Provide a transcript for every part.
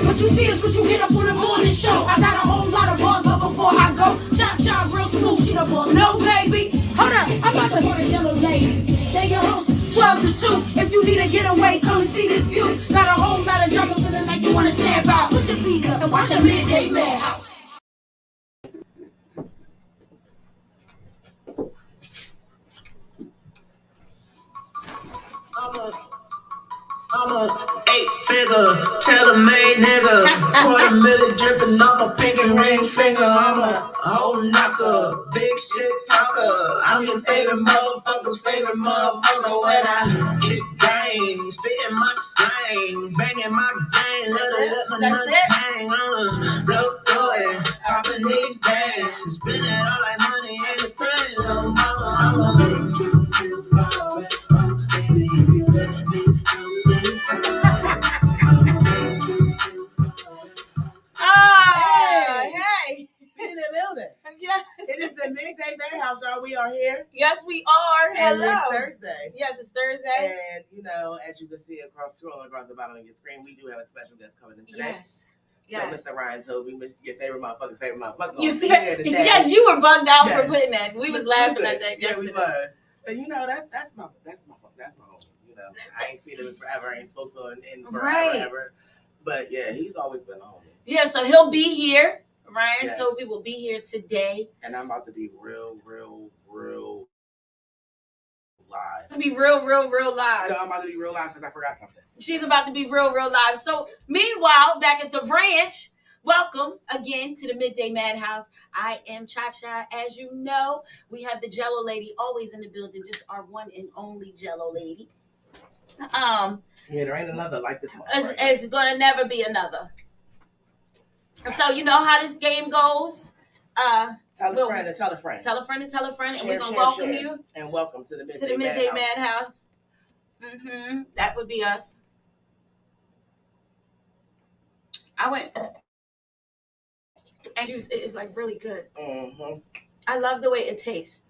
What you see is what you get up on the morning show. I got a whole lot of bars, but before I go, chop real smooth, she the boss. No, baby. Hold up, I'm about to go to Jellolady. They your host, 12 to 2. If you need a getaway, come and see this view. Got a whole lot of drama, feeling like you want to stand by. Put your feet up and watch a midday madhouse. I'm a 8-figure, tailor-made nigga. $250,000 dripping off a pinky ring finger. I'm a whole knocker, big shit talker. I'm your favorite motherfucker's favorite motherfucker. When I kick game, spitting my slang, banging my gang, let my nuts hang. I'm a dope boy, popping these bands, spending all that money, anything. So I'm a Yes. It is the midday madhouse, y'all. We are here. Yes, we are. And Hello. it's Thursday. Yes, it's Thursday. And, as you can see scrolling across the bottom of your screen, we do have a special guest coming in today. Yes. Yes. So, Mr. Ryan Toby, your favorite motherfucker's favorite motherfucker. Yes, you were bugged out for putting that. We was laughing at that yesterday. Yeah, we was. But that's my homie. I ain't seen him in forever. I ain't spoke to him in forever, ever. But yeah, he's always been a homie. Yeah, so he'll be here. Ryan Toby will be here today. And I'm about to be real live. To be real live. I'm about to be real live because I forgot something. She's about to be real live. So meanwhile, back at the ranch, welcome again to the Midday Madhouse. I am Cha-Cha. As you know, we have the Jellolady always in the building, just our one and only Jellolady. Yeah, there ain't another like this one. It's gonna never be another. So you know how this game goes. Tell a friend and tell a friend. Tell a friend and tell a friend. Share, and we're going to welcome share. you. And welcome to the Midday Madhouse. Mm-hmm. That would be us. I went. Andrews, it is like really good. Mm-hmm. I love the way it tastes.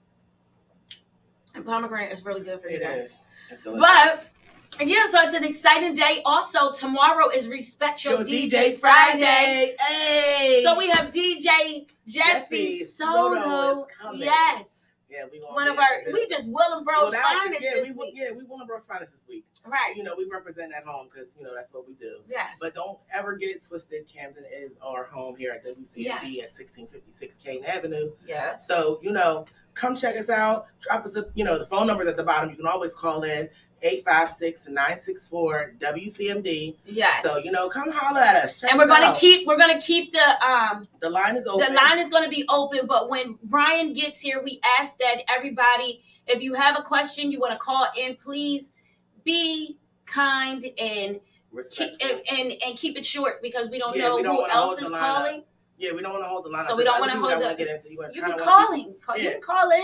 And pomegranate is really good for you guys. It is. It's delicious. But yeah, so it's an exciting day. Also, tomorrow is Respect Your DJ Friday. Hey! So we have DJ Jesse Soto. Yes. Yeah, we just Willenbro's finest this week. Yeah, we Willenbro's finest this week. Right. We represent at home because, that's what we do. Yes. But don't ever get it twisted. Camden is our home here at WCMB at 1656 Kane Avenue. Yes. So, come check us out. Drop us the phone number's at the bottom. You can always call in. 856-964-WCMD. Yes. So, come holler at us. And we're gonna keep the line is open. The line is gonna be open, but when Ryan gets here, we ask that everybody, if you have a question, you want to call in, please be kind and keep it short because we don't know who else is calling. Yeah, we don't want to hold the line. So we don't want to hold You can call in.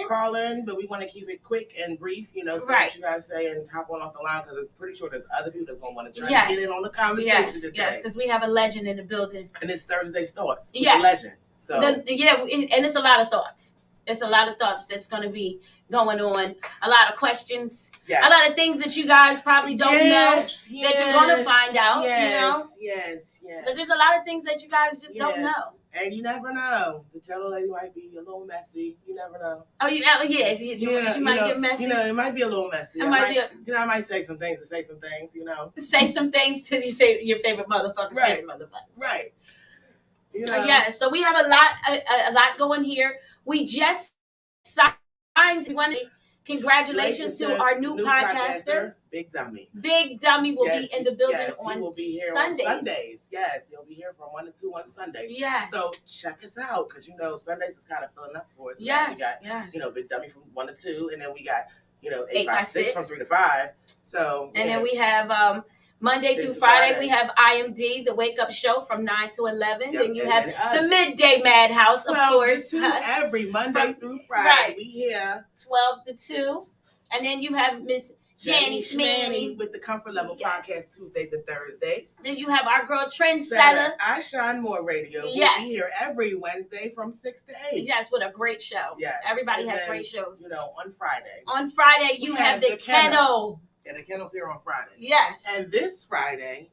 Call in, but we want to keep it quick and brief. See what you guys say and hop on off the line because I'm pretty sure there's other people that's gonna want to try to get in on the conversation today. Yes, because we have a legend in the building. And it's Thursday Thoughts. Yes, legend. So. And it's a lot of thoughts. It's a lot of thoughts that's going to be going on. A lot of questions. Yes. A lot of things that you guys probably don't know that you're going to find out. Yes. Because there's a lot of things that you guys just don't know. And you never know. The Jellolady might be a little messy. You never know. She might get messy. It might be a little messy. I might say some things to say some things, Say some things to your favorite motherfucker's favorite motherfucker. Right. So we have a lot going here. We just signed. We want to congratulations to our new podcaster. Big Dummy. Big Dummy will be in the building on Sundays. On Sundays. Yes, he'll be here from 1 to 2 on Sundays. Yes. So check us out because Sundays is kind of filling up for us. Yes. We got Big Dummy from 1 to 2, and then we got 856 from 3 to 5. So and then we have Monday through Friday, we have IMD, the Wake Up Show from 9 to 11. Then you have the Midday Madhouse, of course. Every Monday through Friday, we here 12 to 2. And then you have Miss Jenny Smanny with the Comfort Level Yes. Podcast Tuesdays and Thursdays. Then you have our girl Trendsetter. I Shine More Radio. Yes. We'll be here every Wednesday from 6 to 8. Yes, with a great show. Yes. Everybody And has then, great shows. You know, on Friday. On Friday, you have the Kennel. Yeah, the Kennel's here on Friday. Yes. And this Friday,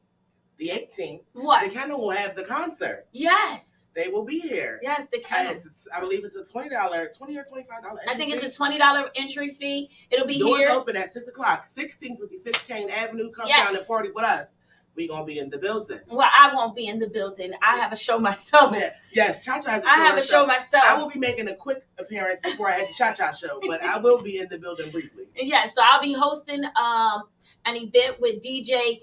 the 18th, What? the Kennel will have the concert. Yes. They will be here. Yes, the Kennel. I believe it's a $20 or $25 entry I think it's fee. a $20 entry fee. It'll be Doors here. open at 6 o'clock. 1656 Kane Avenue. Come Yes. down and party with us. We're going to be in the building. Well, I won't be in the building. I have a show myself. Yes, Cha Cha has a show. I have a show myself. I will be making a quick appearance before I have the Cha Cha show, but I will be in the building briefly. Yeah, so I'll be hosting an event with DJ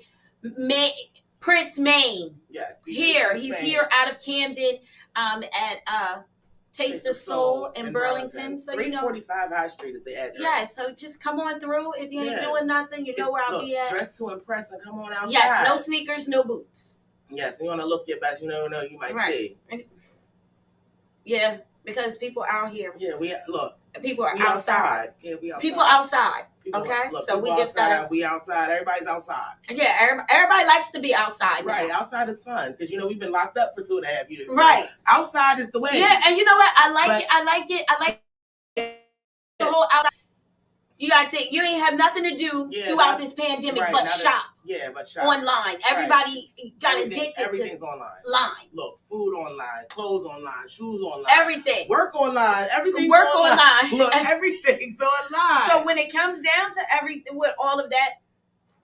Prince Maine. Yes. Here. He's here out of Camden at Taste of Soul in Burlington. So, you know. 345 High Street is the address. Yeah, so just come on through. If you ain't doing nothing, you know where I'll be at. Dress to impress and come on outside. Yes, no sneakers, no boots. Yes, you want to look your best. You never know, you might see. Yeah, because people out here. Yeah, People are we outside. Yeah, we outside. People outside. People, Okay, look, so we people just outside, gotta. We outside. Everybody's outside. Yeah, everybody likes to be outside. Right, now. outside is fun because we've been locked up for 2.5 years. Right, outside is the way. Yeah, and you know what? I like it. I like the whole outside. You gotta think you ain't have nothing to do throughout this pandemic but shop. But shop online. Everybody got addicted everything's to online. Look, food online, clothes online, shoes online, everything. Work online, everything. Work online. Look, everything's online. So when it comes down to everything, with all of that,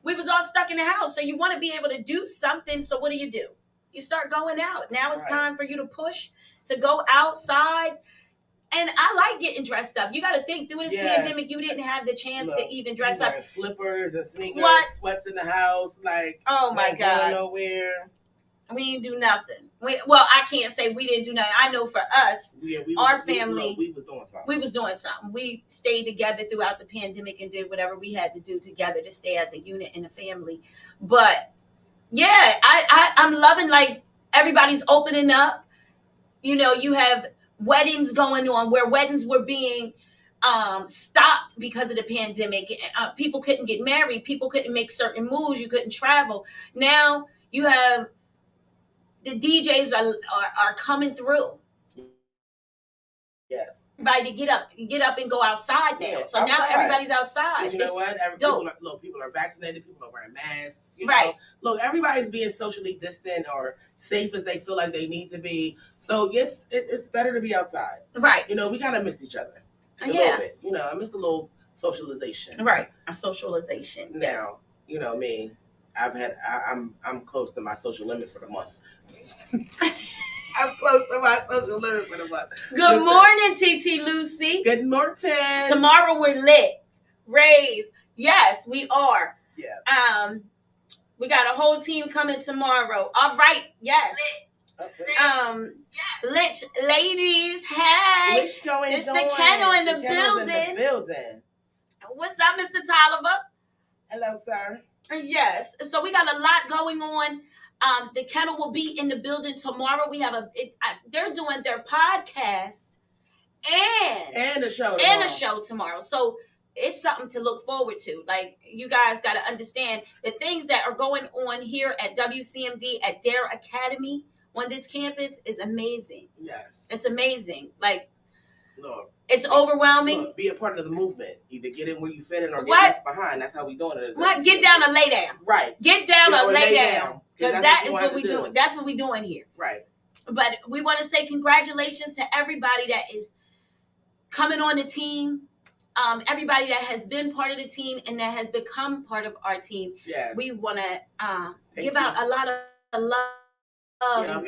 we was all stuck in the house. So you want to be able to do something. So what do? You start going out. Now it's time for you to push to go outside. And I like getting dressed up. You got to think through this pandemic, you didn't have the chance to even dress up. Slippers and sneakers, sweats in the house, oh my God, going nowhere. We didn't do nothing. I can't say we didn't do nothing. I know for us, our family, we was doing something. We was doing something. We stayed together throughout the pandemic and did whatever we had to do together to stay as a unit in a family. But yeah, I'm loving everybody's opening up. You have weddings going on where weddings were being stopped because of the pandemic. People couldn't get married. People couldn't make certain moves. You couldn't travel. Now you have the DJs are coming through. Yes. Everybody get up and go outside now. Yeah, so now everybody's outside. You know what? People are vaccinated. People are wearing masks. Right. Look, everybody's being socially distant or safe as they feel like they need to be. So it's better to be outside. Right. We kind of missed each other a little bit. I missed a little socialization. Right. A socialization. Now, me. I'm close to my social limit for the month. I'm close to my social limit for the month. Good morning, TT Lucy. Good morning. Tomorrow we're lit. Raise. Yes, we are. Yeah. We got a whole team coming tomorrow. All right. Yes. Okay. Lich ladies, hey. It's the Kennel in the building. What's up, Mr. Tolliver? Hello, sir. Yes. So we got a lot going on. The Kennel will be in the building tomorrow. We have they're doing their podcast and a show tomorrow. So it's something to look forward to. You guys got to understand the things that are going on here at WCMD at Dare Academy on this campus is amazing. Yes, it's amazing. Look, it's overwhelming. Look, be a part of the movement. Either get in where you fit in or get left behind. That's how we doing it. What? Get down or lay down. Right. Get down or lay down. Because that is what we doing. That's what we doing here. Right. But we want to say congratulations to everybody that is coming on the team. Everybody that has been part of the team and that has become part of our team. Yes. We want to give out a lot of love.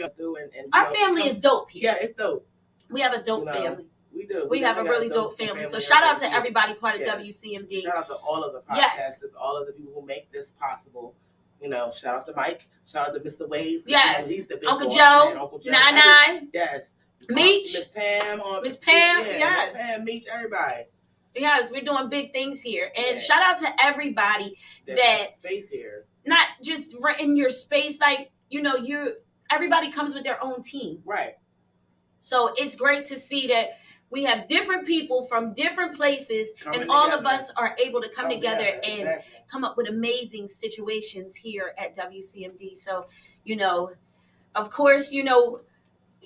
Our family is dope here. Yeah, it's dope. We have a dope family. We do. We have a really dope family. So shout out to everybody part of WCMD. Shout out to all of the podcasters, all of the people who make this possible. Shout out to Mike. Shout out to Mr. Waze. Yes. He's the big Uncle boss, Joe. man. Uncle Joe. Nine. Yes. Meech. Miss Pam. Miss Pam. Miss Pam, Meech, everybody. Yes, we're doing big things here. And shout out to everybody that space here. Not just in your space, everybody comes with their own team. Right. So it's great to see that We have different people from different places, Coming and all together. of us are able to come together and exactly. come up with amazing situations here at WCMD. So, you know, of course, you know,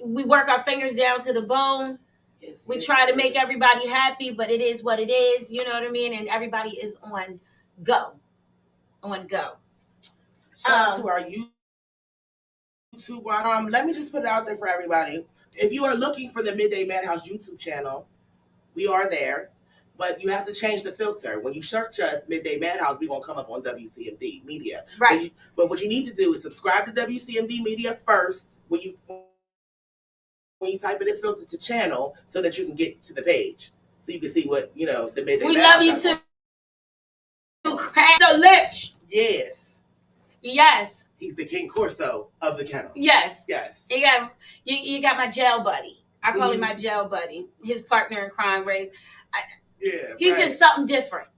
we work our fingers down to the bone. Yes, We yes, try to yes. make everybody happy, but it is what it is. You know what I mean? And everybody is on go. On go. Shout out to our YouTube. Let me just put it out there for everybody. If you are looking for the Midday Madhouse YouTube channel, we are there. But you have to change the filter. When you search us, Midday Madhouse, we're going to come up on WCMD Media. Right. But what you need to do is subscribe to WCMD Media first when you type in the filter to channel so that you can get to the page. So you can see what, you know, the Midday We Madhouse love you too. Crack the lips. Yes. Yes. He's the King Corso of the kennel. Yes. Yes. You got my jail buddy. I call him Mhm. my jail buddy. His partner in crime, Rays. Yeah. He's right. just something different.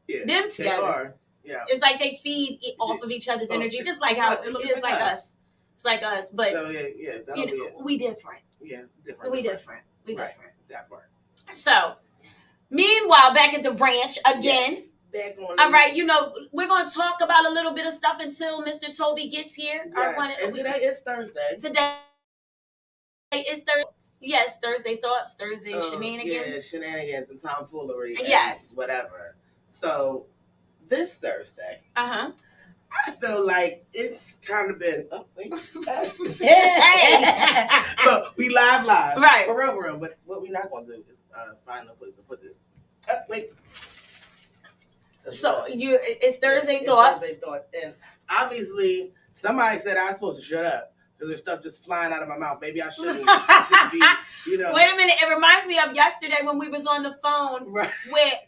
Yeah. Them They together. are. Yeah. It's like they feed off of each other's energy, just like how it is like us. It's like us, but So yeah, that'll be it. we different. Yeah, different. We different. We Right. different. That part. So, meanwhile, back at the ranch again. Yes. Back on. All right, you know, we're going to talk about a little bit of stuff until Mr. Toby gets here. Yes. And today is Thursday. Today is Thursday. Yes, Thursday thoughts, Thursday shenanigans. Yeah, shenanigans and tomfoolery. Yes. And whatever. So, this Thursday, Uh-huh. I feel like it's kind of been. Oh, wait. Hey! But we live. Right. For real. But what we're not going to do is find a place to put this. Wait. So, it's Thursday It's thoughts. Thursday thoughts. And obviously, somebody said I was supposed to shut up because there's stuff just flying out of my mouth. Maybe I shouldn't just be, you know. Wait a minute. It reminds me of yesterday when we was on the phone Right. with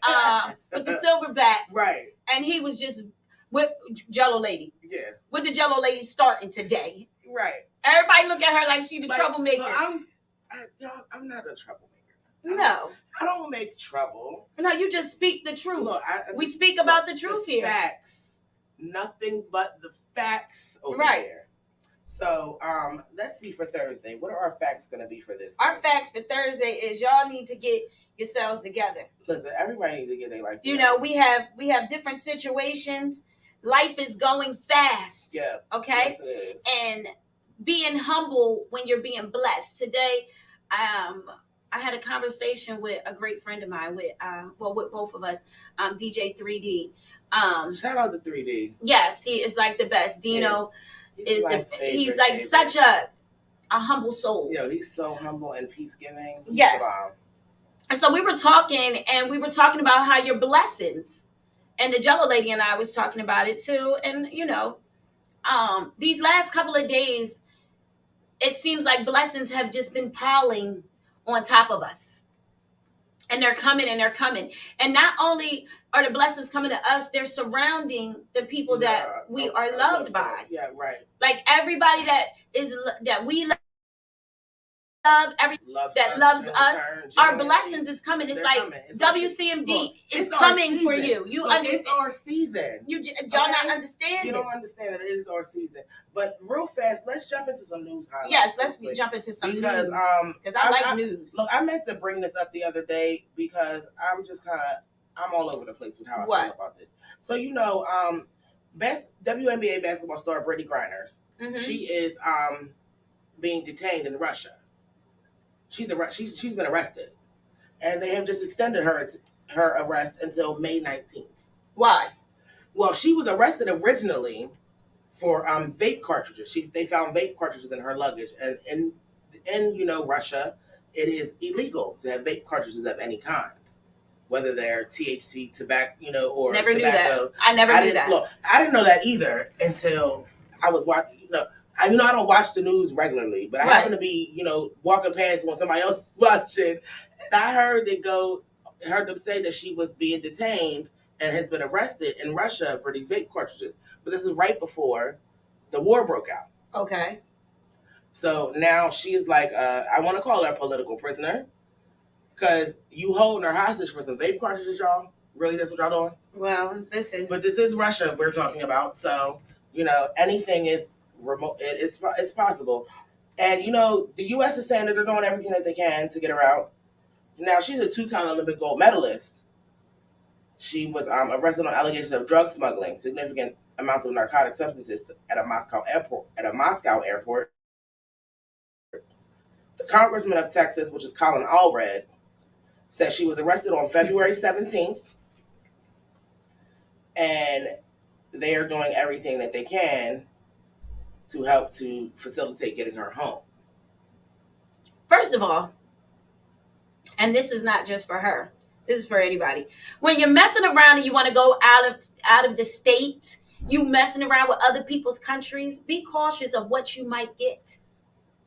the silverback. Right. And he was just with Jellolady. Yeah. With the Jellolady starting today. Right. Everybody look at her like she the troublemaker. I'm not a troublemaker. No. I don't make trouble. No, you just speak the truth. Look, we speak about the truth here. Facts. Nothing but the facts over right. there. So, let's see for Thursday. What are our facts going to be for this? Our facts for Thursday is y'all need to get yourselves together. Listen, everybody needs to get their life together. You know, we have different situations. Life is going fast. Yeah. Okay? Yes, it is. And being humble when you're being blessed. Today, I had a conversation with a great friend of mine, with both of us, DJ 3D. Shout out to 3D. Yes, he is like the best. Dino he's like favorite. Such a humble soul. You know, he's so humble and peace giving. Yes. Wow. And so we were talking about how your blessings, and the Jellolady and I was talking about it too. And you know, these last couple of days, it seems like blessings have just been piling on top of us. And they're coming and they're coming. And not only are the blessings coming to us, they're surrounding the people that we are loved by. Yeah, right. Like everybody that we love, loves us, our blessings is coming. It's like WCMD is coming for you. You understand? It's our season. Y'all not understand You it. don't understand that it is our season. But real fast, let's jump into some news highlights. Yes, let's jump into some news. Because I like news. Look, I meant to bring this up the other day because I'm all over the place with how I feel about this. So you know, WNBA basketball star Brittany Griner, she is being detained in Russia. She's been arrested, and they have just extended her arrest until May 19th. Why? Well, she was arrested originally for vape cartridges. They found vape cartridges in her luggage, and in you know, Russia, it is illegal to have vape cartridges of any kind, whether they're THC, tobacco, you know, or never tobacco. Knew that. I never knew that. Look, I didn't know that either until I was watching. I don't watch the news regularly, but I happen to be, you know, walking past when somebody else is watching, and I heard them say that she was being detained and has been arrested in Russia for these vape cartridges. But this is right before the war broke out. Okay. So now she is like, I want to call her a political prisoner, because you holding her hostage for some vape cartridges, y'all. Really, that's what y'all doing? Well, listen. But this is Russia we're talking about, so you know anything is remote. It's possible. And the U.S. is saying that they're doing everything that they can to get her out. Now, she's a 2-time Olympic gold medalist. She was arrested on allegations of drug smuggling, significant amounts of narcotic substances at a Moscow airport. The congressman of Texas, which is Colin Allred, said she was arrested on February 17th, and they are doing everything that they can to help to facilitate getting her home. First of all, and this is not just for her, this is for anybody. When you're messing around and you want to go out of the state, you messing around with other people's countries, be cautious of what you might get.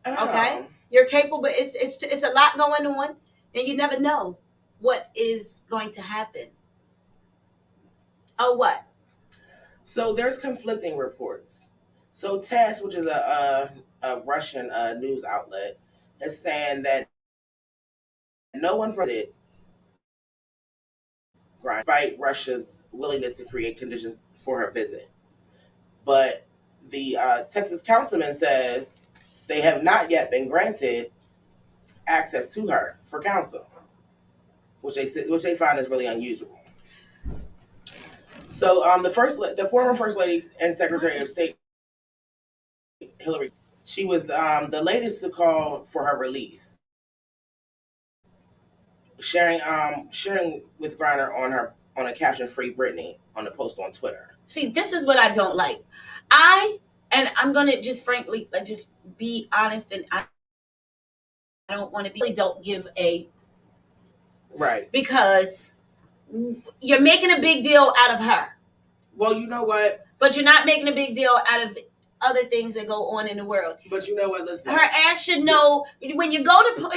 Okay? You're capable. It's a lot going on, and you never know what is going to happen. Oh, what? So there's conflicting reports. So TASS, which is a Russian news outlet, is saying that no one from it, despite Russia's willingness to create conditions for her visit. But the Texas councilman says they have not yet been granted access to her for counsel, which they find is really unusual. So the former First Lady and Secretary of State Hillary, she was the latest to call for her release, sharing with Griner on a caption "Free Britney" on the post on Twitter. See, this is what I don't like. I'm gonna just frankly just be honest, and I don't want to be. Don't give a right, because you're making a big deal out of her. Well, you know what? But you're not making a big deal out of other things that go on in the world. But you know what? Listen, her ass should know when you go to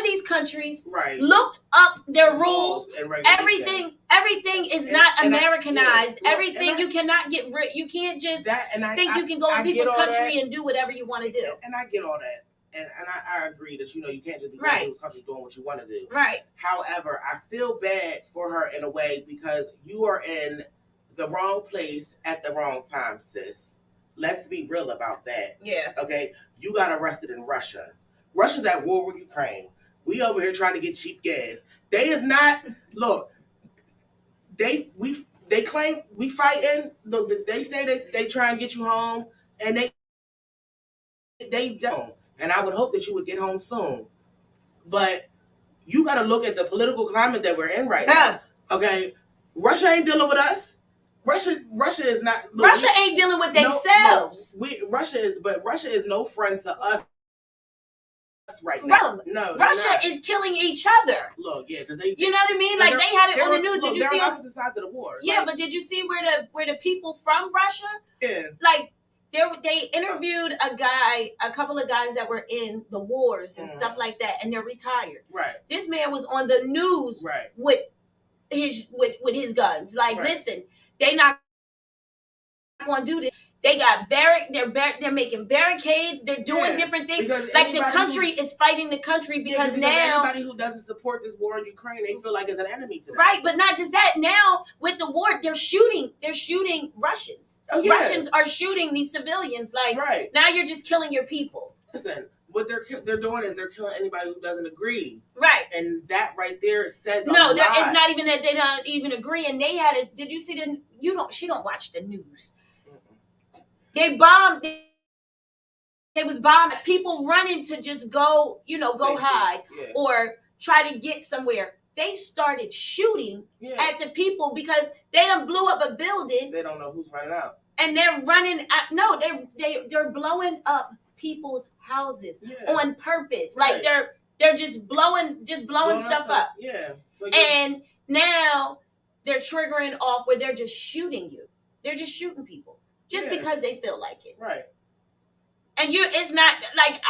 these countries. Right. Look up their rules. And everything is not Americanized. Everything you cannot get rid. You can't just think you can go in people's country and do whatever you want to do. And I get all that. And I agree that you can't just be going to people's country doing what you want to do. Right. However, I feel bad for her in a way because you are in the wrong place at the wrong time, sis. Let's be real about that. Yeah. Okay. You got arrested in Russia. Russia's at war with Ukraine. We over here trying to get cheap gas. They is not. Look. They claim we fighting. Look. They say that they try and get you home, and they don't. And I would hope that you would get home soon. But you got to look at the political climate that we're in right now. Okay. Russia ain't dealing with us. Russia is not. Look, Russia ain't dealing with themselves. Russia is no friend to us right now. No, Russia is killing each other. Look, yeah, because you know what I mean? Like they had it on the news. Did you see? They're on opposite sides of the war. Yeah, but did you see where the people from Russia? Yeah. Like they interviewed a couple of guys that were in the wars and stuff like that, and they're retired. Right. This man was on the news with his guns. Like, listen. They not going to do this. They got they're making barricades. They're doing different things. Like the country is fighting the country because now anybody who doesn't support this war in Ukraine, they feel like it's an enemy to them. Right, but not just that. Now with the war, they're shooting Russians. Oh, yeah. Russians are shooting these civilians. Like now you're just killing your people. Listen, what they're doing is they're killing anybody who doesn't agree. Right. And that right there says no, there is not even that they don't even agree. And they had it. Did you see she don't watch the news. Mm-mm. They bombed. They was bombing. People running to just go, go hide or try to get somewhere. They started shooting at the people because they done blew up a building. They don't know who's running out. And they're running. They're blowing up people's houses on purpose. Right. Like they're just blowing stuff up. Yeah. And now they're triggering off where they're just shooting you. They're just shooting people just because they feel like it. Right. And it's not like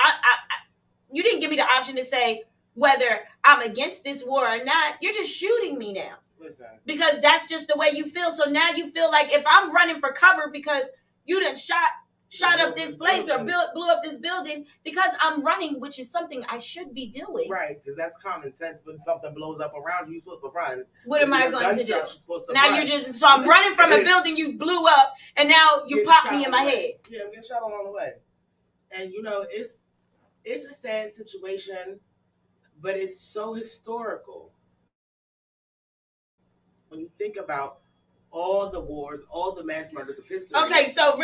you didn't give me the option to say whether I'm against this war or not. You're just shooting me now. Listen. Because that's just the way you feel. So now you feel like if I'm running for cover because you done shot up this place or blew up this building because I'm running, which is something I should be doing. Right, because that's common sense. When something blows up around you, you're supposed to run. What am I going to do? So I'm running from a building you blew up, and now you popped me in my head. Yeah, I'm getting shot along the way. And It's a sad situation, but it's so historical when you think about all the wars, all the mass murders of history. Okay, so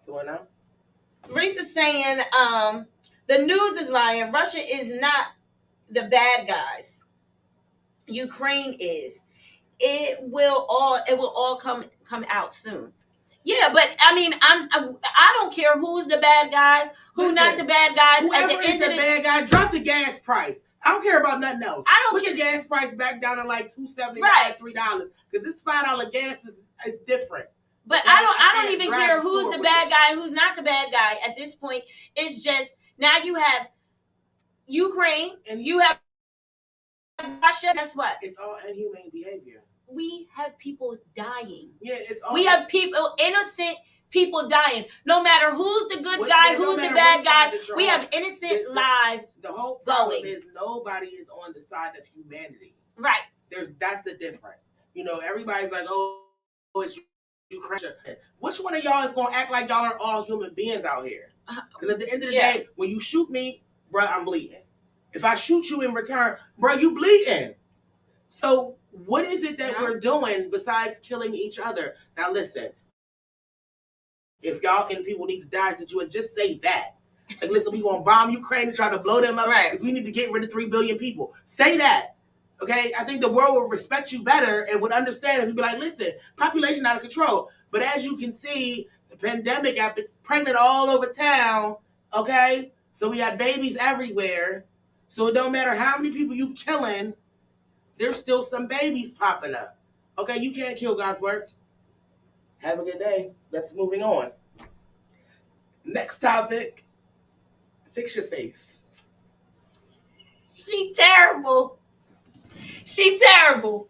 what now? Reese is saying the news is lying. Russia is not the bad guys. Ukraine is. It will all come out soon. Yeah, but I mean, I don't care who's the bad guys, who's not the bad guys. Whoever is the bad guy, drop the gas price. I don't care about nothing else. I don't put care. The gas price back down to like $2.79, right. $3, because this $5 gas is different. But okay? I don't even care who's the bad guy, who's not the bad guy. At this point, it's just now you have Ukraine and you have Russia. Guess what? It's all inhumane behavior. We have people dying. Yeah, it's all. We have people, innocent people dying. No matter who's the good guy, who's the bad guy, we have innocent lives. The whole problem is nobody is on the side of humanity. Right. That's the difference. You know, everybody's like, oh, it's Ukraine. Which one of y'all is gonna act like y'all are all human beings out here? Because at the end of the day, when you shoot me, bro, I'm bleeding. If I shoot you in return, bro, you bleeding. So what is it that we're doing besides killing each other? Now listen, if y'all and people need to die, just say that. Like, listen, we gonna bomb Ukraine and try to blow them up because we need to get rid of 3 billion people. Say that. Okay? I think the world will respect you better and would understand and be like, listen, population out of control. But as you can see, the pandemic got pregnant all over town. Okay? So we got babies everywhere. So it don't matter how many people you killing, there's still some babies popping up. Okay, you can't kill God's work. Have a good day. Let's moving on. Next topic. Fix your face. She terrible. She terrible.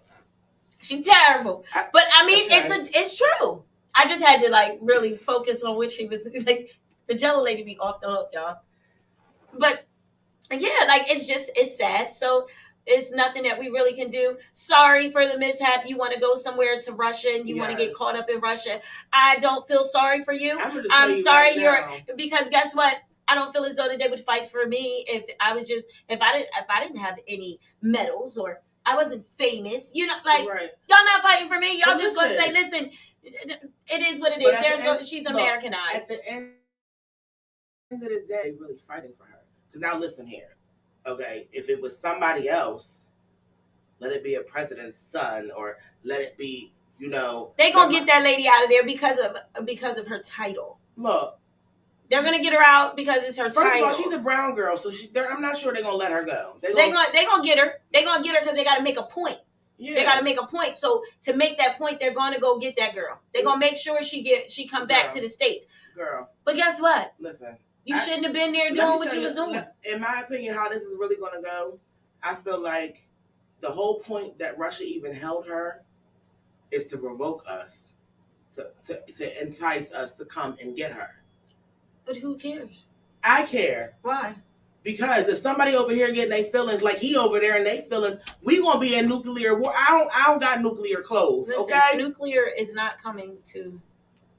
But I mean, it's true. I just had to like really focus on what she was like. The Jellolady be off the hook, y'all. But yeah, like it's sad. So it's nothing that we really can do. Sorry for the mishap. You want to go somewhere to Russia and you want to get caught up in Russia. I don't feel sorry for you. I'm sorry because guess what? I don't feel as though that they would fight for me if I didn't have any medals or I wasn't famous. You know, like y'all not fighting for me. Y'all just gonna say, listen, it is what it is. She's Americanized. At the end of the day, really fighting for her. Because now listen here. Okay, if it was somebody else, let it be a president's son, or let it be, you know, they gonna get that lady out of there because of her title. Look, they're gonna get her out because it's her title. First of all, she's a brown girl, so I'm not sure they're gonna let her go. They gonna get her. They gonna get her because they gotta make a point. Yeah. They gotta make a point. So to make that point, they're gonna go get that girl. They're gonna make sure she come back to the States. Girl. But guess what? Listen. You shouldn't have been there doing what you was doing. In my opinion, how this is really going to go, I feel like the whole point that Russia even held her is to provoke us, to entice us to come and get her. But who cares? I care. Why? Because if somebody over here getting their feelings like he over there and they feelings, we going to be in nuclear war. I don't got nuclear clothes, listen, okay? Nuclear is not coming to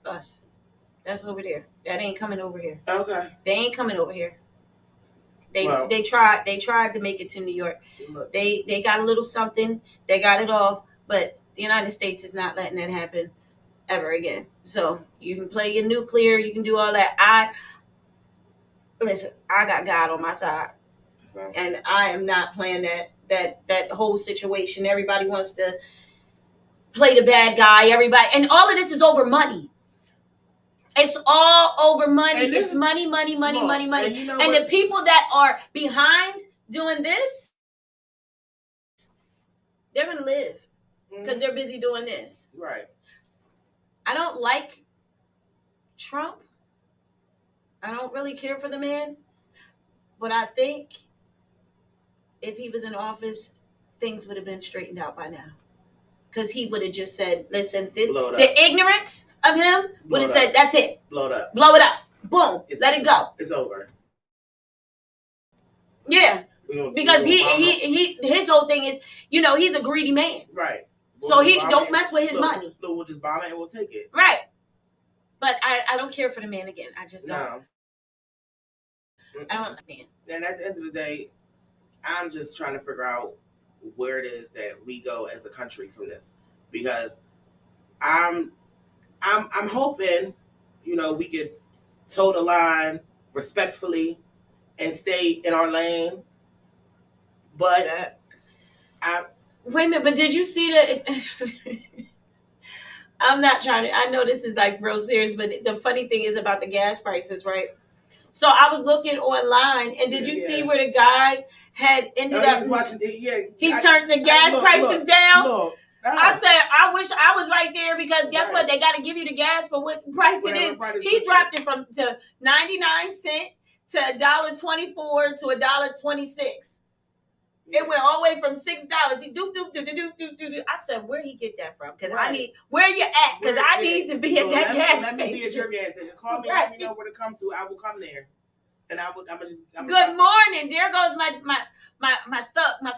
us. That's over there. That ain't coming over here. Okay. They ain't coming over here. They tried to make it to New York. Look. They got a little something. They got it off, but the United States is not letting that happen ever again. So you can play your nuclear, you can do all that. I got God on my side. And I am not playing that whole situation. Everybody wants to play the bad guy, and all of this is over money. It's all over money. It's money. And, you know and the people that are behind doing this, they're going to live because they're busy doing this. Right. I don't like Trump. I don't really care for the man. But I think if he was in office, things would have been straightened out by now. Because he would have just said, listen, the ignorance of him would have said, that's it. Blow it up. Boom. Let it go. It's over. Yeah. Because his whole thing is, he's a greedy man. Right. So he don't mess with his money. So we'll just bomb it and we'll take it. Right. But I don't care for the man again. I just don't. No. Man. And at the end of the day, I'm just trying to figure out where it is that we go as a country from this, because I'm hoping, we could toe the line respectfully and stay in our lane. But wait a minute, but did you see that? I'm not trying to, I know this is like real serious, but the funny thing is about the gas prices, right? So I was looking online, and did you see where the guy had ended up? He turned the gas prices down. I said, I wish I was right there, because guess what? They got to give you the gas for what price it is. He dropped it to 99 cents to $1.24 to $1.26. It went all the way from $6. He do. I said, where he get that from? Because I need, where you at? Because I need to be at that gas station. Let me be at your gas station. Call me. Let me know where to come to. I will come there. And I'm Good morning. There goes my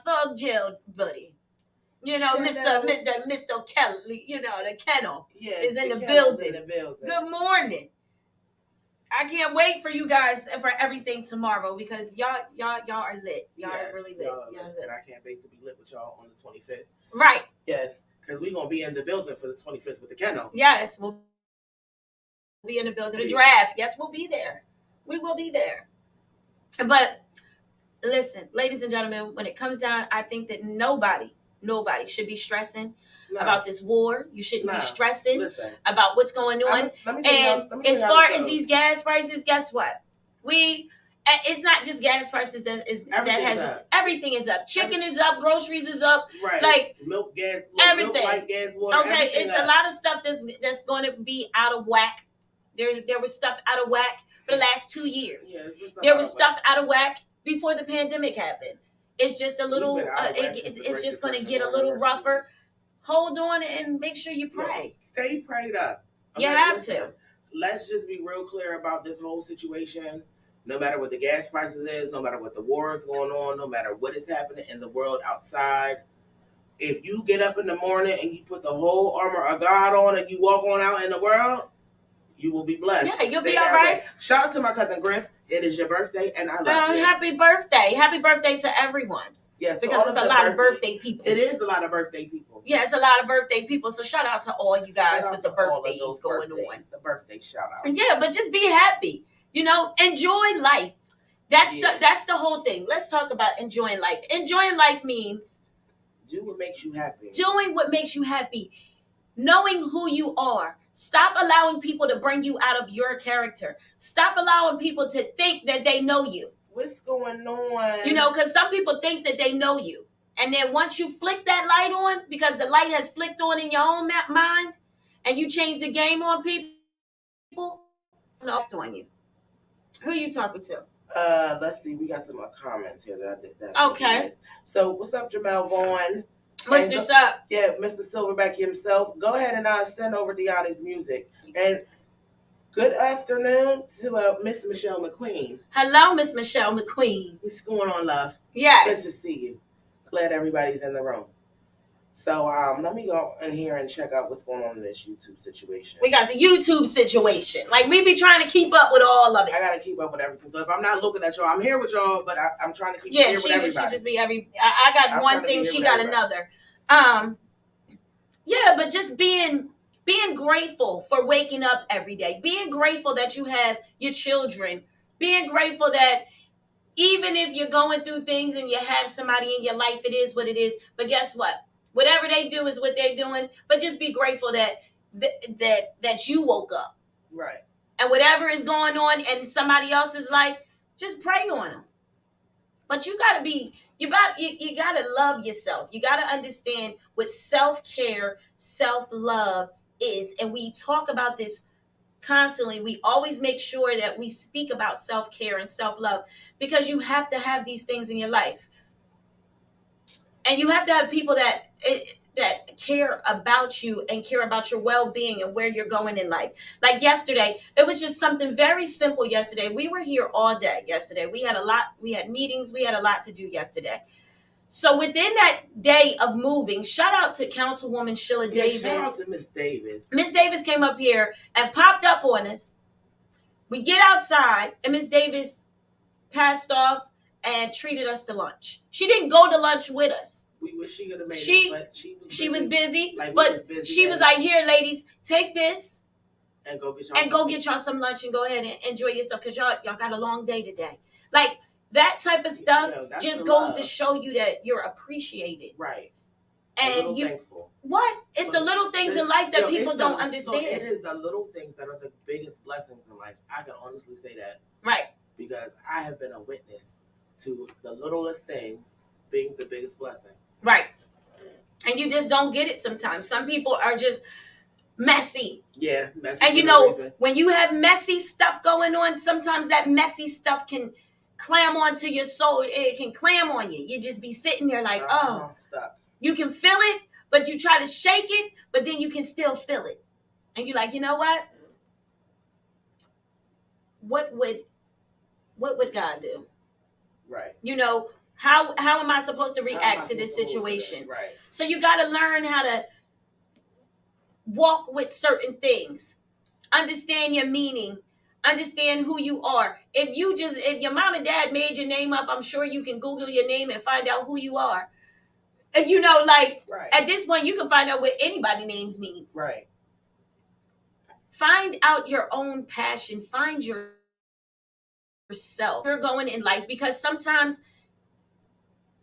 thug jail buddy. Mr. Kelly. The kennel is in the building. Good morning. I can't wait for you guys for everything tomorrow, because y'all are lit. Y'all are really lit. Y'all lit. And I can't wait to be lit with y'all on the 25th. Right. Yes, because we're going to be in the building for the 25th with the kennel. Yes, we'll be in the building. The draft. Yes, we'll be there. We will be there. But listen, ladies and gentlemen, when it comes down, I think that nobody should be stressing about this war. You shouldn't be stressing about what's going on. And as far as these gas prices, guess what? It's not just gas prices everything is up. Chicken is up, groceries is up, right? Like milk, gas, everything. Milk, light, gas, water. Okay, it's a lot of stuff that's going to be out of whack. There was stuff out of whack for the last 2 years. There was stuff out of whack before the pandemic happened. It's just a little. It's just going to get a little rougher. Hold on and make sure you pray. Stay prayed up. You have to. Let's just be real clear about this whole situation. No matter what the gas prices is, no matter what the war is going on, no matter what is happening in the world outside, if you get up in the morning and you put the whole armor of God on and you walk on out in the world, you will be blessed. Yeah, you'll be all right. Shout out to my cousin Griff. It is your birthday, and I love you. Happy birthday. Happy birthday to everyone. Yes, because it's a lot of birthday people. It is a lot of birthday people. Yeah, it's a lot of birthday people. So shout out to all you guys with the birthdays going on. The birthday shout out. And yeah, but just be happy. Enjoy life. That's the whole thing. Let's talk about enjoying life. Enjoying life means do what makes you happy. Doing what makes you happy. Knowing who you are. Stop allowing people to bring you out of your character. Stop allowing people to think that they know you. What's going on? Because some people think that they know you. And then once you flick that light on, because the light has flicked on in your own mind, and you change the game on people, on you. Who are you talking to? Let's see. We got some comments here that I did that. Okay. So what's up, Jamel Vaughn? What's up? Yeah, Mr. Silverback himself. Go ahead and send over Deani's music. And good afternoon to Miss Michelle McQueen. Hello, Miss Michelle McQueen. What's going on, love? Yes. Good to see you. Glad everybody's in the room. So let me go in here and check out what's going on in this YouTube situation. We got the YouTube situation. Like, we be trying to keep up with all of it. I got to keep up with everything. So if I'm not looking at y'all, I'm here with y'all, but I'm trying to keep here with everybody. She just be I got one thing, she got another. Yeah, but just being grateful for waking up every day. Being grateful that you have your children. Being grateful that even if you're going through things and you have somebody in your life, it is what it is. But guess what? Whatever they do is what they're doing. But just be grateful that you woke up. Right. And whatever is going on in somebody else's life, just pray on them. But you gotta love yourself. You gotta understand what self-care, self-love is. And we talk about this constantly. We always make sure that we speak about self-care and self-love, because you have to have these things in your life. And you have to have people that care about you and care about your well-being and where you're going in life. Like yesterday, it was just something very simple yesterday. We were here all day yesterday. We had meetings, we had a lot to do yesterday. So within that day of moving, shout out to Councilwoman Sheila Davis. Shout out to Miss Davis. Miss Davis came up here and popped up on us. We get outside, and Miss Davis passed off and treated us to lunch. She didn't go to lunch with us. We wish she could have made it, but she was busy. Like, but she was like, "Here, ladies, take this and go get y'all some lunch and go ahead and enjoy yourself because y'all got a long day today." Like that type of stuff just goes to show you that you're appreciated, right? And you thankful. What? It's the little things in life that people don't understand. It is the little things that are the biggest blessings in life. I can honestly say that, right? Because I have been a witness to the littlest things being the biggest blessings. Right. And you just don't get it sometimes. Some people are just messy. Yeah, messy. And you know, when you have messy stuff going on, sometimes that messy stuff can clam onto your soul. It can clam on you. You just be sitting there like, stuck. You can feel it, but you try to shake it, but then you can still feel it. And you're like, you know what? What would God do? Right. You know, how am I supposed to react to this situation? Right. So you got to learn how to walk with certain things, understand your meaning, understand who you are. If your mom and dad made your name up, I'm sure you can Google your name and find out who you are. And you know, like at this point, you can find out what anybody's names means. Right. Find out your own passion. Find yourself. You're going in life because sometimes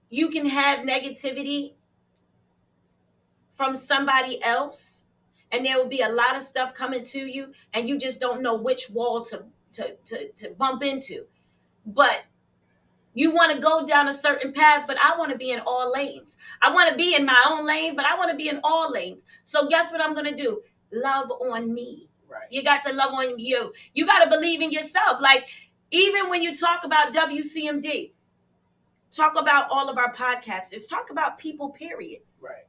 you can have negativity from somebody else, and there will be a lot of stuff coming to you, and you just don't know which wall to bump into. But you want to go down a certain path, but I want to be in all lanes. I want to be in my own lane, but I want to be in all lanes. So guess what I'm going to do? Love on me. Right. You got to love on you. You got to believe in yourself. Like, even when you talk about WCMD, talk about all of our podcasters, talk about people, period. Right.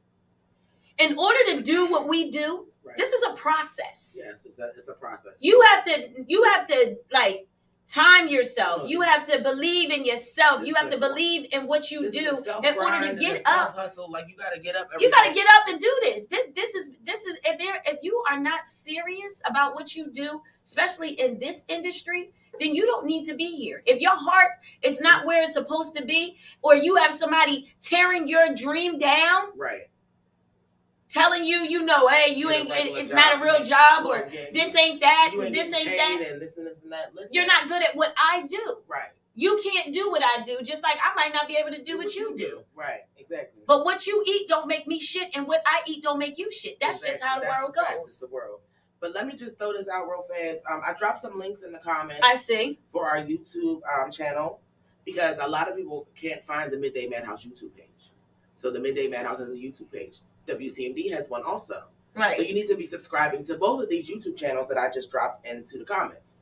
In order to do what we do, this is a process. Yes, it's a process. You have to like time yourself. You have to believe in yourself. You have to believe in what you do in order to get up. Hustle. Like you got to get up. You got to get up and do this. This is if you are not serious about what you do, especially in this industry, then you don't need to be here. If your heart is not where it's supposed to be, or you have somebody tearing your dream down, right, telling you, hey, you ain't, it's not a real job, or this ain't that, this ain't that. And this and that. You're not good at what I do. Right. You can't do what I do, just like I might not be able to do what you do. Right, exactly. But what you eat don't make me shit, and what I eat don't make you shit. That's just how the world goes. It's the world. But let me just throw this out real fast. I dropped some links in the comments. I see. For our YouTube channel, because a lot of people can't find the Midday Madhouse YouTube page. So the Midday Madhouse has a YouTube page. WCMD has one also. Right. So you need to be subscribing to both of these YouTube channels that I just dropped into the comments.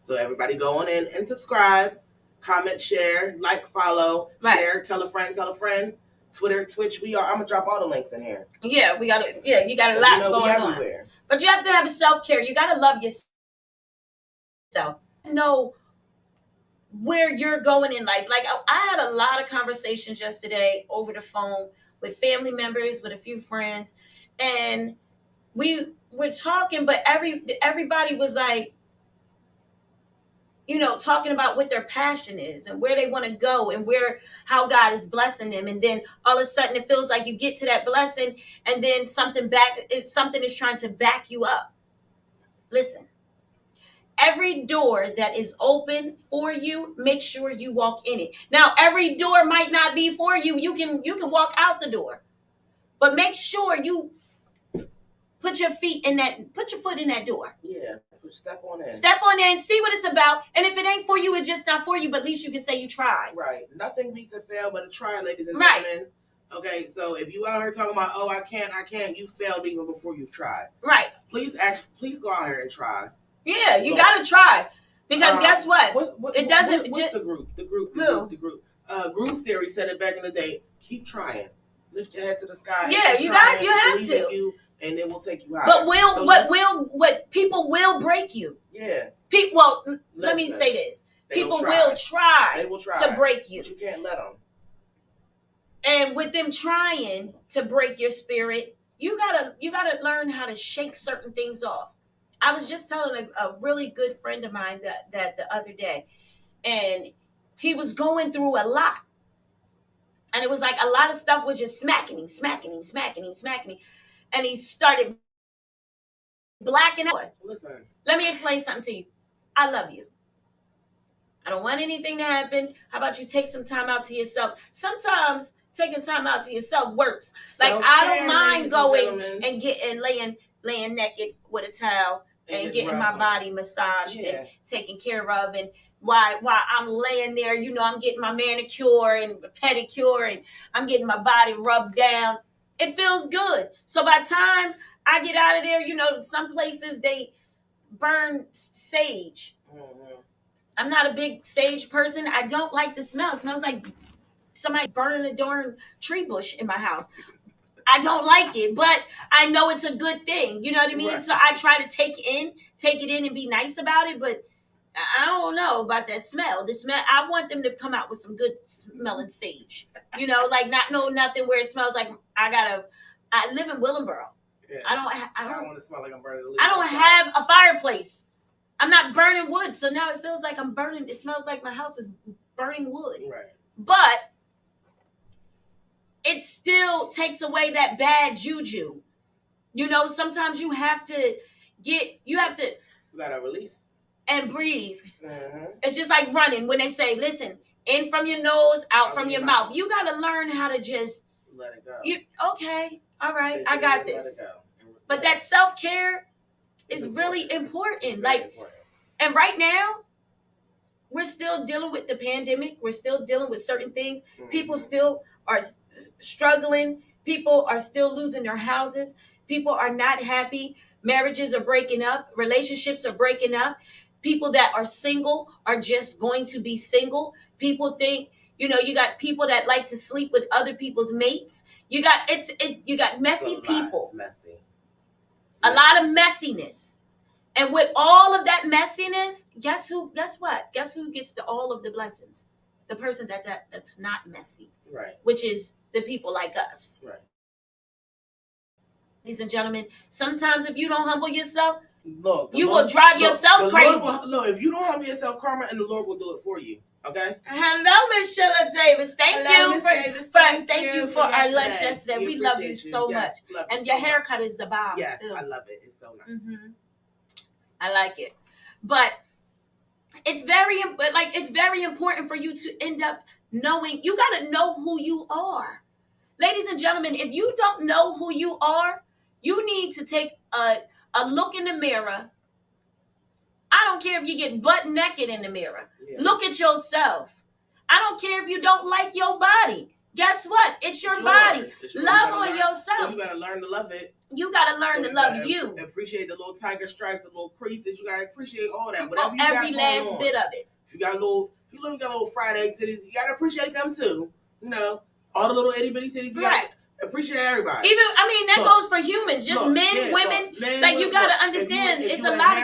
So everybody go on in and subscribe, comment, share, like, follow, share, tell a friend, Twitter, Twitch. I'm gonna drop all the links in here. Yeah, you got a lot going on. But you have to have self-care. You got to love yourself. Know where you're going in life. Like I had a lot of conversations yesterday over the phone with family members, with a few friends, and we were talking, but everybody was like, talking about what their passion is and where they want to go and how God is blessing them. And then all of a sudden it feels like you get to that blessing and then something is trying to back you up. Listen, every door that is open for you, make sure you walk in it. Now, every door might not be for you. You can walk out the door, but make sure you put your foot in that door. Yeah. Step on in, see what it's about. And if it ain't for you, it's just not for you, but at least you can say you tried. Right. Nothing beats a fail but a try, ladies and gentlemen. Okay, so if you out here talking about, I can't, you failed even before you've tried. Right. Please go out here and try. Yeah, you gotta try. Because guess what? What's the group? The group. Groove Theory said it back in the day. Keep trying. Lift your head to the sky. Yeah, you have to. And it will take you out. But people will break you. Yeah. Let me say this. People will try. They will try to break you. But you can't let them. And with them trying to break your spirit, you gotta learn how to shake certain things off. I was just telling a really good friend of mine that the other day, and he was going through a lot. And it was like a lot of stuff was just smacking him. And he started blacking out. Listen. Let me explain something to you. I love you. I don't want anything to happen. How about you take some time out to yourself? Sometimes taking time out to yourself works. Like, I don't mind going and getting laying naked with a towel and getting my body massaged and taken care of. And while I'm laying there, you know, I'm getting my manicure and pedicure and I'm getting my body rubbed down. It feels good. So by the time I get out of there, you know, some places they burn sage. Mm-hmm. I'm not a big sage person. I don't like the smell. It smells like somebody burning a darn tree bush in my house. I don't like it, but I know it's a good thing. You know what I mean? Right. So I try to take it in and be nice about it, but I don't know about that smell. The smell, I want them to come out with some good smelling sage. You know, like nothing where it smells like I live in Willingboro. Yeah. I don't want to smell like I'm burning the leaves. I don't have a fireplace. I'm not burning wood, so now it feels like I'm burning. It smells like my house is burning wood. Right. But it still takes away that bad juju. You know, sometimes you gotta release and breathe. Mm-hmm. It's just like running when they say, listen, in from your nose, out from your mouth. You gotta learn how to just let it go. Okay, all right, I got this. But that self-care is really important. Important. And right now, we're still dealing with the pandemic. We're still dealing with certain things. Mm-hmm. People still are struggling. People are still losing their houses. People are not happy. Marriages are breaking up. Relationships are breaking up. People that are single are just going to be single. People think, you know, you got people that like to sleep with other people's mates. You got messy people. It's messy. A lot of messiness. And with all of that messiness, guess what? Guess who gets all of the blessings? The person that's not messy. Right. Which is the people like us. Right. Ladies and gentlemen, sometimes if you don't humble yourself, you will drive yourself crazy. If you don't humble yourself, karma and the Lord will do it for you. Okay. Hello, Miss Sheila Davis. Thank you for our lunch yesterday. We love you so much. And your haircut is the bomb. Yes, too. I love it. It's so nice. Mm-hmm. I like it. But it's very important for you to end up knowing. You got to know who you are. Ladies and gentlemen, if you don't know who you are, you need to take a look in the mirror. I don't care if you get butt naked in the mirror. Yeah. Look at yourself. I don't care if you don't like your body. Guess what? It's your body. Love on yourself. You got to learn to love it. You got to learn to love you. Appreciate the little tiger stripes, the little creases. You got to appreciate all that. Whatever you every last bit of it. If you got little fried egg titties, you got to appreciate them too. You know, all the little itty bitty titties. Right. Appreciate everybody. That goes for humans. Just men, women. Men, you got to understand. It's a lot.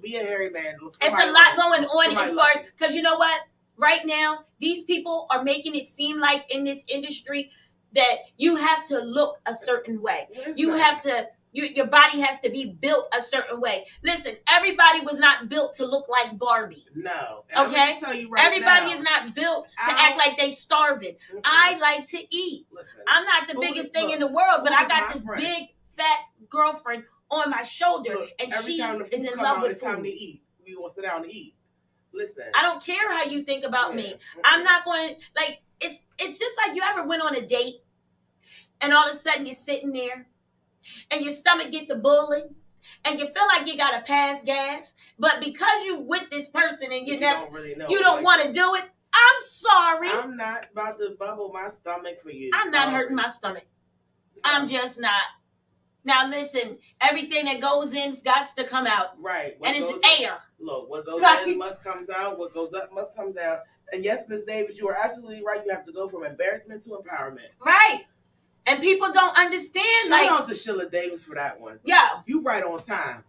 Be a hairy man. It's a lot going on as far because you know what? Right now, these people are making it seem like in this industry that you have to look a certain way. Your body has to be built a certain way. Listen, everybody was not built to look like Barbie. No. And okay? Everybody is not built to act like they starving. Mm-hmm. I like to eat. Listen, I'm not the biggest thing in the world, but I got this big, fat girlfriend on my shoulder, and she is in love with food. It's time to eat. We want to sit down and eat. Listen. I don't care how you think about me. Mm-hmm. I'm not going to, it's just like you ever went on a date, and all of a sudden you're sitting there, and your stomach get the bullet, and you feel like you got to pass gas, but because you with this person and you don't want to do it, I'm sorry. I'm not about to bubble my stomach for you. I'm not hurting my stomach. No. I'm just not. Now listen, everything that goes in's got to come out. Right. And it's air. Look, what goes in must come out. What goes up must come down. And yes, Miss Davis, you are absolutely right. You have to go from embarrassment to empowerment. Right. And people don't understand. Shout out to Sheila Davis for that one. Yeah. You right on time.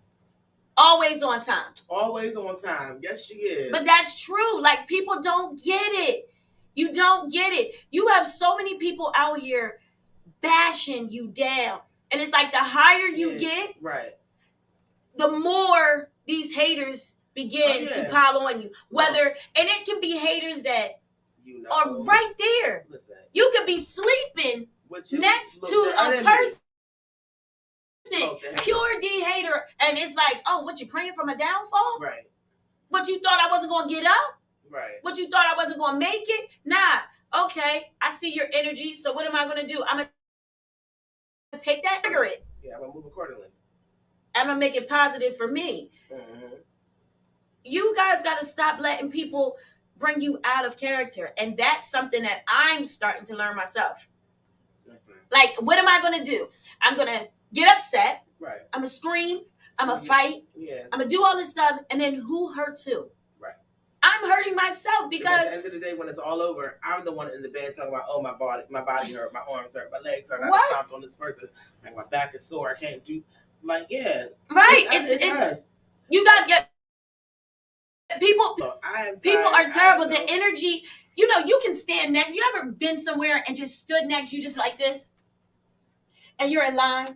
Always on time. Always on time. Yes, she is. But that's true. Like, people don't get it. You don't get it. You have so many people out here bashing you down. And it's like the higher you get, right, the more these haters begin to pile on you. Whether, and it can be haters that are right there. Listen, you could be sleeping next to a person, pure D hater, and it's like, oh, what, you praying for my downfall? Right. What, you thought I wasn't going to get up? Right. What, you thought I wasn't going to make it? Nah. Okay, I see your energy, so what am I going to do? I'm going to take that, trigger it. Yeah, I'm going to move accordingly. I'm going to make it positive for me. Mm-hmm. You guys got to stop letting people bring you out of character. And that's something that I'm starting to learn myself. Like, what am I going to do? I'm going to get upset. Right. I'm going to scream. I'm going to fight. Yeah. I'm going to do all this stuff. And then who hurts who? Right. I'm hurting myself because at the end of the day, when it's all over, I'm the one in the bed talking about, oh, my body hurt, my arms hurt, my legs hurt. I stopped on this person. Like, my back is sore. I can't do. Like, yeah. Right. It's us. You got to get people. People are terrible. The energy, you know, you can stand next. You ever been somewhere and just stood next, you just like this? And you're in line,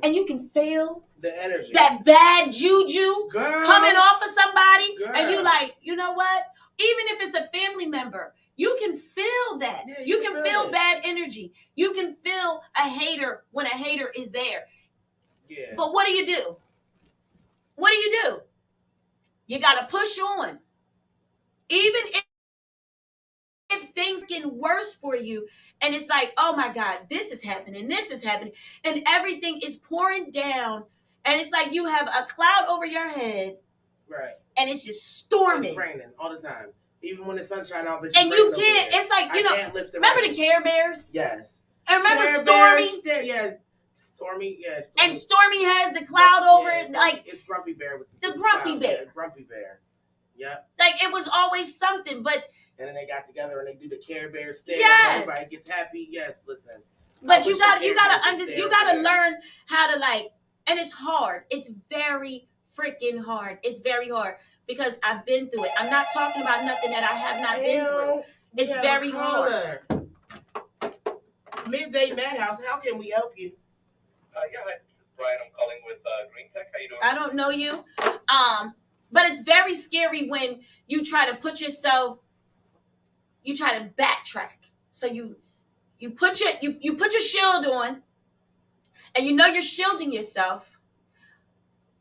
and you can feel the energy, that bad juju coming off of somebody, and you like, you know what? Even if it's a family member, you can feel that. Yeah, you can feel bad energy. You can feel a hater when a hater is there. Yeah. But what do? What do? You got to push on. Even if things get worse for you, and it's like, oh my God, this is happening, and everything is pouring down, and it's like you have a cloud over your head, right? And it's just storming. It's raining all the time, even when the sun's shining out. And you can't. It's like, you know, remember the Care Bears? Yes. And remember Stormy? Yes. Stormy, yes. And Stormy has the cloud over it, like it's Grumpy Bear with the Grumpy Bear. Yeah, Grumpy Bear. Yep. Like it was always something, but. And then they got together and they do the Care Bear stare. Yes. Everybody gets happy. Yes, listen. But you gotta learn how to, like, and it's hard. It's very freaking hard. It's very hard because I've been through it. I'm not talking about nothing that I have not been through. It's very hard. Midday Madhouse, how can we help you? Yeah, hi, this is Brian. I'm calling with Green Tech. How you doing? I don't know you. But it's very scary when you try to put yourself. You try to backtrack. So you put your shield on, and you know you're shielding yourself,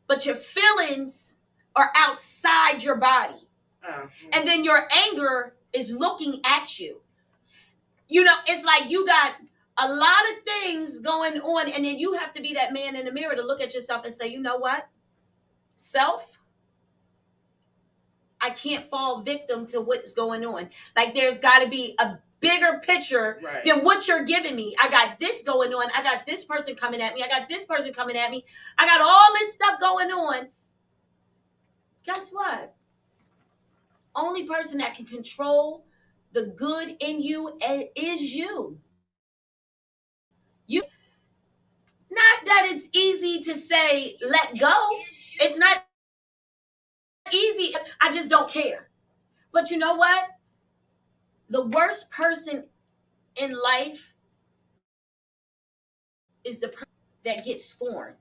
but your feelings are outside your body. And then your anger is looking at you. You know, it's like you got a lot of things going on, and then you have to be that man in the mirror to look at yourself and say, you know what? Self, I can't fall victim to what's going on. Like, there's got to be a bigger picture than what you're giving me. I got this going on. I got this person coming at me. I got this person coming at me. I got all this stuff going on. Guess what? Only person that can control the good in you is you. You. Not that it's easy to say, let go. It's not easy. I just don't care. But you know what? The worst person in life is the person that gets scorned.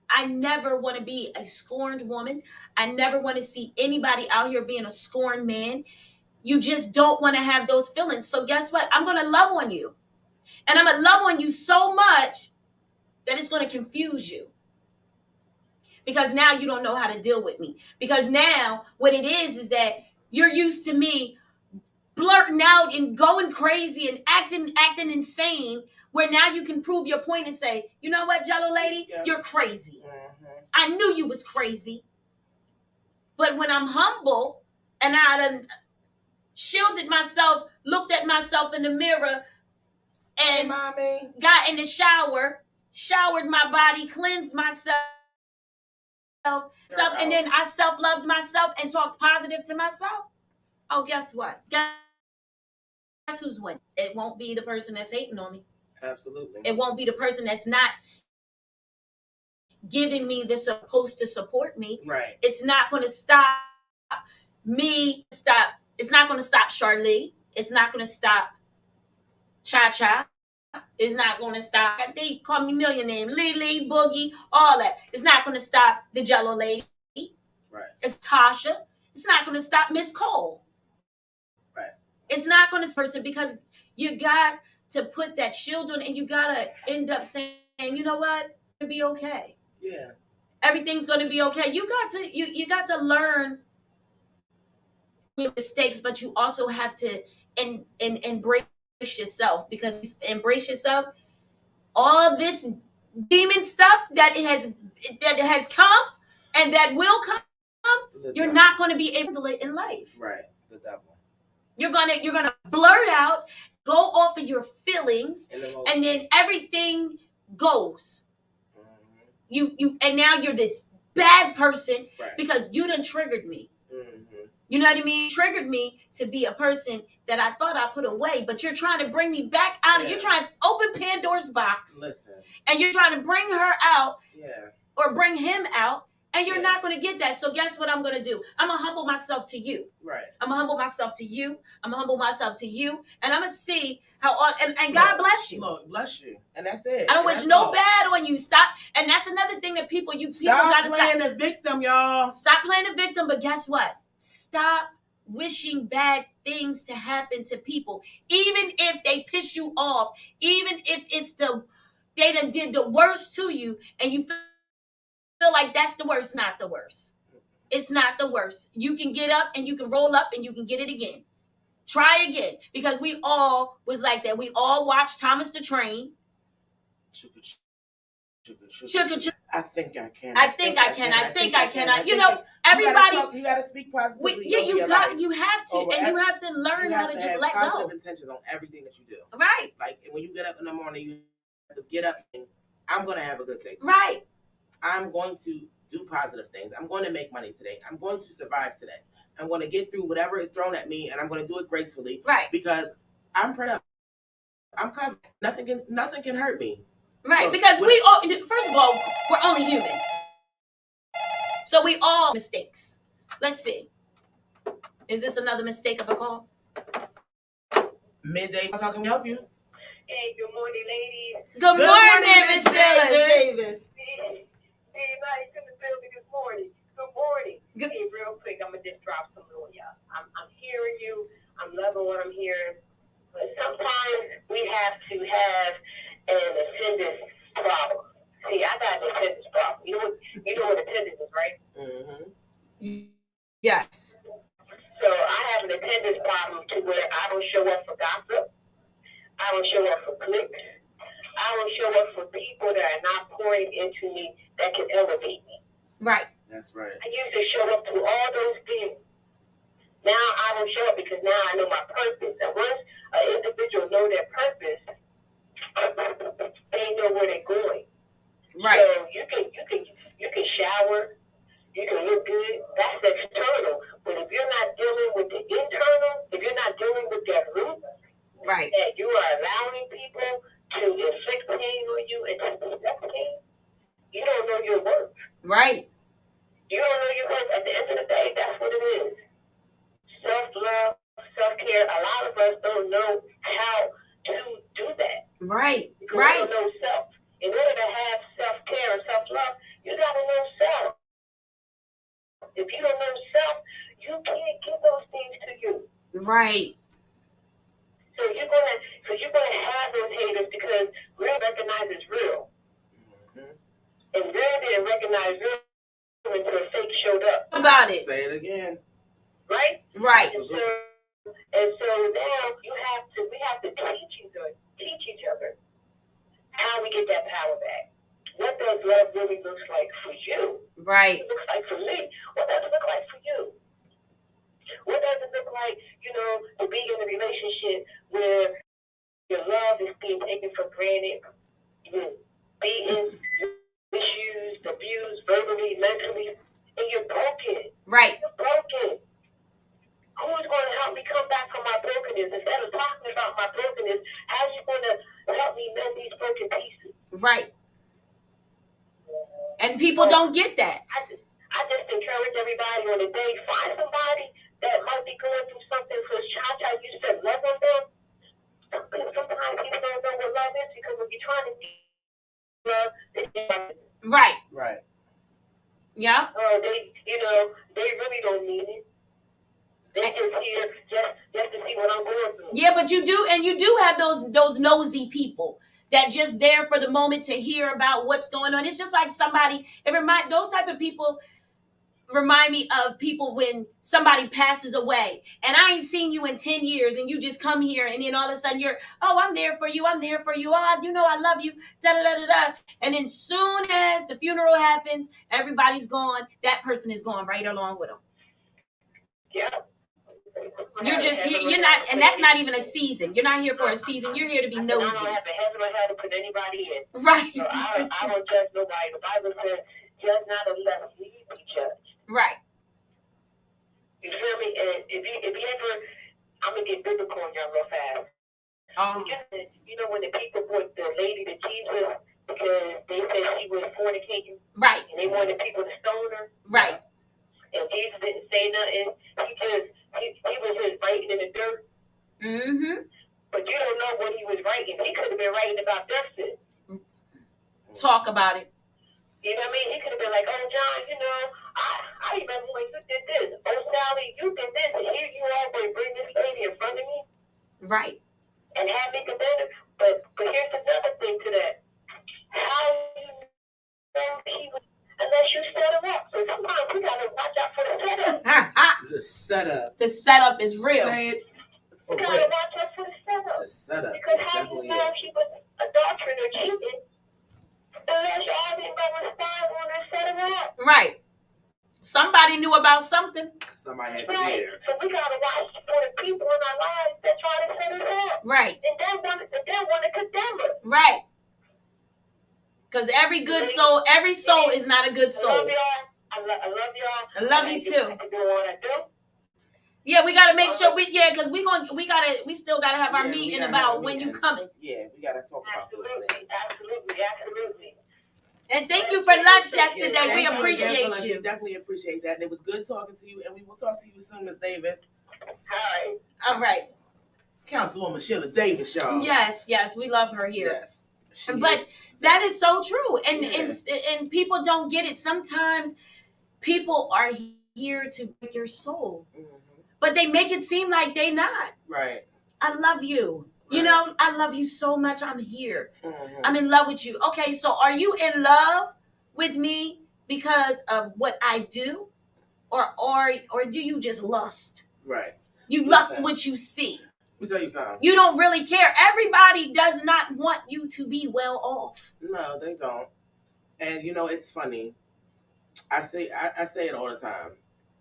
I never want to be a scorned woman. I never want to see anybody out here being a scorned man. You just don't want to have those feelings. So guess what? I'm going to love on you. And I'm going to love on you so much that it's going to confuse you. Because now you don't know how to deal with me. Because now what it is that you're used to me blurting out and going crazy and acting insane, where now you can prove your point and say, you know what, Jellolady, you're crazy. I knew you was crazy. But when I'm humble and I done shielded myself, looked at myself in the mirror, and got in the shower, showered my body, cleansed myself, and then I self-loved myself and talked positive to myself. Oh, guess what? Guess who's winning? It won't be the person that's hating on me. Absolutely. It won't be the person that's not giving me the supposed to support me. Right. It's not going to stop me. It's not going to stop Charlie. It's not going to stop Cha-Cha. It's not going to stop. They call me million name. Lily, Boogie, all that. It's not going to stop the Jellolady. Right. It's Tasha. It's not going to stop Miss Cole. Right. It's not going to person because you got to put that shield on, and you got to end up saying, you know what, it'll be okay. Yeah. Everything's going to be okay. You got to learn your mistakes, but you also have to embrace yourself, because embrace yourself. All this demon stuff that has come and that will come, you're not going to be able to live in life. Right. The devil. You're gonna blurt out, go off of your feelings, and then everything goes. You and now you're this bad person, right, because you done triggered me. You know what I mean? Triggered me to be a person that I thought I put away, but you're trying to bring me back out. You're trying to open Pandora's box. Listen. And you're trying to bring her out. Yeah. Or bring him out. And you're not going to get that. So guess what I'm going to do? I'm going to humble myself to you. Right. I'm going to humble myself to you. I'm going to humble myself to you. And I'm going to see how, and God bless you. Lord bless you. And that's it. I don't wish no bad on you. Stop. And that's another thing that people got to stop. Stop playing the victim, y'all. Stop playing the victim. But guess what? Stop wishing bad things to happen to people. Even if they piss you off. Even if they done did the worst to you. And you feel like that's the worst. Not the worst. It's not the worst. You can get up and you can roll up and you can get it again. Try again. Because we all was like that. We all watched Thomas the Train. I think I can. I think I can. You know, everybody. You gotta speak positively. You have to, and you have to learn how to just let go. Positive intentions on everything that you do. Right. Like when you get up in the morning, you have to get up and I'm gonna have a good day. Right. I'm going to do positive things. I'm going to make money today. I'm going to survive today. I'm going to get through whatever is thrown at me, and I'm going to do it gracefully. Right. Because I'm productive. I'm covered. Nothing can hurt me. Right. Look, because we all, first of all, we're only human. So we all mistakes. Let's see. Is this another mistake of a call? Midday. How can we help you? Hey, good morning, ladies. Good morning, Miss Davis. Hey, nice in the building this morning. Good morning. Hey, real quick, I'm going to just drop some on y'all. I'm hearing you. I'm loving what I'm hearing. But sometimes we have to have an attendance problem. See, I got an attendance problem. You know what attendance is, right? Mm-hmm. Yes. So I have an attendance problem to where I don't show up for gossip. I don't show up for clicks. I don't show up for people that are not pouring into me that can elevate me. Right. That's right. I used to show up to all those things. Now I don't show up because now I know my purpose. And once an individual know their purpose, they know where they're going. Right. So you can shower, you can look good. That's external. But if you're not dealing with the internal, if you're not dealing with that root, right, that you are allowing people to inflict pain on you and to inflict pain, you don't know your worth. Right. You don't know your worth. At the end of the day, that's what it is. Self-love, self-care. A lot of us don't know how to do that. Right. Because right. we don't know self. In order to have self-care and self-love, you got to know self. If you don't know self, you can't give those things to you. Right. So you're gonna have those haters because real recognizes real. Mm-hmm. And real didn't recognize real until fake showed up. About it. Say it again. Right? Right. And so now we have to teach each other how we get that power back. What does love really look like for you? Right. What does it look like for me? What does it look like for you? What does it look like, to be in a relationship where your love is being taken for granted, you're beaten, misused, abused, verbally, mentally, and you're broken. Right. You're broken. Who's going to help me come back from my brokenness? Instead of talking about my brokenness, how's you going to help me mend these broken pieces? Right. And people don't get that. I just encourage everybody on the day, find somebody that might be going through something. For Cha-Cha, you said love on them. Sometimes people don't know what love is because when you're trying to love, right. Right. Yeah. They, they really don't mean it. They just here just to see what I'm going through. Yeah, but you do have those nosy people that just there for the moment to hear about what's going on. It's just like those type of people remind me of people when somebody passes away and I ain't seen you in 10 years and you just come here and then all of a sudden I'm there for you. Oh, I love you. Da da da da da. And then soon as the funeral happens, everybody's gone. That person is gone right along with them. Yeah. You're just here. You're not, and that's not even a season. You're not here for a season. You're here to be nosy. I don't have to heaven or hell to put anybody in. Right. So I don't judge nobody. The Bible says, "Judge not unless we be judged." Right. You feel me? And if you ever, I'm gonna get biblical on y'all real fast. When the people brought the lady to Jesus because they said she was fornicating, right? And they wanted people to stone her, right? And Jesus didn't say nothing. He was just writing in the dirt. Mm-hmm. But you don't know what he was writing. He could have been writing about their sin. Talk about it. You know what I mean? He could have been like, "Oh, John, I remember when you did this. Oh, Sally, you did this, and here you are going to bring this lady in front of me, right? And have me condemn her." But here's another thing to that. How you know he was, unless you set him up. So sometimes we gotta watch out for the setup. The setup. The setup is real. Say it for we gotta watch out for the setup. The setup. Because how you know she was adultering or cheating unless y'all didn't go respond when they set him up. Right. Somebody knew about something. Somebody had to be there. So we gotta watch for the people in our lives that try to set us up. Right. And they want to condemn us. Right. Because every soul is not a good soul. I love y'all. I love y'all. I love you too. I do what I do. Yeah, we gotta make sure because we still gotta have our meeting about when you coming. Yeah, we gotta talk about those things. Absolutely. And thank you for lunch yesterday. Yes, we appreciate you. We definitely appreciate that. And it was good talking to you, and we will talk to you soon, Miss Davis. All right. Councilwoman Sheila Davis, y'all. Yes, we love her here. Yes. But that is so true. And people don't get it. Sometimes people are here to break your soul. Mm-hmm. But they make it seem like they not. Right. I love you. Right. I love you so much. I'm here. Mm-hmm. I'm in love with you. Okay, so are you in love with me because of what I do? Or do you just lust? Right. You lust what you see. Let me tell you something. You don't really care. Everybody does not want you to be well off. No, they don't. And it's funny. I say it all the time.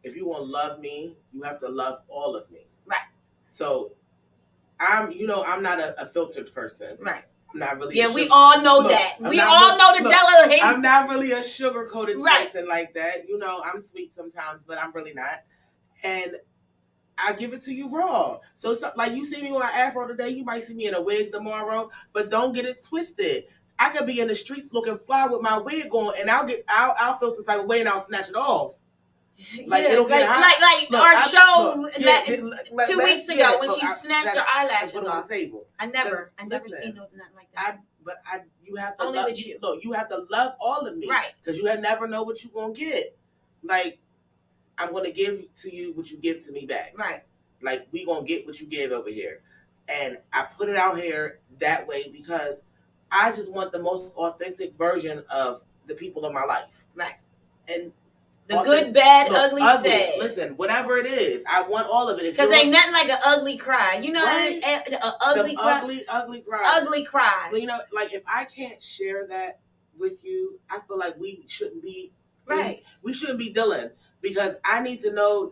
If you want to love me, you have to love all of me. Right. So I'm not a filtered person. Right. I'm not really. Yeah, we all know that. We all know the Jellolady. I'm not really a sugar-coated person like that. I'm sweet sometimes, but I'm really not. And I give it to you raw. So like you see me with my afro today, you might see me in a wig tomorrow, but don't get it twisted. I could be in the streets looking fly with my wig on, and I'll feel some type of way, and I'll snatch it off. Like it'll get hot. Look, our show 2 weeks ago when she snatched her eyelashes off. On the table. I never seen nothing like that. You have to only love, with you. Look, you have to love all of me, right? Because you never know what you're gonna get. Like I'm gonna give to you what you give to me back, right? Like we gonna get what you give over here, and I put it out here that way because I just want the most authentic version of the people in my life, right? And the good, bad, ugly, sad. Listen, whatever it is, I want all of it. Because ain't nothing like an ugly cry. You know, right? An ugly cry. Ugly cry. Ugly cries. Like if I can't share that with you, I feel like we shouldn't be right. We shouldn't be dealing because I need to know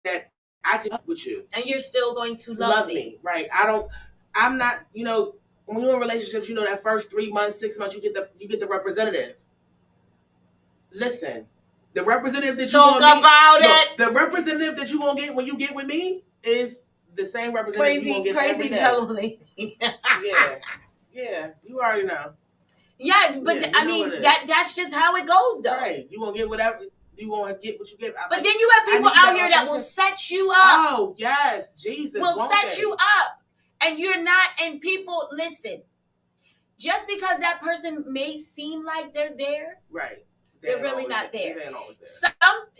that I can help with you, and you're still going to love me. Right? I'm not. When you're in relationships, that first 3 months, 6 months, you get the representative. Listen. The representative that the representative that you gonna get when you get with me is the same representative you gonna get every day. Jellolady. yeah, you already know. Yes, but I mean that's just how it goes, though. Right, you gonna get whatever you gonna get what you get. But then you have people out here that will set you up. Oh yes, Jesus will set you up, and you're not. And people listen. Just because that person may seem like they're there, right? They're really not there. They ain't always there.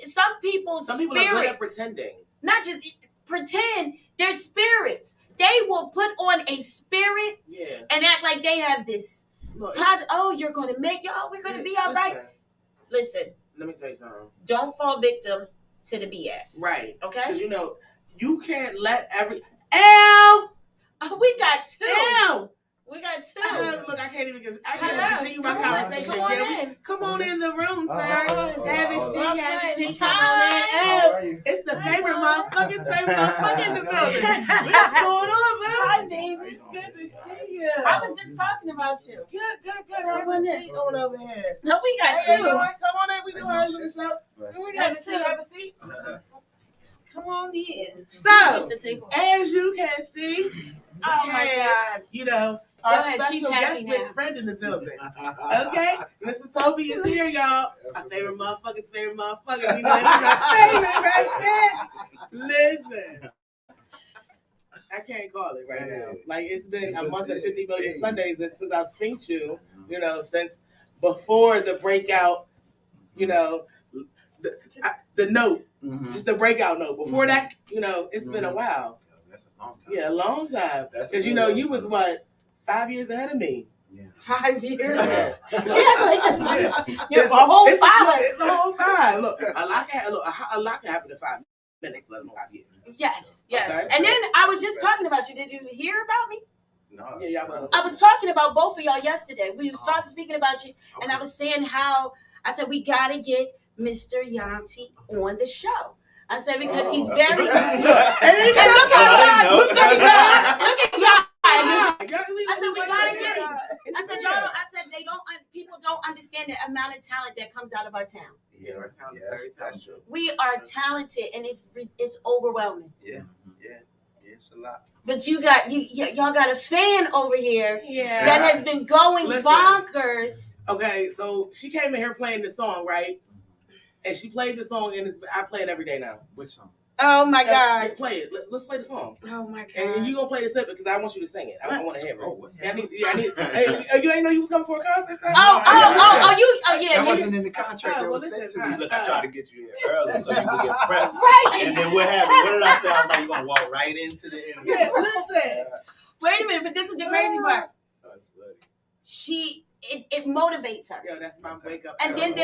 Some people's Some people spirits, are good at pretending. not just pretend, they're spirits. They will put on a spirit and act like they have this positive, you're going to make y'all, we're going to be all right. Listen. Let me tell you something. Don't fall victim to the BS. Right. Okay? Because, you can't let L! Oh, we got 2. L! We got 2. Look, I can't even continue my conversation. Come on in the room, sir. Have a seat. Come on in. It's the favorite motherfucking in the building. What's going on, man? Hi, baby. It's good to see you. I was just talking about you. Good. Have a seat on over here. No, we got 2. Come on in. We do husband show. We got 2. Have a seat. Come on in. So, as you can see, oh my God. Our special guest with friend in the building. Okay? Mr. Toby is here, y'all. My favorite motherfucker's favorite motherfucker. He's my favorite right there. Listen. I can't call it right now. Like, it's been a month and 50 million Sundays since I've seen you, since before the breakout, the note. Mm-hmm. Just the breakout note. Before that, it's been a while. That's a long time. Yeah, a long time. Because, you was what? 5 years ahead of me. Yeah. 5 years. She had like this. Yeah, for a whole 5. It's a whole 5. Look, a lot can happen in 5 minutes, let alone 5 years. Yes. Okay. And then I was just talking about you. Did you hear about me? No. Yeah, I was talking about both of y'all yesterday. We started speaking about you, and I was saying how I said we gotta get Mr. Yanti on the show. I said because he's very. Look at y'all. I said we gotta get him. I said people don't understand the amount of talent that comes out of our town. Yeah, our town is very talented. We are talented, and it's overwhelming. Yeah, it's a lot. But y'all got a fan over here that has been going bonkers. Okay, so she came in here playing the song, right? And she played the song, and I play it every day now. Which song? Oh my God! Play it. Let's play the song. Oh my God! And you gonna play the snippet because I want you to sing it. I want to hear it. I need. Hey, you ain't know you was coming for a concert? Yeah. That wasn't in the contract. That was sent to me. Look, I tried to get you here early so you could get prepped. Right. And then what happened? What did I say? I was like, you gonna walk right into the interview. Yeah, listen. Wait a minute, but this is the crazy part. That's good. It motivates her. Yo, that's my wake up. And then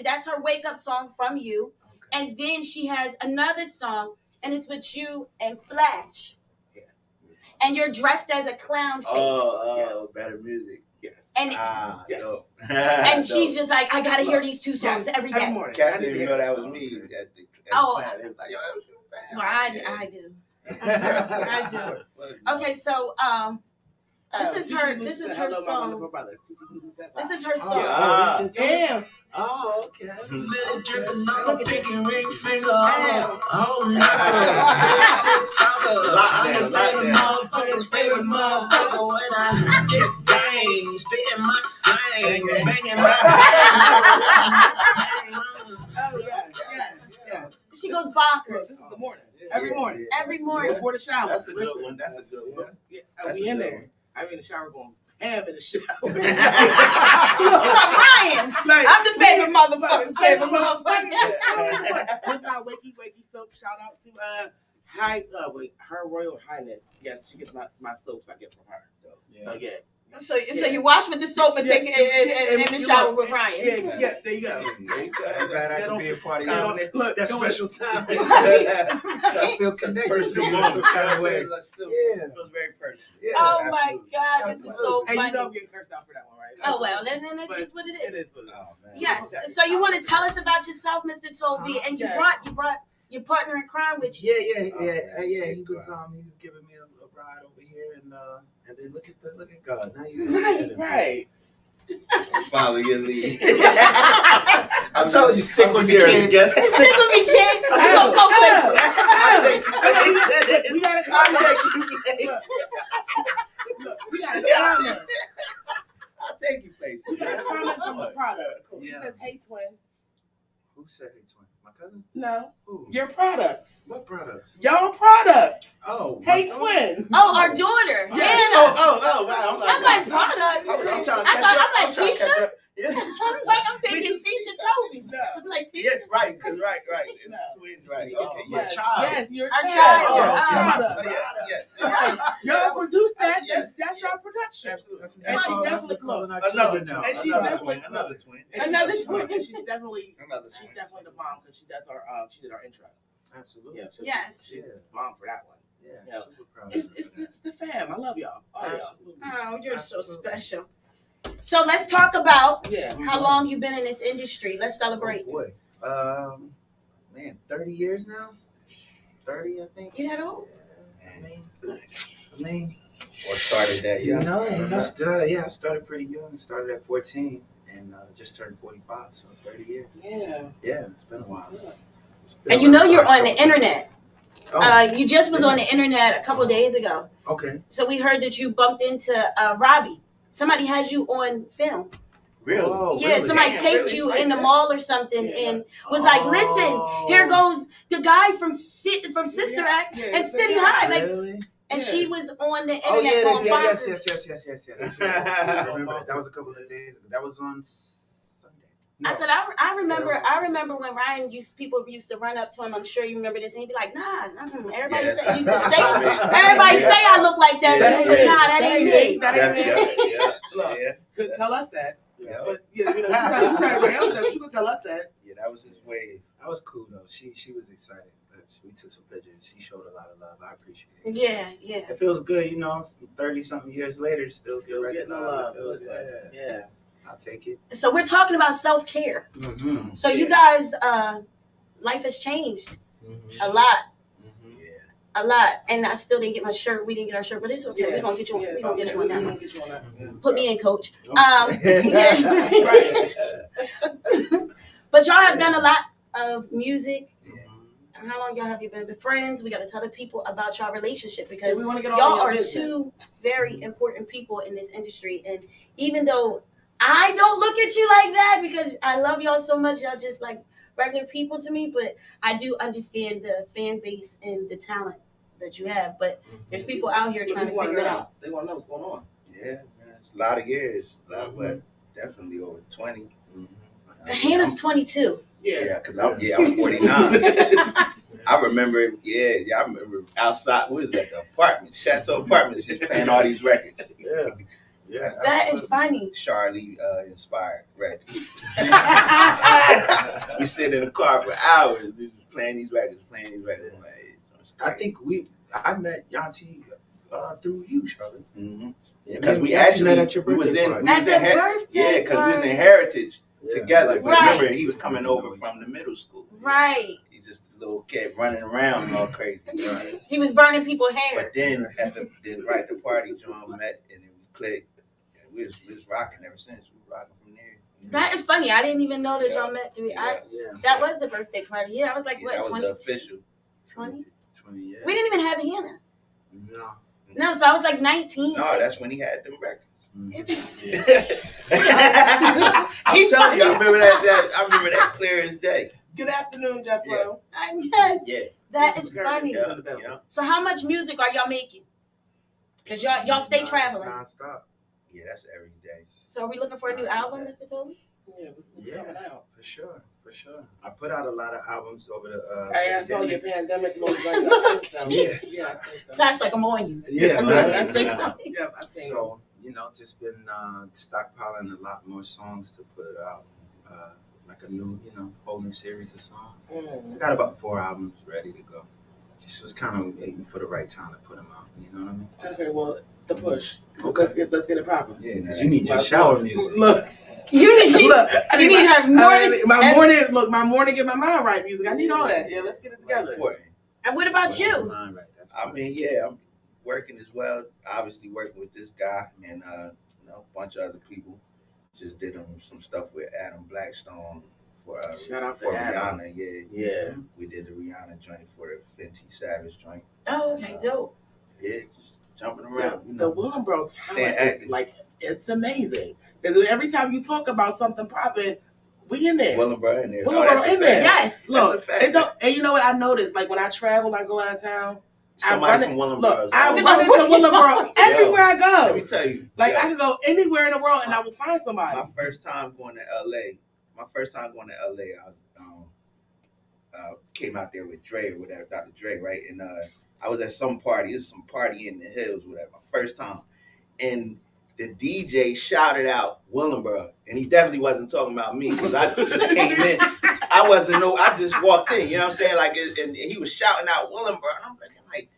that's her wake up song from you. And then she has another song, and it's with you and Flash. Yeah. And you're dressed as a clown face. Oh, better music. Yes. And dope. And she's just like, I gotta hear these 2 songs every day. Every morning. Cass didn't even know that was me. At the plant. It was like, yo, that was you. Well, I do. I do. Okay, so this is her song. This is her song. Damn. Oh, okay. Look at this. Ring finger. Oh, motherfucker's favorite motherfucker when I get gang, spitting my slang, banging my. Yeah. She goes bonkers. This is the morning. Every morning. Every morning. Before the shower. That's a good one. Yeah, we in there. I'm in the shower going ham in the shower. I'm Ryan. I'm the favorite motherfucker. With our wakey soap, shout out to her Royal Highness. Yes, she gets my soaps I get from her. So So you wash with the soap and then in the shower with Ryan. Yeah, there you go. I'm glad I can be a part of Look, that special time. So I feel connected. Personal some kind of way. It feels very personal. Oh my God, this is so funny. And you know I'm getting cursed out for that one, right? Oh well, then that's just what it is. It is what it is. Oh, man. Yes. So you want to tell us about yourself, Mr. Toby, and you brought your partner in crime with you. Yeah. He was giving me a ride over here, and then look at God. Now you right. Follow your lead. I'm telling you, stick with me, kid. Stick with me, kid. We're gonna go places. We gotta contact you. Look, we got a comment. I'll take you places. We got a comment from the product. She says, "Hey, twin." Who said hey, twin? My cousin? No. Who? Your products. What products? Y'all products. Oh. Hey, twin. Oh, our daughter. Yeah. Hannah. Oh, wow. I'm like product. I'm trying to I'm like Tisha. Yeah. I'm thinking Tisha Toby. like teacher. Yes, right, because right. No. Twins, right. Oh, Okay, my yeah. child. Yes, you're a Our child. child. Yes, Yes. Y'all produced that. Yes. That's your production. Absolutely. And she Well, definitely calling our Another children twin. now. And she's Another definitely- twin. Another twin. And Another she's, twin. And she's definitely Another she's twin. definitely the bomb because she does our she did our intro. Absolutely. Yeah. So Yes. she's bomb for that one. Yeah, Yeah. super proud. It's the fam. I love y'all. All y'all. Absolutely. Oh, you're so Absolutely. special. So let's talk about Yeah. how long you've been in this industry. Let's celebrate. Oh, boy. Man, 30 years now? 30, I think. You that old? I mean, Or started that young. I started pretty young. Started at 14 and just turned 45, so 30 years. Yeah. Yeah, it's been a while. And you know you're on the internet. Oh, You just was on the internet a couple days ago. okay. So we heard that you bumped into Robbie. Somebody had you on film. Really? Oh, Yeah, really? somebody Damn, taped really? you It's like in the that? mall or something and was like, listen, here goes the guy from Sister Act and City High. Like, Really? and she was on the Oh, internet going yes. bonkers. I remember that. That was a couple of days ago. That was on Sunday. No. I said, I remember when Ryan people used to run up to him. I'm sure you remember this, and he'd be like, nah. Everybody Yes. used to say, everybody say I look like that, Yeah. but nah, that ain't me. That ain't me. Yeah. Look, Yeah. could tell us that. Yeah. But you know, you tell everybody else that, but you can tell us that. Yeah, that was his wave. That was cool though. She was excited. We took some pictures. She showed a lot of love. I appreciate it. Yeah. It feels good, 30-something years later, still get Getting the love. recognized. It feels Listen, good. yeah. I'll take it. So we're talking about self-care. Mm-hmm. So you guys, life has changed a lot. Yeah. A lot, and I still didn't get my shirt. We didn't get our shirt, but it's okay. We're gonna get you. We're gonna get you one We're now. gonna get you on that. Yeah. Put me in, coach. Right. But y'all have done a lot of music. Yeah. How long y'all have you been friends? We got to tell the people about y'all relationship because We want to get all y'all your are business. two very important people in this industry. And even though I don't look at you like that because I love y'all so much, y'all just like regular people to me. But I do understand the fan base and the talent that you have. But there's people out here trying to People wanna figure it know. out. They want to know what's going on. Yeah, man. It's a lot of years. But definitely over 20. Hannah's 22. Yeah. Because I'm 49. I remember, I remember outside, what is that, the apartment, Chateau Apartments, just playing all these records. Yeah. That is funny. Charlie inspired records. We sit in the car for hours, just playing these records. I think I met Yanti through you, Charlie. Mm-hmm. Yeah, Because we Yanti actually met at your we was birthday in party. At the birthday because we was in party. Heritage together. But Right. remember, he was coming over from the middle school. Right. He just a little kid running around all crazy. Right? He was burning people's hair. But then at the party, John met and then we clicked. And we was rocking ever since. We were rocking from there. That is funny. I didn't even know that y'all met through. Yeah. That was the birthday party. Yeah, I was like, Yeah, what, that was 20? the official. 20? 20 years. We didn't even have Hannah. No. No, so I was like 19. No, that's when he had them records. I'm I'm telling you, I remember that. I remember that clear as day. Good afternoon, Jeff Lowe. Yes, Yeah. that is funny. Yeah. So how much music are y'all making? Because y'all stay traveling. Non-stop. Yeah, that's every day. So are we looking for a new album, Mr. Toby? Yeah, what's Yeah, coming out? for sure. I put out a lot of albums over the. Hey, I saw your pandemic little joints. Yeah. Yeah, I think so. Tosh, like I'm on you. Yeah, I think man. Yeah, I think So, just been stockpiling a lot more songs to put out, like a new, whole new series of songs. I got about 4 albums ready to go. Just was kind of waiting for the right time to put them out. You know what I mean? Okay, well, the push. Okay. Let's get it popping. Yeah, because you need your shower music. Look, She look. need her morning. My morning, get my mind right music. I need all that. Yeah, let's get it together. Important. And what about you? I mean, yeah, I'm working as well. Obviously, working with this guy and a bunch of other people. Just did some stuff with Adam Blackstone for Shout out for to Adam. Rihanna. Yeah. We did the Rihanna joint for the Fenty Savage joint. Oh, okay, dope. Yeah, just jumping The around. Willenboro Staying talent is active. like it's amazing. Because every time you talk about something popping, we in there. Willenboro in there. Willenboro that's a in there. fact. Yes. Look, That's a fact. and you know what I noticed? Like when I travel, I go out of town. Somebody from Willenboro. I run into Willenboro everywhere I Let me go. tell you. Like yo, I can go anywhere in the world and I will find somebody. my first time going to LA, I was came out there with Dre or whatever, Dr. Dre, right? And I was at some party. It's some party in the hills, whatever. My first time, and the DJ shouted out Willenboro, and he definitely wasn't talking about me because I just came in. I just walked in. You know what I'm saying? Like, and he was shouting out Willenboro, and I'm thinking like,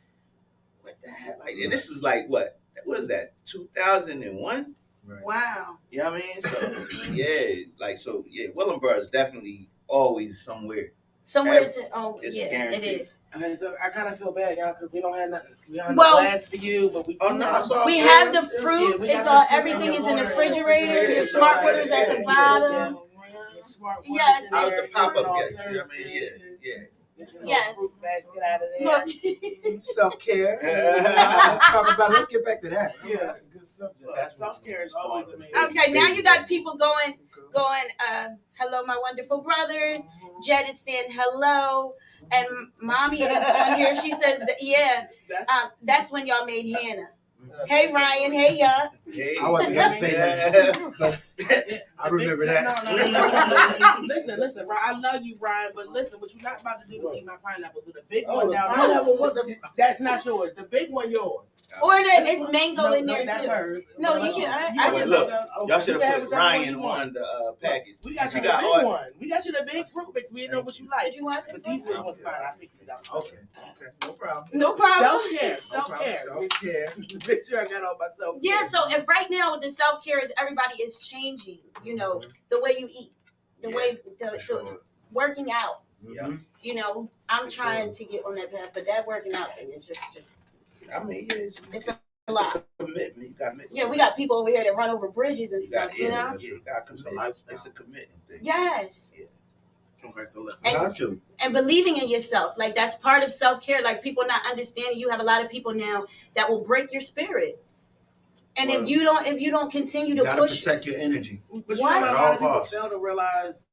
what the heck? Like, and this is like what is that? 2001. Right. Wow. You know what I mean? So yeah, Willenboro is definitely always somewhere. Somewhere It's yeah, guaranteed. it is. Okay, so I kind of feel bad, y'all, because we don't have nothing. We don't have Well, no glass for you, but we. Oh, no, it's all We good. have the fruit. Yeah, we got It's the all. fruit Everything in is in the the refrigerator. refrigerator. Your It's smart all waters right. at the Yeah, bottom. Yes. I was the pop-up guest. guest. You know what I mean? Yeah. Yes. Fruit basket out of there. Look. Self-care. Let's talk about it. Let's get back to that. Yeah. That's a good subject. That's self-care is always amazing. Okay, now you got people going. Hello, my wonderful brothers. Jed is saying hello, and Mommy is on here. She says that that's when y'all made Hannah. Hey Ryan, hey y'all. Hey. I wasn't gonna say that, but I remember that. No. Listen, Ryan, I love you, Ryan, but listen, what you're not about to do is eat my pineapple. So the big Oh, one the down pineapple there, wasn't. that's not yours. The big one, yours. Or it's mango in there that's too. hers. No, you should. I Wait, just look, y'all should You have can put whichever Ryan one you on the package. We got She you the got big all- one. We got you the big fruit mix. We didn't know what you like. Did you want some But these fruit? ones fine. I picked it up. Okay, no problem. No problem. Self-care. No problem. Self-care. Self-care. Make sure I got all my self-care. Yeah, so and right now the self-care is everybody is changing, the way you eat, the way the working out. Yeah. I'm trying to get on that path, but that working out thing is just I mean, yeah, it's a it's lot. a commitment. You got to make. Yeah, we got people over here that run over bridges and stuff, You got to commit. It's a commitment thing. Yes. Okay, so listen. Got to. And believing in yourself, like that's part of self-care. Like people not understanding, you have a lot of people now that will break your spirit. And Well, if you don't continue You to gotta push, protect your energy. But you What? know, a At lot all of people costs. fail to realize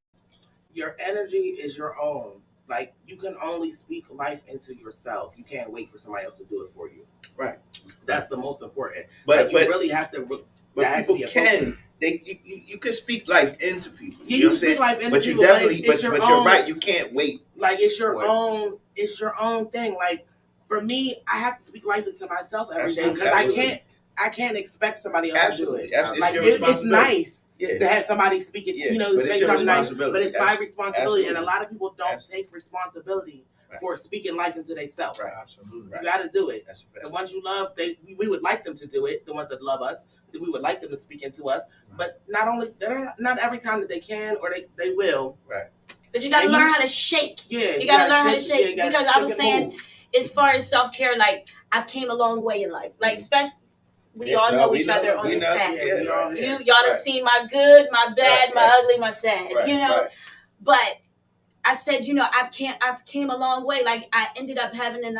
your energy is your own. Like, you can only speak life into yourself. You can't wait for somebody else to do it for you. Right. That's the most important. But you really have to. but that has to people be a can. focus. You can speak life into people. Yeah, You know what you I'm speak saying? life into But you people, definitely, it's but your you're own- right. You can't wait. Like, it's your For it. own. It's your own thing. Like, for me, I have to speak life into myself every day because Absolutely. I can't expect somebody else Absolutely. to do it. It's Like, your it's responsibility. nice Yeah. to have somebody speak it, Yeah, but it's say your something nice, responsibility. but it's my responsibility, and a Absolutely. lot of people don't Absolutely. take responsibility Right. for speaking life into themselves. Right. Absolutely. Right. You got to do it. That's a The fact. ones you love, we would like them to do it. The ones that love us, we would like them to speak into us. But not every time that they can or they will. Right. but you got to And learn you- how to shake. Yeah, You gotta learn how to shake- shake, you gotta because I was shake and saying, move. As far as self-care, like I've came a long way in life. Like especially we Yeah, all no, know we each know, other on we this know, path. yeah, we all right. here. Y'all done Right. seen my good, my bad, Right, my right. ugly, my sad. Right. Right. But I said, I've came a long way. Like I ended up having to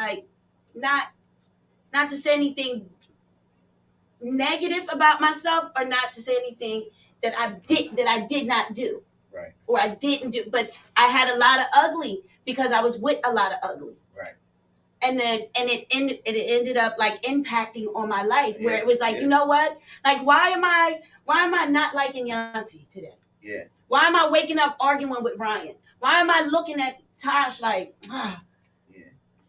not to say anything negative about myself or not to say anything that I did not do. Right. Or I didn't do. But I had a lot of ugly because I was with a lot of ugly. Right. And then it ended up like impacting on my life where Yeah, it was like, yeah. you know what? Like why am I not liking Yanti today? Yeah. Why am I waking up arguing with Ryan? Why am I looking at Tosh like, Yeah.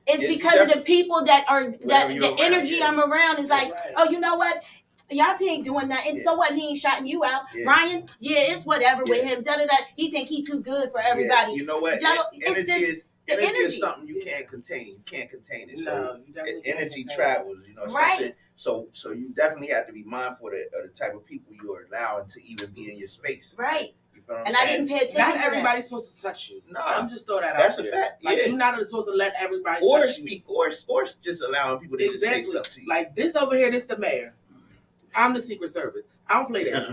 It's Yeah, because of the people that are Wherever the you're around, energy yeah. I'm around is like, Right. oh, you know what? Yanti ain't doing nothing. Yeah. So what? He ain't shouting you out. Yeah. Ryan, it's whatever with Yeah. him. Da da da. He think he too good for everybody. Yeah. You know what? Jello- it's Energy just is the energy energy. is something you can't contain. You can't contain it. So No, you definitely can't energy contain travels. Right. Something. So you definitely have to be mindful of the type of people you're allowing to even be in your space. Right. You feel what I'm And I saying? didn't pay attention Not to that. everybody's supposed to touch you. No. I'm just throw that That's out a there. fact, Like yeah. you're not supposed to let everybody Or touch speak, or just allowing people to just say Exactly. stuff to you. Like this over here, this the mayor. I'm the Secret Service. I don't play that.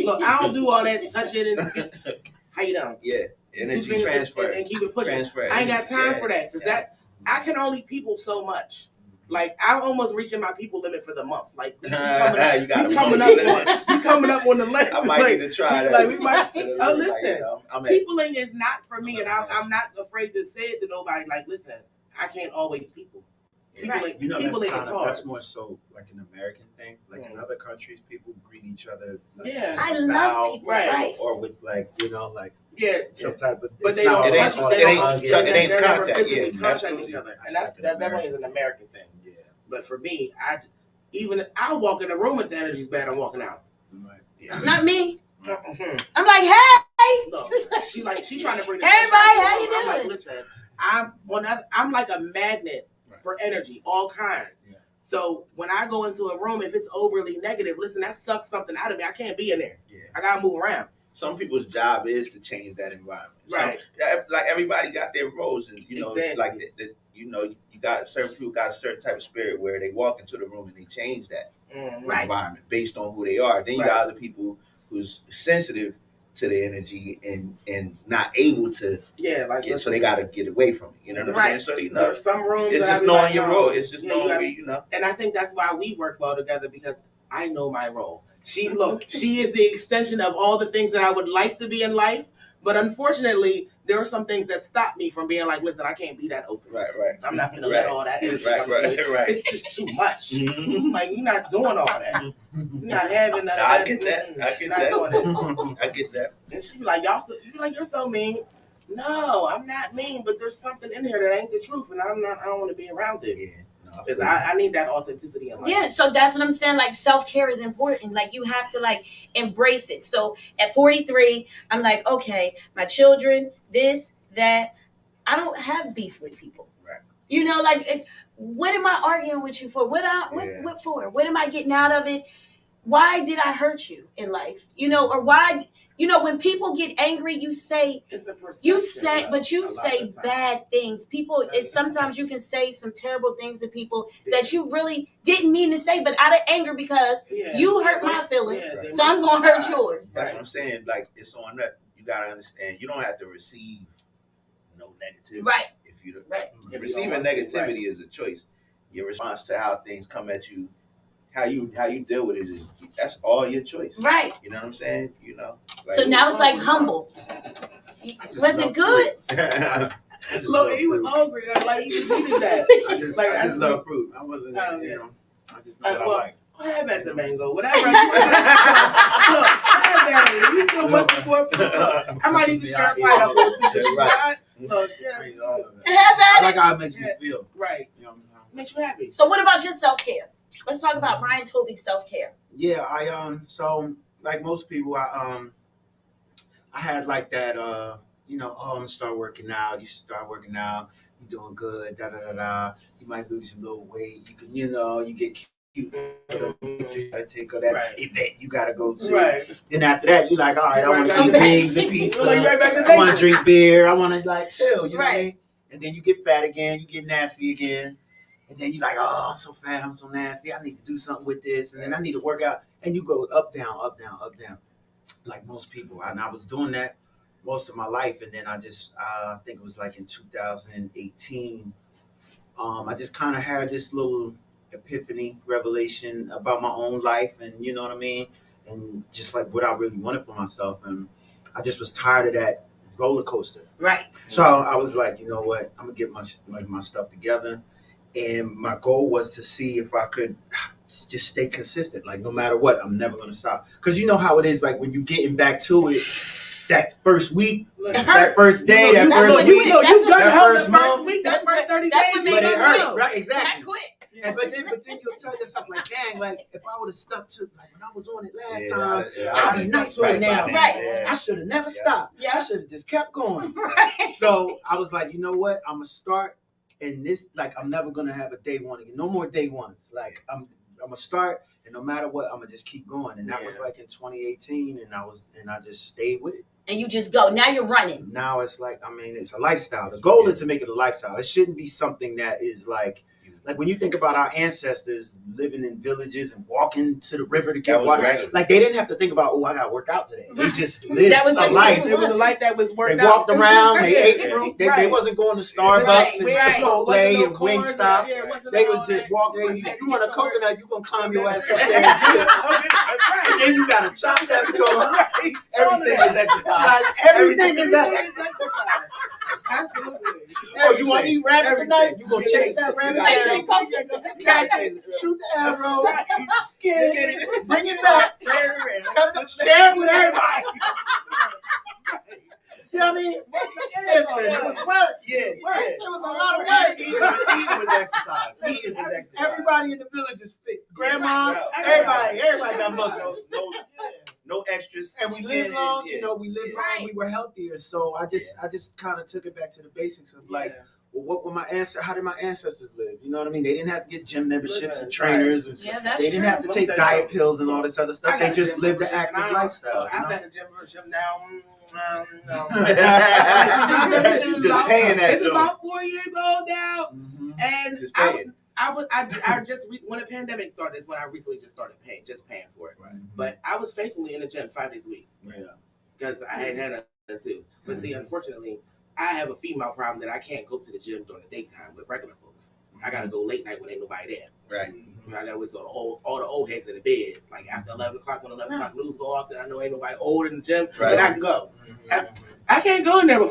Look, I don't do all that touching and speak. How you doing? Yeah, 2 energy fingers transfer. and keep it pushing. Transfer. I ain't got time Yeah. for that because Yeah. I can only people so much. Like I'm almost reaching my people limit for the month. Like you You got a coming month up limit. on you coming up on the list. I might need to try that. Like we might. Oh, Listen, I'm at, peopling is not for me, and I'm not afraid to say it to nobody. Like, listen, I can't always people. People, You know, people think it's hard. that's more so like an American thing. Like in other countries, people greet each other. Like, I love people, right? Or with like, you know, like some type of. But they don't It ain't contact. Physically Yeah, contact each other, and that definitely is an American thing. Yeah. But for me, I walk in the room if the energy's bad, I'm walking out. Right. Yeah. Not me. Mm-hmm. I'm like, hey. No, she's trying to bring everybody. How you doing? I'm like, listen, I'm like a magnet for energy, all kinds. Yeah. So when I go into a room, if it's overly negative, listen, that sucks something out of me. I can't be in there. Yeah. I gotta move around. Some people's job is to change that environment. Right. Like everybody got their roles, and you know, exactly. like you know, you got certain people got a certain type of spirit where they walk into the room and they change that environment based on who they are. Then you got other people who's sensitive to the energy and not able to so they got to get away from it. You know what I'm saying? So you know, there's some rooms it's just knowing your role. It's just knowing where you know. And I think that's why we work well together, because I know my role. She is the extension of all the things that I would like to be in life, but unfortunately, there are some things that stop me from being like, listen, I can't be that open. Right. I'm not gonna let all that energy. Right. It's just too much. Mm-hmm. Like, you're not doing all that. You're not having that. I get that. I get that. And she be like, you're so mean. No, I'm not mean, but there's something in here that ain't the truth, and I don't want to be around it. Yeah. Because I need that authenticity in life. Yeah, so that's what I'm saying. Like, self-care is important. Like, you have to like embrace it. So at 43, I'm like, okay, my children, this, that. I don't have beef with people. Right. You know, like, what am I arguing with you for? What for? What am I getting out of it? Why did I hurt you in life? You know, or why? You know, when people get angry, you say bad things. People, sometimes you can say some terrible things to people that you really didn't mean to say, but out of anger because you hurt my feelings, so I'm gonna hurt yours. That's what I'm saying. Like, it's on that. You gotta understand. You don't have to receive no negativity. Right. If you receiving negativity is a choice. Your response to how things come at you. How you deal with it that's all your choice. Right. You know what I'm saying? You know. Like, so now it's like humble. Was it good? Look, he was hungry. Like, he just needed that. I just love fruit. I wasn't, you know. I just know what I like. Have at the mango, whatever. Look, have that. If you still busting for fruit, look, I might even share a pineapple too. Right. Look, I like how it makes me feel. Right. You know, makes you happy. So what about your self-care? Let's talk about Brian Toby's self-care. Yeah, so like most people, I had like that, you know, I'm gonna start working out. You start working out, you're doing good, You might lose a little weight. You can, you know, you get cute. You gotta take all that event you gotta go to. Right. Then after that, you're like, all right, I want to eat wings and pizza. I want to drink beer. I want to like chill. You know what I mean? And then you get fat again. You get nasty again. And then you're like, oh, I'm so fat, I'm so nasty. I need to do something with this. And then I need to work out. And you go up, down, up, down, up, down. Like most people. And I was doing that most of my life. And then I just, I think it was like in 2018, I just kind of had this little epiphany, revelation about my own life. And you know what I mean? And just like what I really wanted for myself. And I just was tired of that roller coaster. Right. So I was like, you know what? I'm going to get my stuff together. And my goal was to see if I could just stay consistent. Like, no matter what, I'm never going to stop. Because you know how it is, like, when you're getting back to it, that first week, that first day, that first week, that first month, that first 30 days. But it hurt, right? Exactly. That quick. Yeah, but then you'll tell yourself, like, dang, like, if I would have stuck to, like, when I was on it last time, I'd be nice right now. Right. I should have never stopped. Yeah. I should have just kept going. Right. So I was like, you know what? I'm going to start. And this, like, I'm never gonna have a day one again. No more day ones. Like, I'm gonna start, and no matter what, I'm gonna just keep going. And that was like in 2018, and I just stayed with it. And you just go. Now you're running. Now it's like, I mean, it's a lifestyle. The goal is to make it a lifestyle. It shouldn't be something that is like when you think about our ancestors living in villages and walking to the river to get water, like they didn't have to think about, oh, I gotta work out today. They just lived a life. It was a life that was worked out. They walked around, they ate fruit. They wasn't going to Starbucks and Chipotle and Wingstop. They was just walking. You want a coconut, you gonna climb your ass up there and get it. And then you gotta chop that toe. Everything is exercise. Everything is exercise. Absolutely. Oh, you want eat rabbit tonight? You gonna chase that rabbit down? Catch it, shoot the arrow, skin it, bring it back, cut it up, share it with everybody. You know what I mean? It was work. Yeah. It was a lot of work. Eating was exercise. Eating was exercise. Everybody in the village is fit. Grandma, everybody got muscles. No extras. And we lived long, we lived long, we were healthier. So I just kind of took it back to the basics of like, well, how did my ancestors live? You know what I mean? They didn't have to get gym memberships and trainers. And they didn't have to take diet pills and all this other stuff. They just lived the active lifestyle. I've had a gym membership now. No. Just paying that. It's about 4 years old now, and just paying. When the pandemic started, is when I recently just started paying for it. Right. But I was faithfully in the gym 5 days a week. Because I hadn't had nothing to do. But see, unfortunately, I have a female problem that I can't go to the gym during the daytime with regular folks. I gotta go late night when ain't nobody there. Right. I gotta wait till all the old heads in the bed. Like after 11 o'clock, when 11 o'clock news go off, then I know ain't nobody old in the gym. Right. Then I can go. I can't go in there.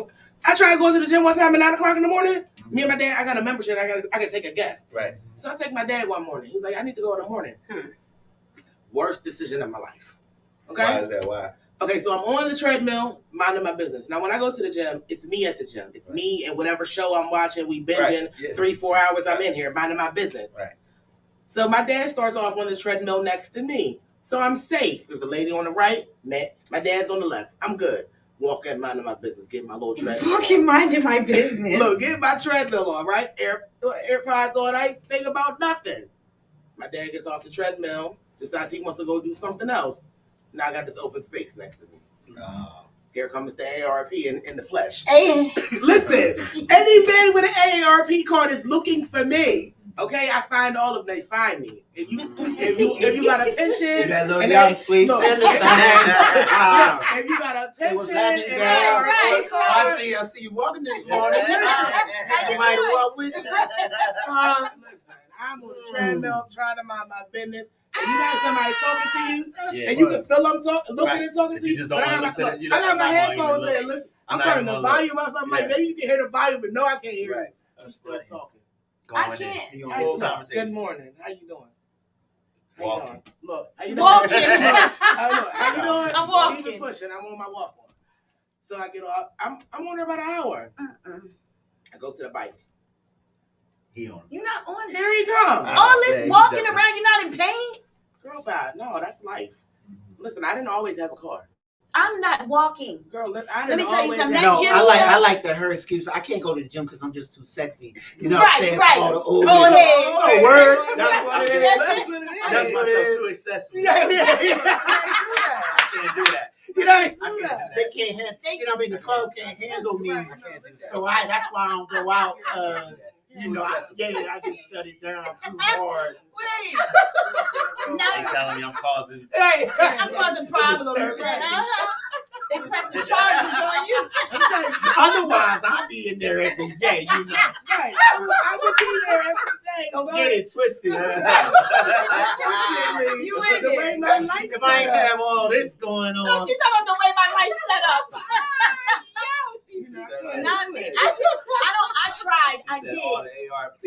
I tried going to the gym one time at 9 o'clock in the morning. Me and my dad, I got a membership. I gotta take a guest. Right. So I take my dad one morning. He was like, I need to go in the morning. Worst decision of my life. Okay. Why is that? Why? Okay, so I'm on the treadmill, minding my business. Now, when I go to the gym, it's me at the gym. It's me and whatever show I'm watching. We binging 3-4 hours. I'm in here minding my business. Right. So my dad starts off on the treadmill next to me. So I'm safe. There's a lady on the right. My dad's on the left. I'm good. Walking, minding my business, getting my little treadmill. Walking, minding my business. Look, getting my treadmill on, right? AirPods on. I ain't think about nothing. My dad gets off the treadmill, decides he wants to go do something else. Now I got this open space next to me. Here comes the AARP in the flesh. Listen, any man with an AARP card is looking for me. Okay, I find all of them. They find me. If you got a pension, that little young sweet. If you got a pension and AARP card, I see you walking this morning. Somebody walk with you. Listen, I'm on the treadmill trying to mind my business. And you got somebody talking to you, and you can feel them looking and talking to you. You just don't want to look to the, I got my headphones in. Listen, I'm turning the volume up. So I'm like, maybe you can hear the volume, but no, I can't hear it. I'm still talking. I can't. Full conversation. Good morning. How you doing? Walking. Look, how you doing? Walking. How you doing? I'm walking. Keep it pushing. I'm on my walk on. So I get off. I'm on there about an hour. I go to the bike. He on. You're not on it. Here he comes. All this walking around, you're not in pain? Girl, bad. No, that's life. Listen, I didn't always have a car. I'm not walking. Girl, Let me tell you something. No, That gym I stuff- like that her excuse. I can't go to the gym because I'm just too sexy. You know what I'm saying? Right. All the old Old niggas. heads. Oh, word. That's what it is. That's what it is. too accessible. Yeah. I can't do that. You know, I can't do that. they can't handle. You know, I mean, the club can't handle me. So that's why I don't go out. You know, I just shut it down too hard. Wait. They Now telling me I'm causing. Hey, I'm causing problems. They pressing charges on you. otherwise, I'll be in there every day. You know, Right. I would be there every day. don't get it twisted. You The in way it. my life If I ain't have all this going No, on, she's talking about the way my life's set up. Not me. I tried. I did. All the ARP.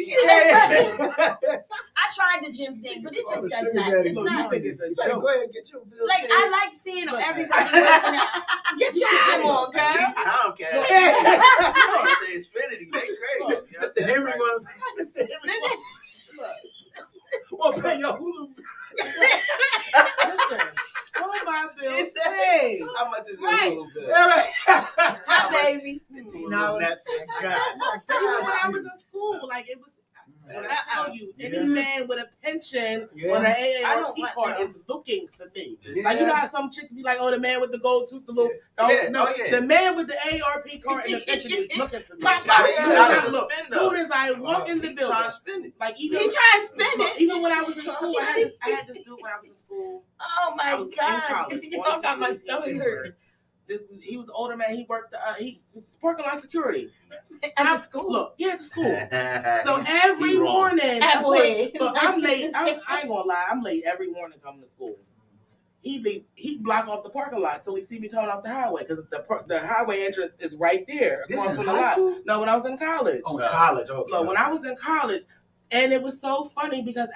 I tried the gym thing, but it just does Sugar not. daddy. It's Look, you not. think it's a you better joke. go ahead and get your bill Like, paid. I like seeing everybody working out. Get your gym on, girl. These Comcast. Yeah. The Xfinity, they crazy. Mr. Henry gonna Mr. Henry gonna pay your Hulu. Listen, all my bills paid. How much is Right. the Hulu bill? Hi, baby. Hulu, Netflix. Even when I was in school, like it was. When I tell you, any man with a pension on an AARP card is looking for me. Like, you know how some chicks be like, oh, the man with the gold tooth, the little. The man with the AARP card and the pension is looking for me. As soon as I walk in the building, like even He trying to spend it. Even when I was in school, I had this dude when I was in school. Oh my I was in God. college. You don't got my stomach hurt. He was an older man. He worked. He was parking lot security At the school. Look, at the school. So every morning, Applehead. look, I'm late. I ain't gonna lie. I'm late every morning coming to school. he block off the parking lot till he see me coming off the highway because the highway entrance is right there. This across in from the high lot. school? No, when I was in college. Oh, in college. Okay. So when I was in college, and it was so funny because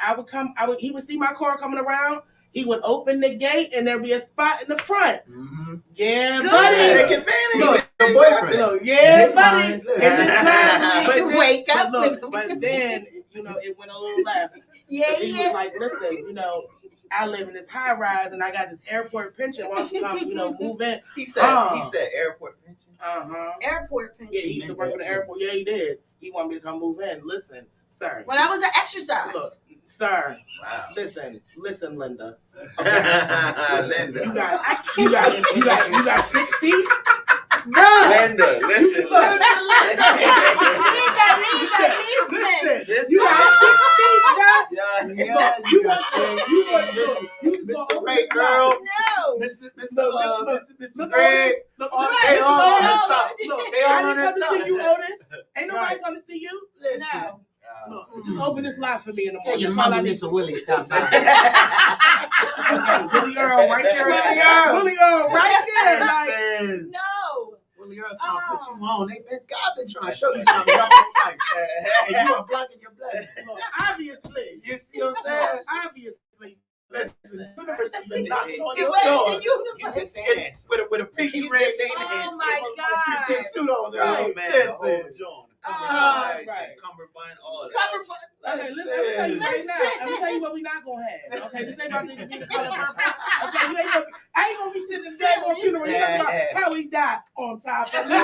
he would see my car coming around. He would open the gate and there'd be a spot in the front. Mm-hmm. Yeah, Good. buddy. Take advantage. Look, Your boyfriend. look, yeah, buddy. Mind, Wake up. But then, it went a little left. Yeah, He was like, listen, I live in this high rise and I got this airport pension. Why don't you come, move in? He said airport pension. Airport pension. Yeah, he used to work for the airport. Yeah, he did. He wanted me to come move in. Listen, sir. When I was at exercise. Look, sir. Wow. Listen, Linda. Linda. You got 6 teeth? Linda, listen. You got 6 teeth, bro. Yeah, You got Mr. Ray, girl. No. Mr. Greg. Look, They all on the top. Look, They all I on didn't the come to top. see you, Otis. Ain't nobody come to see you. No. Look, just open this lot for me in the Tell morning. your That's all mama I need. Mr. Willie stop by. Willie Earl right there. Willie Earl right there. Like, Listen. No. Willie Earl trying to put you on. God been trying to show you something. Your whole life. And you are blocking your blessing. look, obviously. You see what I'm saying? Obviously. Listen, universe has been knocking on You your went in door. the universe. You just saying that. With a pinky You ring. just ain't Oh my God. Pinky suit on there. Oh, man, the whole Listen. John. Right. Cumberbund, all that. Okay, let me tell you right now. Let me tell you what we not gonna have. Okay, this ain't about to be the color purple. Okay, I ain't gonna be sitting in the damn funeral and talking about how he died on top of No, I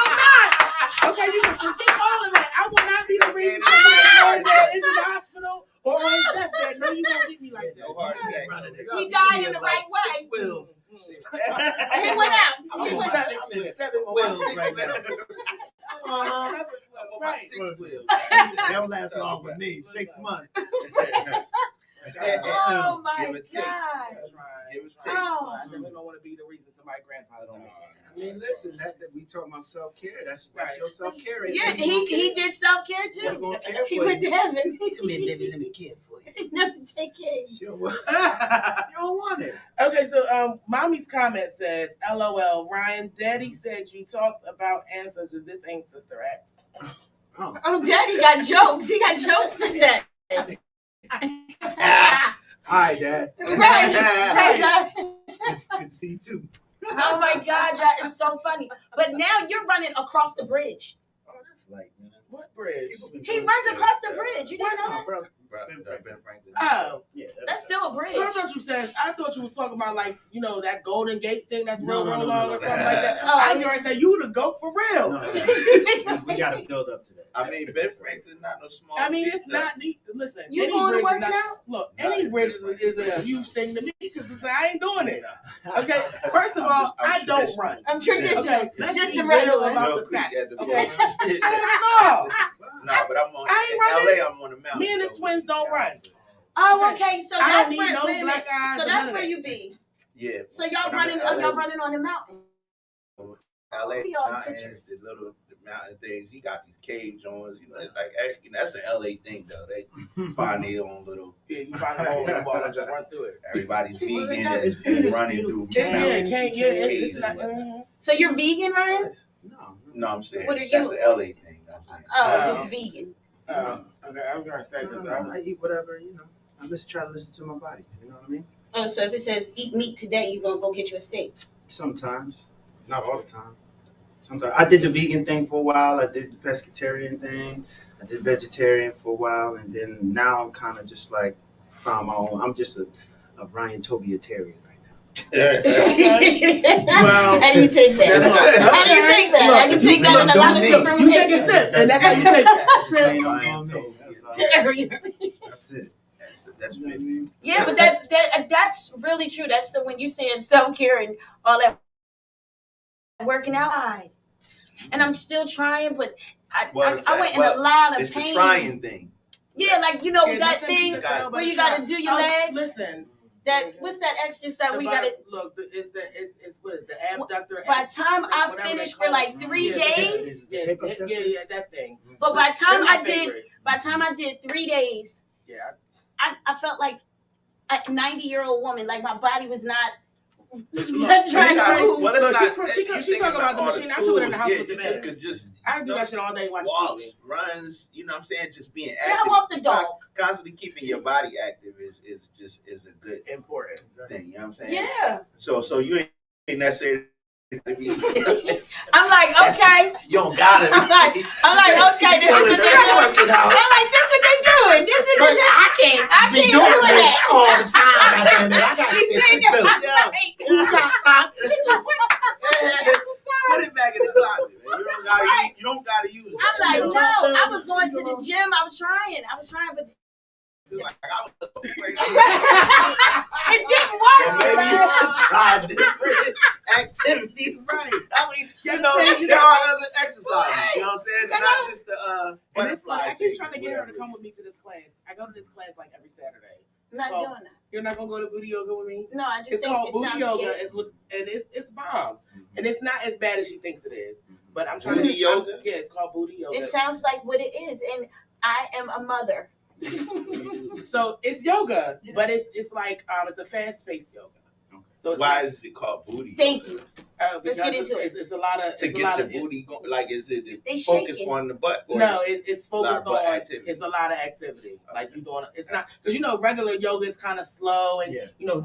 will not. Okay, you can forget all of that. I will not be the reason somebody that is in the hospital or on his deathbed. No, you won't get me like that. No heart attack. He died in the right way. 6 wheels. He went out. I'm He on went my out. 6 wheels. Seven On my wheels 6 right wheels. now. I'm on my 6 wheels. They don't last long with me. 6 months. Oh my Give it take. God. That's right. Give it take. Oh. I never don't want to be the reason somebody's grandfather don't make it. I mean, listen, that we talking about self-care. That's Right. your self-care. Yeah, he did self-care We're too. gonna care He for went you. to heaven. Come here, baby, let me care for you. He never take care of you. She don't want- You don't want it. Okay, so mommy's comment says, LOL, Ryan, Daddy said you talked about ancestors. This ain't Sister Act. Oh, Daddy got jokes. He got jokes today. Hi, Dad. Right. Good to see you too. Oh my God, that is so funny. But now you're running across the bridge. Oh, that's like, man. What bridge? He runs across the bridge. You didn't know that? Bro, Ben Franklin. Oh, yeah, That's still a bridge. I thought you was talking about like, that Golden Gate thing that's No, real no, long no. or something like that. Oh. I was going to say, you the goat for real. No, we got to build up to that. I mean, Ben Franklin, not no small. I mean, it's feat, not neat. Listen, You any going to bridge work is not, now? Look, Not any in bridge Ben is a huge thing to me because I ain't doing it. Okay, first of I'm all, just- I'm I don't traditional. run. I'm traditional. Okay, let's Just be the real regular. about Real the quick facts. at the Okay, beginning. no, Nah, but I'm on. I ain't in running. LA, I'm on the mountain. Me and the so- twins don't run. Oh, okay. So I don't that's need where. no wait a minute. black eyes So or that's none of where that. you be. Yeah. So y'all When I'm in running. LA, Y'all running on the mountain. LA See all the mountains, pictures. the little mountain things. He got these cave joints. Like actually, that's an LA thing though. They find their own little. Yeah, you find a hole in the wall and just run through it. Everybody's Well, they vegan got and, this and running through mountains. It's caves not. and whatnot. So you're vegan, Ryan? No. No, I'm saying What are you? that's an LA thing. I'm saying. Oh, just vegan. Okay, I was gonna say this. I eat whatever, I just try to listen to my body. You know what I mean? Oh, so if it says eat meat today, you're gonna go get you a steak. Sometimes, not all the time. Sometimes I did the vegan thing for a while. I did the pescatarian thing. I did vegetarian for a while, and then now I'm kind of just like found my own. I'm just a Ryan Toby-atarian right now. Well, how do you take that? that's How do you take that? I can take that in a lot of different you take a ways. sip, and that's how you take that. Just ain't Ryan on me. Toby. That's it. That's You know what I really. mean? Yeah, but that's really true. That's the when you're saying self-care and all that working out. And I'm still trying, but I went in a lot of It's pain. the trying thing. Yeah, like Yeah, that nothing thing beats a girl but where a you try. gotta do your legs. Listen, What's that exercise where you gotta? look. It's what is the abductor? By the time I whatever finished they for call like it. 3 Yeah, days, Yeah, that thing. but by the time They're my I did, favorite. by the time I did 3 days, Yeah. I felt like a 90-year-old woman. Like my body was not. Well, Look, it's she talking about the machine. I do it in the house with the you bed. just I do that shit all day. Walks, runs. You know what I'm saying? Just being Yeah, active. I walk the dog. Constantly keeping your body active is a good important thing. You know what I'm saying? Yeah. So you ain't necessarily. I'm like, okay. You don't gotta. I'm like, okay, this is what they're doing. I'm like, this is what they're doing. This is what I can't be doing that all the time. Goddamn it, I got shit to do. You got time? Put it back in the closet, man. You don't gotta use it. I'm like, no. I was going to the gym. I was trying, but Like, it didn't work. Well, maybe you should try different activities. Right. I mean, there are other exercises. You know what I'm saying? Not just the butterfly. I keep trying to get her to come with me to this class. I go to this class like every Saturday. I'm not doing that. You're not gonna go to booty yoga with me? No, I just it's think called it booty sounds yoga. scary. It's bomb, and it's not as bad as she thinks it is. But I'm trying Booty to yoga? Yeah, it's called booty yoga. It sounds like what it is, and I am a mother. So it's yoga, but it's like it's a fast paced yoga. So it's Why is it called booty? Thank you. Let's get into it. It's a lot of To get your booty going, like is it They focus shaking. on the butt? Or No, is it's focused butt on activity? it's a lot of activity. Like you doing it's not because regular yoga is kind of slow and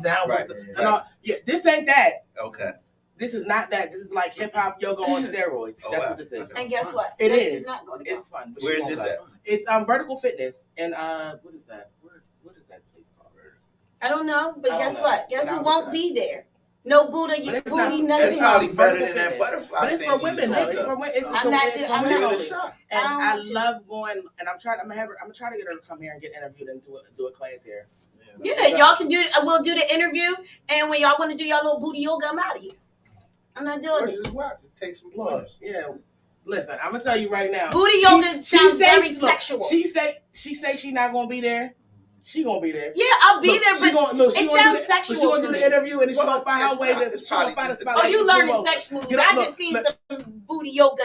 downward and all. Yeah, this ain't that. Okay. This is not that. This is like hip hop yoga on steroids. Oh, That's wow. what this is. And guess what? It This is. not going to go. It's fun. But Where she is won't this go. at? It's Vertical Fitness and what is that? What is that place called? I don't know, but I don't guess know. what? Guess But who I'll won't look be there? No Buddha, But you it's booty, not- That's nothing. probably better Vertical than that fitness. butterfly But it's thing for you women do. though. It's for women. I'm not it's doing- for I'm women not- Give it only. a shot. And I don't I want to. love going, and I'm trying to get her to come here and get interviewed and do a class here. Yeah, y'all can do. We'll do the interview, and when y'all want to do y'all little booty yoga, I'm out of here. I'm not Or doing it. just watch it. Take some Look, pointers. yeah. Listen, I'm gonna tell you right now. Booty yoga sounds very sexual. She say she not gonna be there. She gonna be there. Yeah, I'll be there, she but gonna, it sounds But sexual she gonna to do me. the interview and then she Well, gonna find her it's way not- to. it's She gonna probably find a just- spot. Oh, like you this learning over. sex moves. You know, I look, just seen look. some booty yoga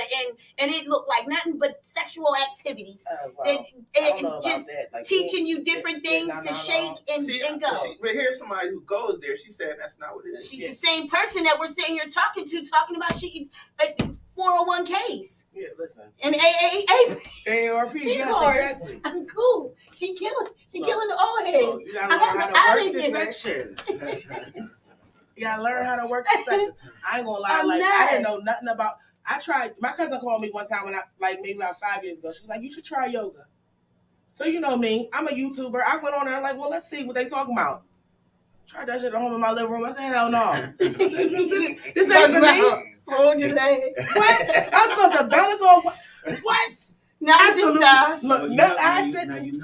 and it looked like nothing but sexual activities. Well, And I don't know about just that. Like, teaching you different yeah, things no, to no, shake and go. But here's somebody who goes there. She said that's not what it is. She's the same person that we're sitting here talking about she 401ks Yeah, listen. and AAA AARP, yes, cards. exactly. I'm cool. She killing the old heads. You gotta I learn have how to an work the alligator. sections. You gotta learn how to work the sections. I ain't gonna lie, I'm like I didn't nuts. know nothing about. I tried. My cousin called me one time when I maybe about 5 years ago. She's like, "You should try yoga." So you know me, I'm a YouTuber. I went on there like, well, let's see what they talking about. Tried that shit at home in my living room. I said, hell no. This ain't for me. Hold your leg. What? I'm supposed to balance on what? No, Absolutely. does. Look, Well, no, I said. you're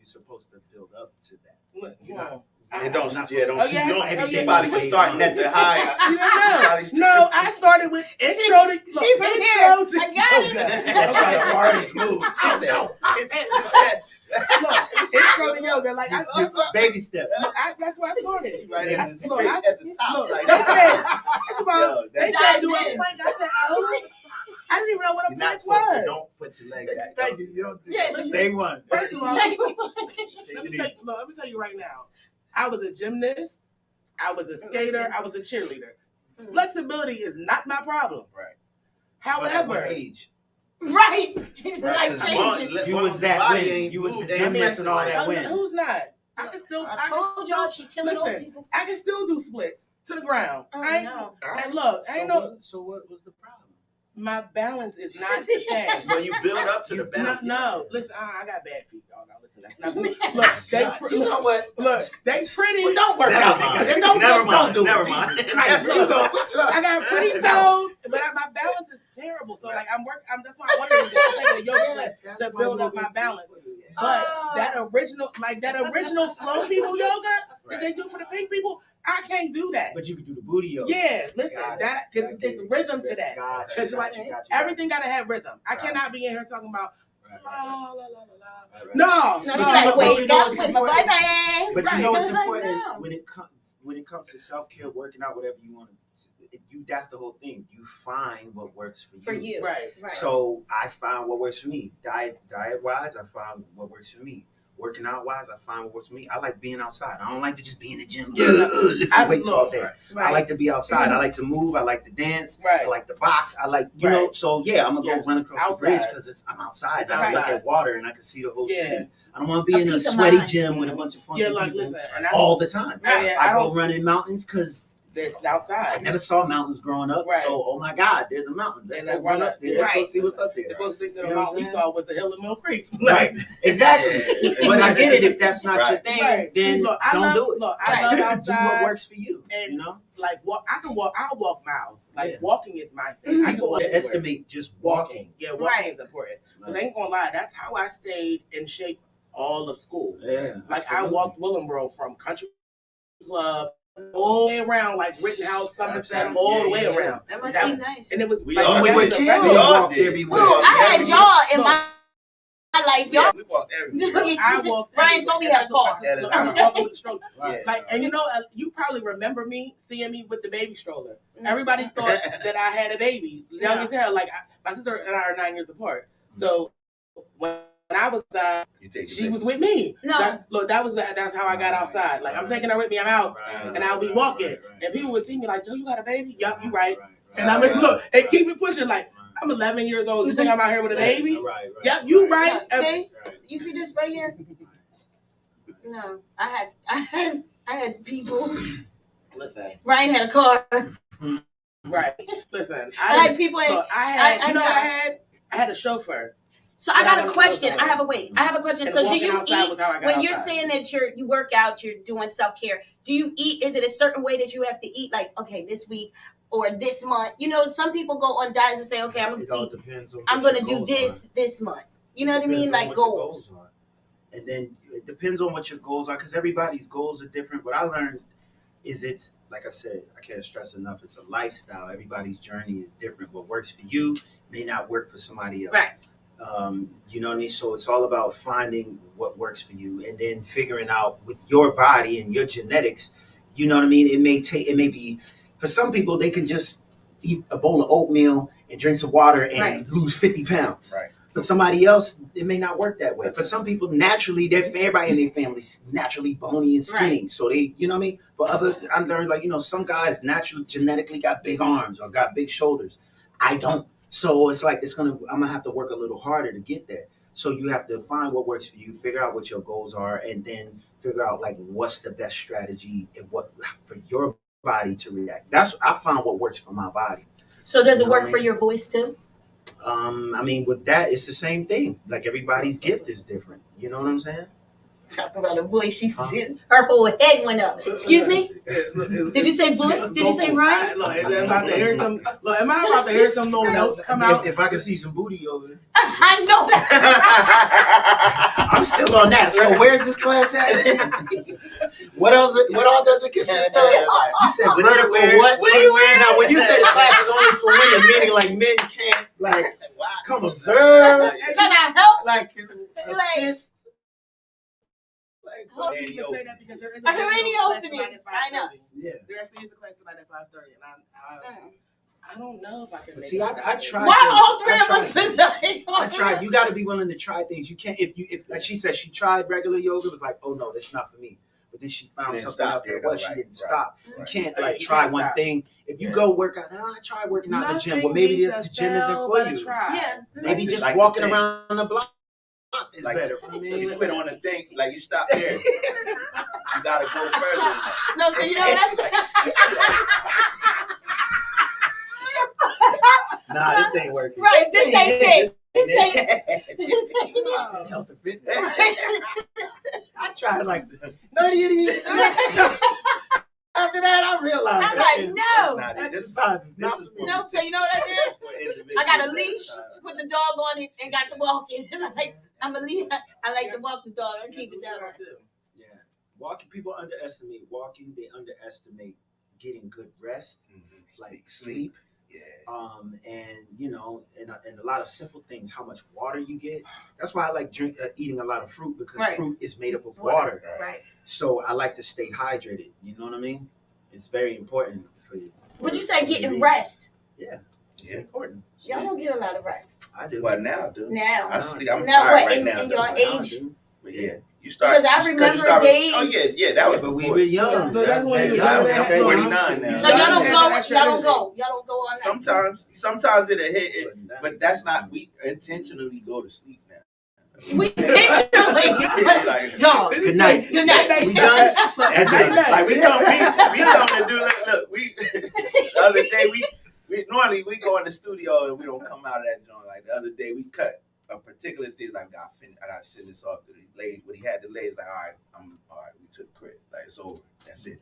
supposed to build up to that. Look, You're not. It don't. Not Yeah, don't. Oh, yeah. You don't. Oh, yeah. You probably was starting at the high. You don't know. No, I started with intro to She from here. intro to I got it. yoga. That's why the bar is smooth. She said, Look, intro to yoga. Like Baby step. that's where I started. right I- at the, look, I- at the top. look, Like, they said, first of all, Yo, they that's said not do a it. plank. I said, oh, I didn't even know what a you're not plank supposed to. was. Don't put your leg back. Thank you. You don't do Yeah, that. listen. Day one. First of all, Take it let easy. me tell you right now. I was a gymnast. I was a skater. I was a cheerleader. Flexibility is not my problem. Right. However, What age? Right. Right, Life 'cause changes. one- You one was that body win. ain't You was moved, the ain't gymnast and all like- that win. who's not? I can still. I told y'all she killing old Listen, people. I can still do splits to the ground. Oh, I ain't, no. And look, I ain't know So what was the problem? my balance is not the thing. Well, you build up to the No, balance. no, listen, I got bad feet, y'all. Now listen, that's not good. Look, You know what? look, they pretty. Well, don't work Never out. mind. Then don't, Never just mind. don't do Never it. mind. Jesus Christ, you know, what's up? I got pretty toes, but my balance is terrible. So like that's why I wanted to take a yoga class to build up my balance. But that original slow people yoga that they do for the pink people, I can't do that. But you could do the booty yoga. Yeah, listen, Got it. that because Okay. it's rhythm to that. Gotcha, Because like gotcha. everything gotta have rhythm. I Right. cannot be in here talking about Right, la right, la la la la. right, right. No, No, no, she's like, but wake you know up it's with my important. boyfriend. But you Right. know what's Like, important no. when it comes to self-care, working out, whatever you want to that's the whole thing. You find what works for you. For you. Right. Right. So I found what works for me. Diet wise, I found what works for me. working out wise, I find what works for me. I like being outside. I don't like to just be in the gym. I weights all day. Right. I like to be outside. I like to move. I like to dance. Right. I like to box. I like, you know, so yeah, I'm going to go run across the bridge Outside. because I'm outside. It's I can look outside. at water and I can see the whole Yeah. city. I don't want to be in a peace of sweaty mind. gym with a bunch of funky Yeah, like, people listen, and that's all the time. Yeah, I I go don't- run in mountains because That's I outside. never saw mountains growing up. Right. So, oh my God, there's a mountain. Let's And go that run run up up- there. Let's go Right. see what's up there. The closest thing to the You know what mountain we I'm saw was the hill of Mill Creek. Right. Exactly. But I get it. If that's not your Right. thing, Right. then Look, I don't love, do it. Look, I love Do outside. what works for you. And You know, like I'll walk miles. Like Yeah. walking is my thing. I can people walk anywhere. underestimate just walking. Yeah, walking Right. is important. But I ain't gonna lie, that's how I stayed in shape all of school. Yeah. Like I absolutely. walked Willenboro from Country Club all the way around, like Rittenhouse, Somerset, all the way Yeah, yeah. around. That must That- be nice. And it was We like, all that went was with the kids. best- We all walked did. everywhere. Well, I had y'all in Look. my life. Yeah, Y'all. we walked everywhere. I walked. Ryan everywhere. told me And how I to told my walk. sister, look, I was walking with the stroller. Yeah. Like, and you know, you probably remember me seeing me with the baby stroller. Everybody thought that I had a baby, young as hell. Like my sister and I are 9 years apart. So when I was You take she was with me. No. That's how I got outside. Like I'm taking her with me. I'm out, Right, and I'll be right, walking, right, right. and people would see me like, "Yo, you got a baby? Yup, you right." Right. And I mean, look, and keep it pushing. Like I'm 11 years old. You think I'm out here with a baby? Right. Yep, you right. Yeah, see, Right. you see this right here? No, I had people. Listen, Ryan had a car. right. Listen, I had people in. look, I had. I You know what know. I had? I had a chauffeur. So I But I got a don't question. know. I have a question. And So do walking you outside eat was how I got when you're outside. saying that you work out, you're doing self care? Do you eat? Is it a certain way that you have to eat? Like, okay, this week or this month. You know, some people go on diets and say, okay, It all depends on I'm what gonna your do goals this month. You know what I Depends mean? on Like what your goals. are. And then it depends on what your goals are, because everybody's goals are different. What I learned is it's, like I said, I can't stress enough, it's a lifestyle. Everybody's journey is different. What works for you may not work for somebody else. Right. You know what I mean? So it's all about finding what works for you and then figuring out with your body and your genetics, you know what I mean? It may be, for some people, they can just eat a bowl of oatmeal and drink some water and Right. lose 50 pounds. Right. For somebody else, it may not work that way. For some people, naturally, everybody in their family's naturally bony and skinny. Right. So they, you know what I mean? For other, I'm learning, like, you know, some guys naturally, genetically got big arms or got big shoulders. I don't. So it's like, I'm gonna have to work a little harder to get there. So you have to find what works for you, figure out what your goals are, and then figure out like what's the best strategy and what for your body to react. I found what works for my body. So does You it know work what I for mean? your voice too? I mean, with that, it's the same thing. Like everybody's gift is different. You know what I'm saying? Talking about a voice, her whole head went up. Excuse me? Did you say voice? Did you say Ryan? Look, am I about to hear some? Look, am I about to hear some little notes come out? If I can see some booty over there. I know that. I'm still on that. So where's this class at? What else? What all does it consist of? You said vertical. What do you wear? Now, when you say the class is only for women, meaning like men can't like come observe, Can I help? like assist. Well, you can say that because there is Are there any class openings? tonight at I know. 5:30. Yeah. There actually is a class tonight at 5:30, and I don't know if I can. But make see, it. I tried. Why things. all three I of us tried. was like, I tried. You got to be willing to try things. You can't if like she said, she tried regular yoga. It was like, oh no, that's not for me. But then she found didn't something stop else there, that was. though, She right, didn't right, stop. right. You can't You like can't try one stop. thing. If you Yeah. go work out, I tried working out in the gym. Well, maybe the gym isn't for you. yeah. Maybe Like just the walking thing. around the block is Like- better. You quit on a thing, like you stop there. You gotta go further than that. No, so you know that's Nah, this ain't working. right. This ain't it. This ain't Health and fitness. I tried like 30 of these. After that, I realized I'm like, no. That's not it. exercise is not This is for me. No, so you know what I did? I got a leash, put the dog on it, and got to walking. I'm a lead. I like to walk the dog. I keep it down. Yeah, walking. People underestimate walking. They underestimate getting good rest, like sleep. Yeah. And you know, and a lot of simple things. How much water you get. That's why I like eating a lot of fruit because Right. fruit is made up of water. Right. So I like to stay hydrated. You know what I mean? It's very important for you. Would you say getting rest? Yeah, it's Yeah. important. Y'all don't get a lot of rest I do. Well, now, dude. now. I'm Now, tired what, right in now. your though, age? I do. But yeah, You start. Because I remember days. Oh yeah, that was But before. we were young. That's when you I'm 49 now. So y'all don't go on that. Sometimes it'll hit it, but that's not. We intentionally go to sleep now. We intentionally. Like, Dog. Good night. Good night. We done. that's it. Like we come to do. Look. We the other day we normally we go in the studio and we don't come out of that joint. Like the other day we cut a particular thing. Like I gotta send this off to the lady. When he had the ladies, like all right. We took the credit. Like it's over. That's it.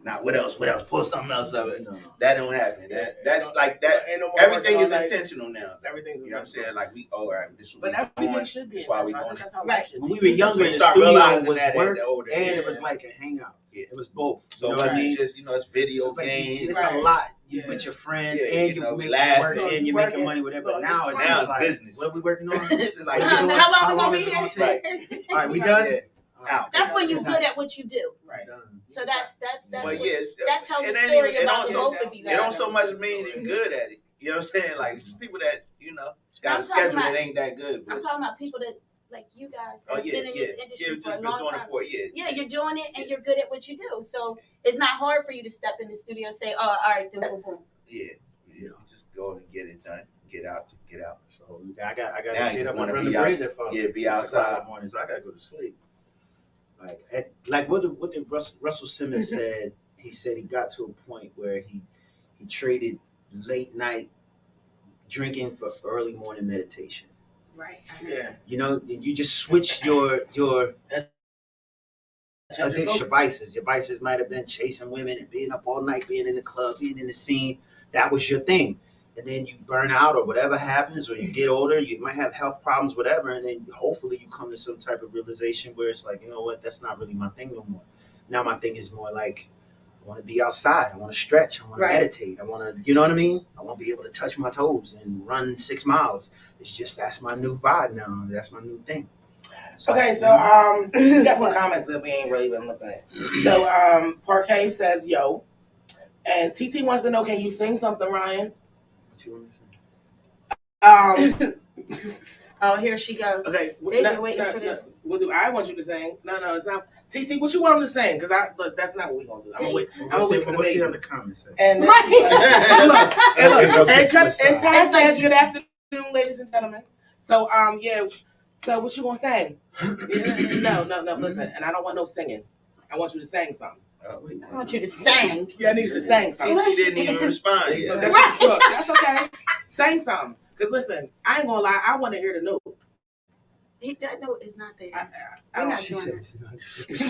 Now what else? Pull something else of it. No. That don't happen. That's like that. Everything is intentional now. Everything. You know what I'm saying? Like we all right. This. But everything should be. That's why we going. Right. When we were younger, the start studio realizing was that work older, and it was like a hangout. Yeah. It was both. So it wasn't just it's video games. It's a lot. You with your friends and you making work and you're making money, whatever. But now it's like, business. what are we working on? It's like, how long we gonna be here? All right, we done. Out. That's when you're good at what you do. Right. So that's But what, yes, that tells it the ain't story even, about also, both of you guys. It don't so much mean you're good at it. You know what I'm saying? Like people that got a schedule that ain't that good. I'm talking about people that like you guys that have been in this industry for a been long doing time. It for a year. Yeah, you're doing it and you're good at what you do. So it's not hard for you to step in the studio and say, "Oh, all right, boom, boom, boom." Yeah. You just go and get it done. Get out. So I got now to get up wanna and run the be out- breeze at be outside in the morning, so I got to go to sleep. Like what did Russell Simmons said? He said he got to a point where he traded late night drinking for early morning meditation. Right. Yeah. You know, you just switch your addiction. Your vices might have been chasing women and being up all night, being in the club, being in the scene. That was your thing. And then you burn out or whatever happens, or you get older, you might have health problems, whatever. And then hopefully you come to some type of realization where it's like, you know what, that's not really my thing no more. Now my thing is more like, I want to be outside. I want to stretch. I want to meditate. I want to, you know what I mean? I want to be able to touch my toes and run 6 miles. It's just, that's my new vibe now. That's my new thing. So, okay, so we got some comments that we ain't really been looking at. So Parquet says, yo. And TT wants to know, can you sing something, Ryan? What you want to say? Oh, here she goes. Okay. They've waiting for this. What do I want you to sing? No, it's not. TT, what you want him to sing? Because that's not what we're going to do. I'm going to wait for the What's baby. the other comment say? And Ty says, good afternoon, ladies and gentlemen. So, so what you going to sing? No, listen. And I don't want no singing. I want you to sing something. I want you to sing. Yeah, I need you to sing something. TT didn't even respond yet. Look, that's okay. Sing something. Because listen, I ain't going to lie. I want to hear the note. That note is not there. She said it's not.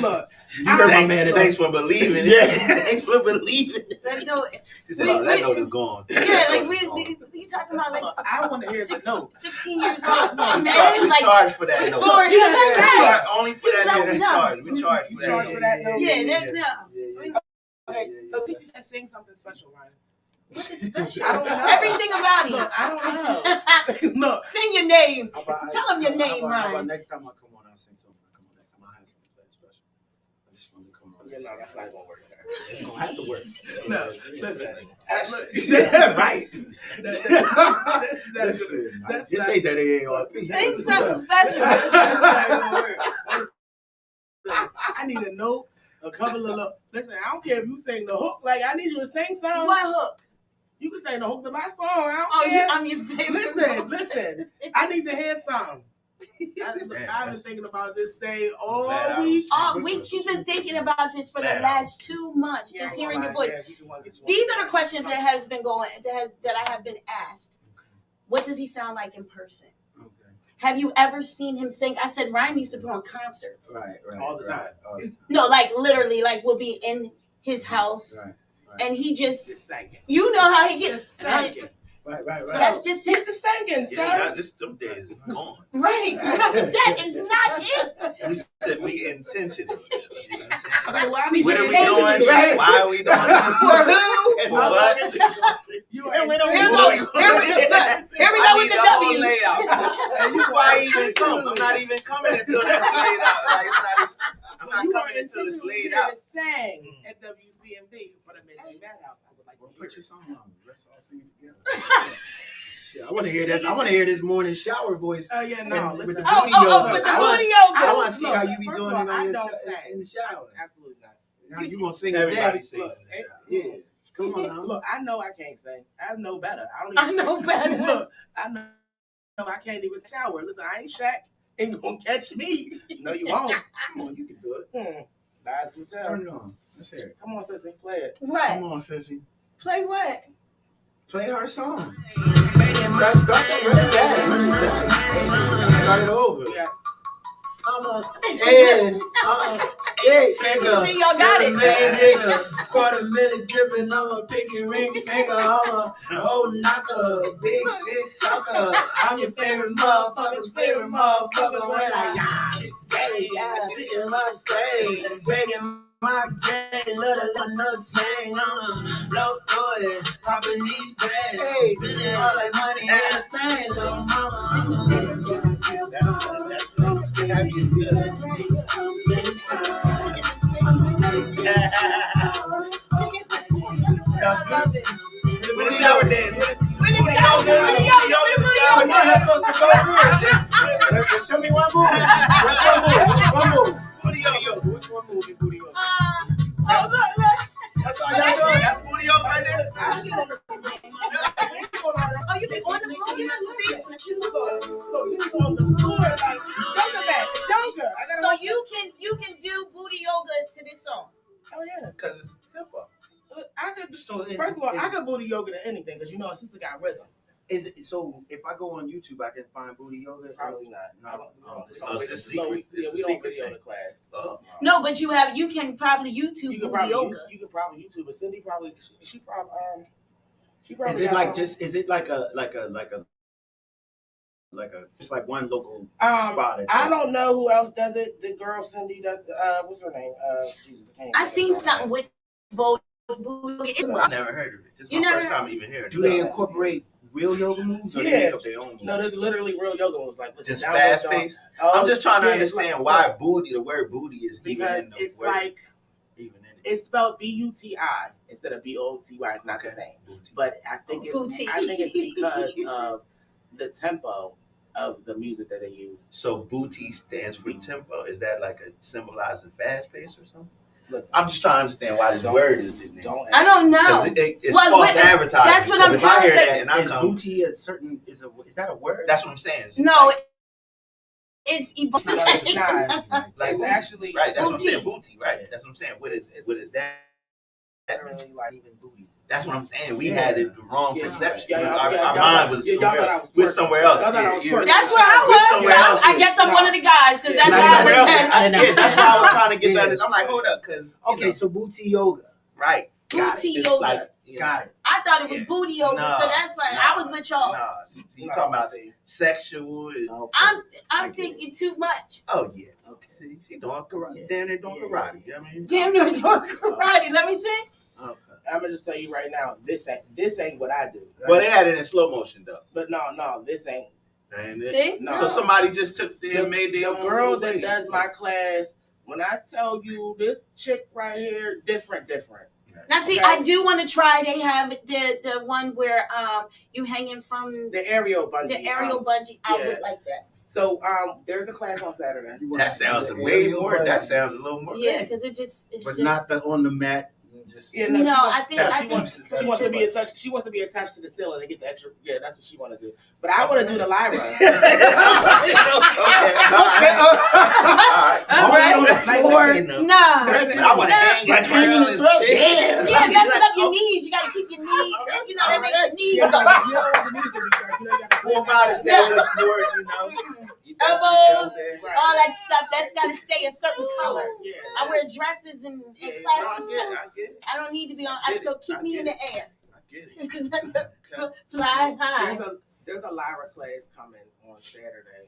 Look, thanks for believing. Yeah, thanks for believing. That note. She said, that note is gone. Yeah, like we talking about like I want to hear the note. 16 years old. No, we charge for that note. Only for that note we charge. We charge for that note. Yeah, that's no. Okay, so TT said sing something special, Ryan. What is special? I don't know. Everything about it. Look, I don't know. Look. Sing your name. Tell them your name, Ryan. How about next time I come on, I'll sing something. Come on, next time I have something special. I just want to come on. Yeah, no, that's not going to work, sir. It's going to have to work. No, listen. Right. Listen, this ain't that AARP. Sing something special. That's not going to work. I need a note. A couple of listen, I don't care if you sing the hook. Like, I need you to sing something. What hook? You can sing the hook to my song. I don't care. I'm your favorite. Listen. I need to hear something. I've been thinking about this day all week. All week. She's been thinking about this for the last 2 months. Just hearing your voice. These are the questions that has been going. That I have been asked. What does he sound like in person? Have you ever seen him sing? I said Ryan used to put on concerts. Right. All the time. No, like literally, like we'll be in his house, and he just you know how he gets. Right. That's just hit the singing, sir. This them days is gone. Right. That is not it. We said we intentional. Okay, what are we doing? Why are we doing this? For who? For what? Here we go with the whole W's. layout. Why even come? I'm not even coming until that's laid out. Like, it's not even, I'm not coming until it's laid out. Sang at WCMD for the Midnight Madhouse. I would like to put your song on. Let's all sing it together. I want to hear this. I want to hear this morning shower voice. Oh yeah, no. With Listen, the booty yoga. with the I want- booty yoga. I want to see Look, how you be first doing of all, it I on your don't in sing. the shower. Absolutely not. Now you gonna sing Everybody today. sings. Look, Yeah. Come on now. Look, I know I can't sing. I know better. I know better. Look, I know I can't even shower. Listen, I ain't Shaq. Ain't gonna catch me. No, you won't. Come on, you can do it. That's what's up. Turn it on. Let's hear it. Come on, sissy, play it. What? Come on, Sissy. Play what? Play our song. Start that. Run it back. Run it back. Start it over. Yeah. Come on. Hey, nigga. See, y'all got it. Nigga. $250,000 dripping on a pinky ring finger. I'm a old knocker, big shit talker. I'm your favorite motherfucker's favorite motherfucker when I in my day, breaking my game, let a sing. I'm a low boy, popping these bags, spending all that money and a thing, little mama. With the shower dance. Show me one move. One move. Booty yoga. What's one move in booty yoga? Oh, look. That's all y'all doing. That's booty yoga right there. Oh, you be on the floor? You know, see? So he's on the floor like yoga mat. Yoga. So you can do booty yoga to this song. Oh yeah. Because it's tempo. I could. So First of all, I could booty yoga to anything because you know a sister got rhythm. Is it so? If I go on YouTube, I can find booty yoga. Probably not. It's a secret. Yeah, It's we a don't secret video thing. the class. No, but you can probably YouTube You could booty probably yoga. you could probably YouTube, but Cindy probably she probably Is it got like some- just? Is it like a just like one local spot? I don't know who else does it. The girl Cindy does. What's her name? Jesus, I can't I remember seen her something name. with booty yoga. I never heard of it. This is You my never first heard- time even hearing Do it. they incorporate real yoga moves, or they Yeah. make up their own moves? No, there's literally real yoga moves like Just down, fast down. paced. Oh, I'm just trying to yeah, it's understand like- why booty, the word booty is even because in the it's word. like Even in it. it's spelled BUTI instead of BOTY. It's not the Okay. same. Booty. But I think Booty. it's because of the tempo of the music that they use. So booty stands for tempo. Is that like a symbolizing fast pace or something? Listen, I'm just trying to understand why this Don't- word is in there. don't I don't know. Because it's Well, false but advertising. that's what I'm Because if I hear telling- that and I Is come, booty a certain? Is that a word? that's what I'm saying. It's No, like, it's No, it's not. like It's booty. actually Right, that's what I'm booty. saying. Booty, right? That's what I'm saying. What is that? literally like even booty. That's what I'm saying. We Yeah. had the wrong Yeah. perception. Yeah, our y'all mind thought- was yeah, y'all somewhere thought I else. was We're twerking. somewhere else. Y'all thought I was Yeah, twerking. That's where I We're was. somewhere else I with guess I'm it. one of the guys because Yeah, that's Like where I somewhere was else. at. Yes, that's why I was trying to get Yeah. that. I'm like, hold up, because Okay, so booty yoga. right. Got Booty it. It's yoga. like, you Got know, it. I thought it was Yeah. booty yoga, Nah, so that's why nah, I was with y'all. Nah, see, you No, talking about see. sexual. And, Okay. I'm I get thinking too much. oh yeah. Okay. See, she doing karate. Yeah. Damn, they doing Yeah. karate. You know what I mean? Damn near doing karate. Let me see. Okay. I'm gonna just tell you right now, this ain't what I do. Well, they had it in slow motion though. But no, this ain't. And it- See? No. So somebody just took them and made The their own girl little that way. does my class, when I tell you this chick right here, different. Now, see, Okay. I do want to try. They have the one where you hanging from The aerial bungee. the aerial bungee. I yeah. would like that. So there's a class on Saturday. That sounds way more. That sounds a little more. Yeah, because it's But just not the on the mat. Just Yeah, no. she wants- I think that's I too- think that's She wants to too be much. attached. She wants to be attached to the ceiling and get the extra. Yeah, that's what she want to do. But I want to do the lyra. Okay. All right. On the floor. No. I want to hang Like it hanging and the throat. stand. Yeah, messing up your knees. You gotta keep your knees. You know that makes your knees Yeah, go. you know what it needs to be, sir. You know, you got to Full body say what's more, you know. You know what I'm Elbows, saying? all that stuff. That's gotta stay a certain color. Yeah. I wear dresses in Yeah, classes. I get it. I don't need to be on. I get So it. keep I me get in the air. I get it. Fly high. There's a lyra class coming on Saturday.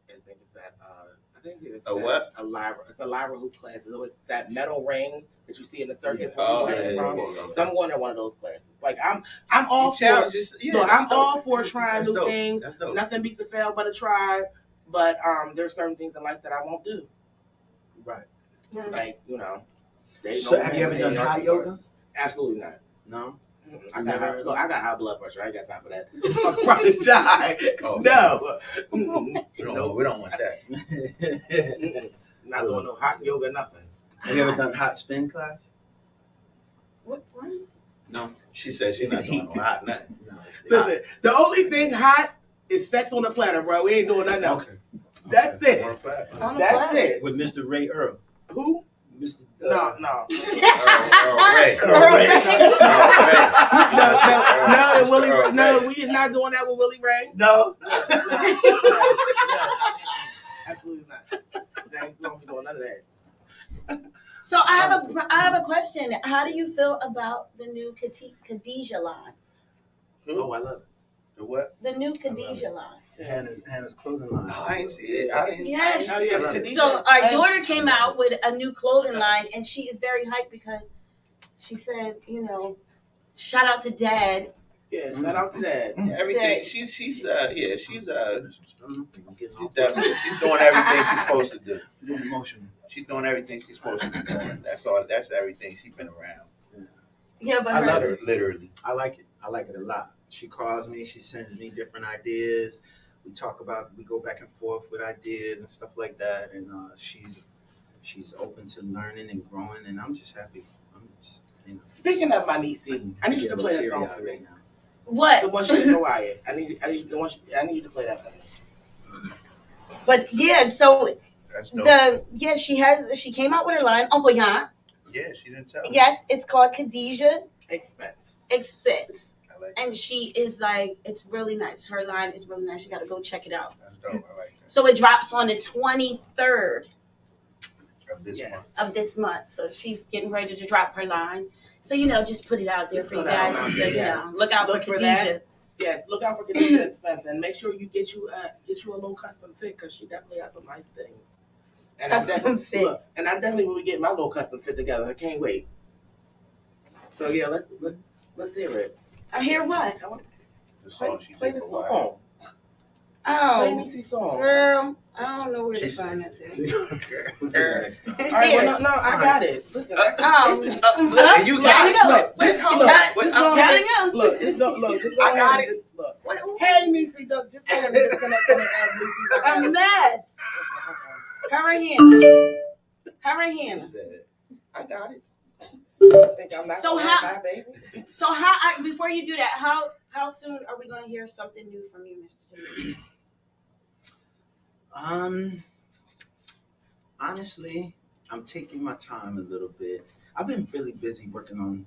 I think it's at I think it's A what? A lyra. It's a lyra hoop class. It's that metal ring that you see in the circus. Oh, where yeah, you yeah, from. yeah. So I'm going to one of those classes. Like I'm all for. Challenges. Yeah, Look, that's I'm dope. all for trying That's new dope. things. That's dope. Nothing beats a fail but a try. But there's certain things in life that I won't do. right. Like, you know. They So know have me, you ever they done are hot the yoga? ones. Absolutely not. No. I got high blood pressure. I ain't got time for that. I'm probably die. Oh, No. We don't want that. Not doing no hot yoga, nothing. Have you ever done hot spin class? What? No. She said she's not doing no hot nothing. No. Listen, the only thing hot is sex on the platter, bro. We ain't doing nothing else. Okay. That's it. On the That's platter. it. With Mr. Ray Earl. Who? Mr. No. Ray. No, Willie. No, we is not doing that with Willie Ray. No. Absolutely not. We don't be doing none of that. So I have a question. How do you feel about the new Khadijah line? Oh, I love it. The what? The new Khadijah line. Hannah's clothing line. Oh, I ain't see it. I didn't. Yes. Oh, yes, Khadijah. So our daughter came out with a new clothing line, and she is very hyped because she said, shout out to Dad. Yeah, shout out to that. Everything. She's definitely she's doing everything she's supposed to do. Emotional. She's doing everything she's supposed to be doing. That's all. That's everything. She's been around. Yeah, but I love her. Literally. I like it. I like it a lot. She calls me. She sends me different ideas. We go back and forth with ideas and stuff like that. And she's open to learning and growing. And I'm just happy. Speaking of my niece, I need you to play a song for me. What? The one she did Hawaii. I need you to play that for me. But yeah, so That's dope. she came out with her line, Uncle Yan. Yeah, she didn't tell me. Yes, it's called Khadijah Expense. I like And she is like, it's really nice. Her line is really nice. You got to go check it out. That's dope. I like that. So it drops on the 23rd Of this month. of this month. So she's getting ready to drop her line. So, just put it out there Just for you put it out guys. there, Just yes. look out Look for for Khadijah. that. Yes, look out for Khadijah Expense and make sure you get you a little custom fit because she definitely has some nice things. And Custom fit. Look, and I definitely will be getting my little custom fit together. I can't wait. So yeah, let's hear it. I hear what? The song she Play did the for a song. while. Play Oh, Niecy's song. girl, I don't know where to She find said- that thing. We'll do it next time. All right, well, no, I got it. Listen, And you got it. look, just go Gotta ahead. go. Look, just go I got ahead. Look. Hey, Niecy, look, just go ahead and disconnect from it. A mess. Her and Hannah. She said, I got it. I think I'm not So going how- to die, baby. So before you do that, how soon are we going to hear something new from you, Mr. Timothy? Honestly, I'm taking my time a little bit. I've been really busy working on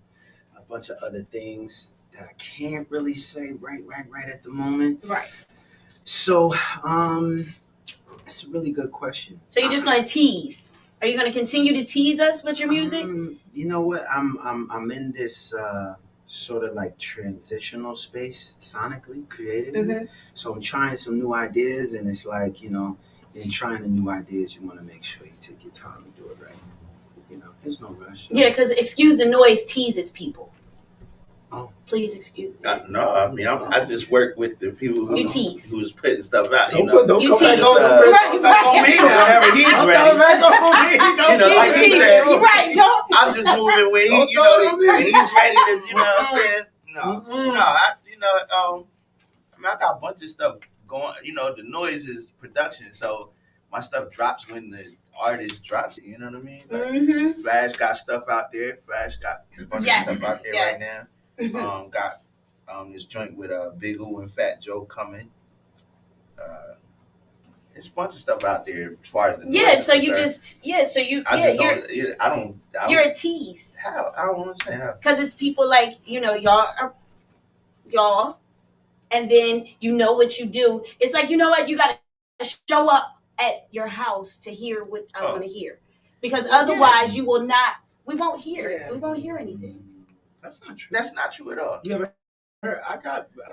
a bunch of other things that I can't really say right at the moment. Right. So, that's a really good question. So you're just going to tease? Are you going to continue to tease us with your music? You know what? I'm in this sort of like transitional space sonically, creatively. Mm-hmm. So I'm trying some new ideas, and it's like, in trying the new ideas, you want to make sure you take your time and do it right. There's no rush. Yeah, because Excuse the Noise teases people. Oh. Please excuse me. No, I mean, I just work with the people You tease. who's putting stuff out. Don't You come back tease. on Right. me whenever he's Don't ready. come back on me. Like he tease. said, You're right, don't. I'm just moving when Don't he, go to me. when he's ready to, you know what I'm saying? No, I got a bunch of stuff going. The noise is production, so my stuff drops when the artist drops it. You know what I mean? Like, Mm-hmm. Flash got stuff out there. Flash got a bunch of stuff out there right now. Got this joint with Big U and Fat Joe coming. There's a bunch of stuff out there as far as the Yeah, noise so is you concerned. you're a tease. How? I don't understand how. Because it's people like, y'all, and then you know what you do. It's like, you know what, you got to show up at your house to hear what I want to hear. Because otherwise we won't hear it. We won't hear anything. That's not true. That's not true at all. You ever heard? I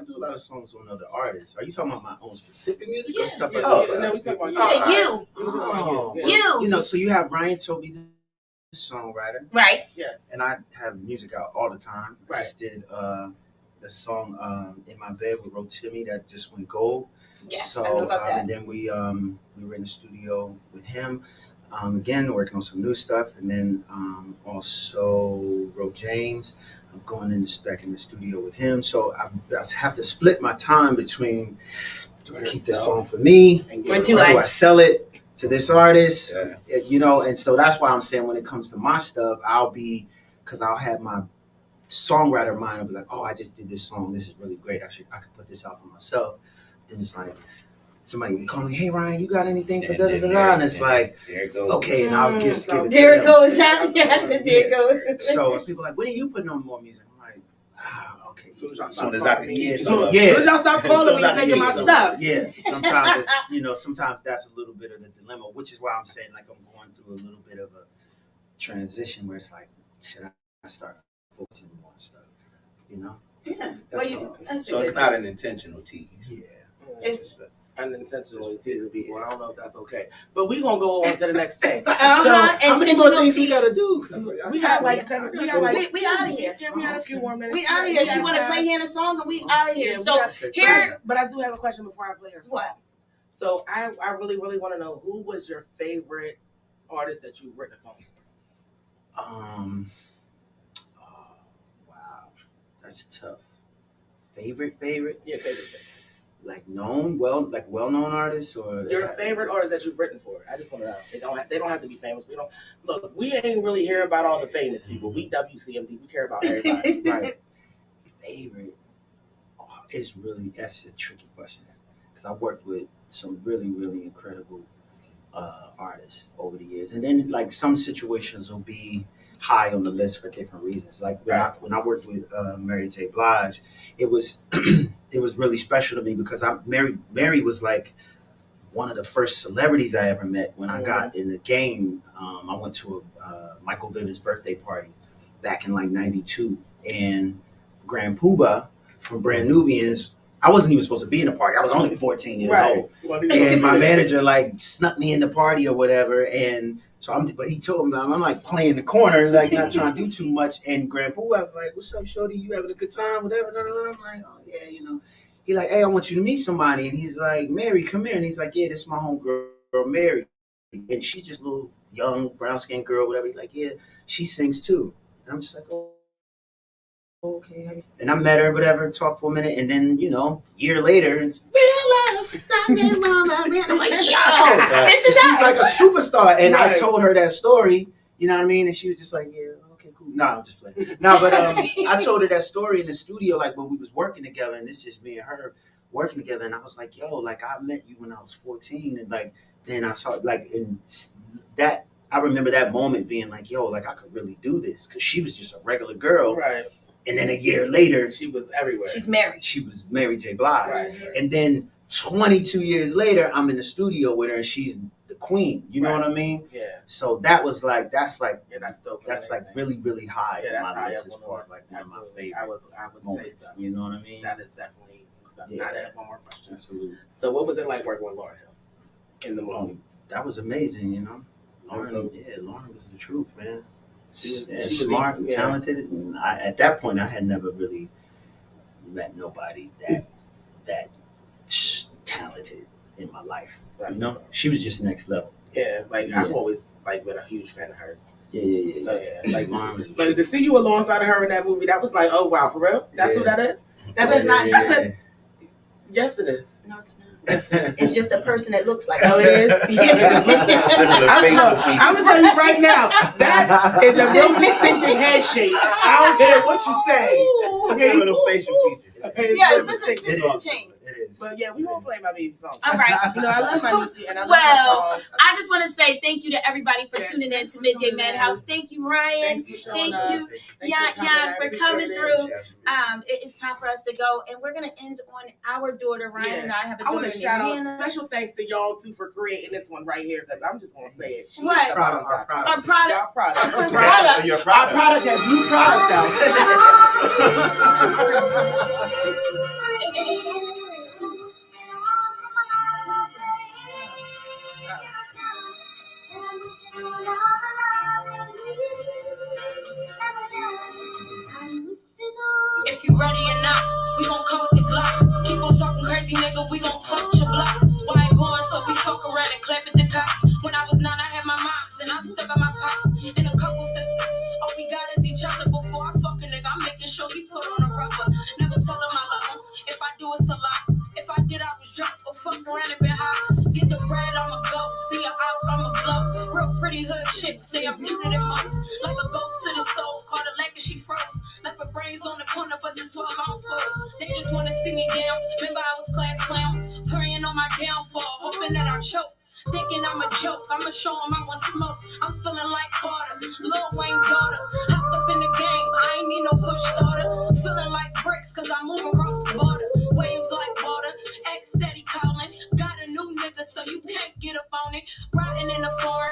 do a lot of songs on other artists. Are you talking about my own specific music or stuff like Oh, that? No, we talking about you. Yeah, you. We talking about you. You. You know, so you have Ryan Toby, the songwriter, Right. Yes. and I have music out all the time. I Right. just did the song "In My Bed" with Rotimi that just went gold. Yes, So I know about that. and then we were in the studio with him. Again, working on some new stuff, and then also wrote James. I'm going back in the studio with him. So I have to split my time between, do I keep this song for me? Or do I sell it to this artist? Yeah. You know, and so that's why I'm saying when it comes to my stuff, because I'll have my songwriter mind, I'll be like, oh, I just did this song. This is really great. I could put this out for myself. Then it's like, somebody will be calling me, hey, Ryan, you got anything for da-da-da-da? And it's like, there it goes. okay, and I'll just give it to there it them. goes, Sean. Yes, there it goes. So people are like, when are you putting on more music? I'm like, okay. As soon as I can keep Soon some. as y'all stop calling me and As soon as I taking my can keep stuff. Yeah, sometimes sometimes that's a little bit of the dilemma, which is why I'm saying like I'm going through a little bit of a transition where it's like, should I start focusing more on stuff? You know? Yeah. That's all. So it's not an intentional tease. Yeah. It's Unintentionally teasing people. I don't know if that's okay, but we gonna go on to the next thing. How many more things we gotta do? We got like 7. We got like we out of here. Yeah, we got a few more minutes. We out of here. She want to play Hannah's song, and we out of here. Yeah, So here, but I do have a question before I play her song. What? So I really want to know, who was your favorite artist that you've written a song? Wow, that's tough. Favorite? Yeah, favorite. Like well-known artists, or Your favorite artist that you've written for? I just want to know. They don't have to be famous. We ain't really hear about all the famous people. We WCMD. We care about everybody. Right. Favorite that's a tricky question, because I worked with some really, really incredible artists over the years, and then like some situations will be high on the list for different reasons. Like when I worked with Mary J. Blige, it was it was really special to me because Mary was like one of the first celebrities I ever met when I got in the game. I went to a Michael Bivins' birthday party back in like '92, and Grand Poobah from Brand Nubians. I wasn't even supposed to be in the party. I was only 14 years old, and my manager like snuck me in the party or whatever, and but he told me I'm like playing the corner, like not trying to do too much. And Grand Poobah was like, "What's up, shorty? You having a good time? Whatever." I'm like, "Oh yeah, you know." He like, "Hey, I want you to meet somebody." And he's like, "Mary, come here." And he's like, "Yeah, this is my homegirl, Mary." And she's just a little young, brown-skinned girl, whatever. He's like, "Yeah, she sings too." And I'm just like, "Oh, okay." And I met her, whatever, talked for a minute. And then, year later, it's real love. I'm like, yo, she's like a superstar. And I told her that story, you know what I mean? And she was just like, yeah, okay, cool. No, I'm just playing. No, but I told her that story in the studio, like when we was working together, and this is me and her working together. And I was like, yo, like I met you when I was 14. And like, then I saw like in that, I remember that moment being like, yo, like I could really do this. Cause she was just a regular girl. Right. And then a year later, she was everywhere. She's married. She was Mary J. Blige. Right. And then 22 years later, I'm in the studio with her, and she's the queen. You know what I mean? Yeah. So that was like, that's dope. That's like really, really high on my list as far as like one of my favorite I would moments. say so. You know what I mean? That is definitely. I have one more question. Absolutely. So what was it like working with Lauryn Hill in the movie? That was amazing. Lauren was the truth, man. She was smart and talented, and at that point, I had never really met nobody that talented in my life. Right. She was just next level. Yeah, I've always been a huge fan of hers. Yeah. So, like to see you alongside of her in that movie, that was like, oh wow, for real? That's who that is? That's not. Yes, it is. No, it's not. It's just a person that looks like. Oh, it is. I'm gonna tell you right now, that is a real distinctive head shape. I don't care what you say. Similar facial features. Yes, this is awesome. Change. It is. But yeah, we won't play my baby song. All right. I love my Missy, and I love well, my song. I just want to say thank you to everybody for tuning in to Midday Madhouse. Thank you, Ryan. Thank you, Jan, for coming through. It's time for us to go, and we're gonna end on our daughter. Ryan and I have a daughter. I want to shout out special thanks to y'all too for creating this one right here, because I'm just gonna say it. What? Our product. Your product. Our product has new product out. If you ready or not, we gon' come with the Glock. Keep on talking crazy, nigga, we gon' punch your block. Why ain't going so we fuck around and clap at the cops. When I was 9, I had my moms, and I'm stuck on my pops. And a couple sisters. All we got is each other before I fuck a nigga. I'm making sure out. Remember I was class clown, praying on my downfall, hoping that I choke. Thinking I'm a joke, I'ma show him I want smoke. I'm feeling like Carter, Lil Wayne daughter. Hopped up in the game, I ain't need no push starter. Feeling like bricks, cause I move across the border. Waves like water, X steady calling. Got a new nigga, so you can't get up on it. Riding in the foreign.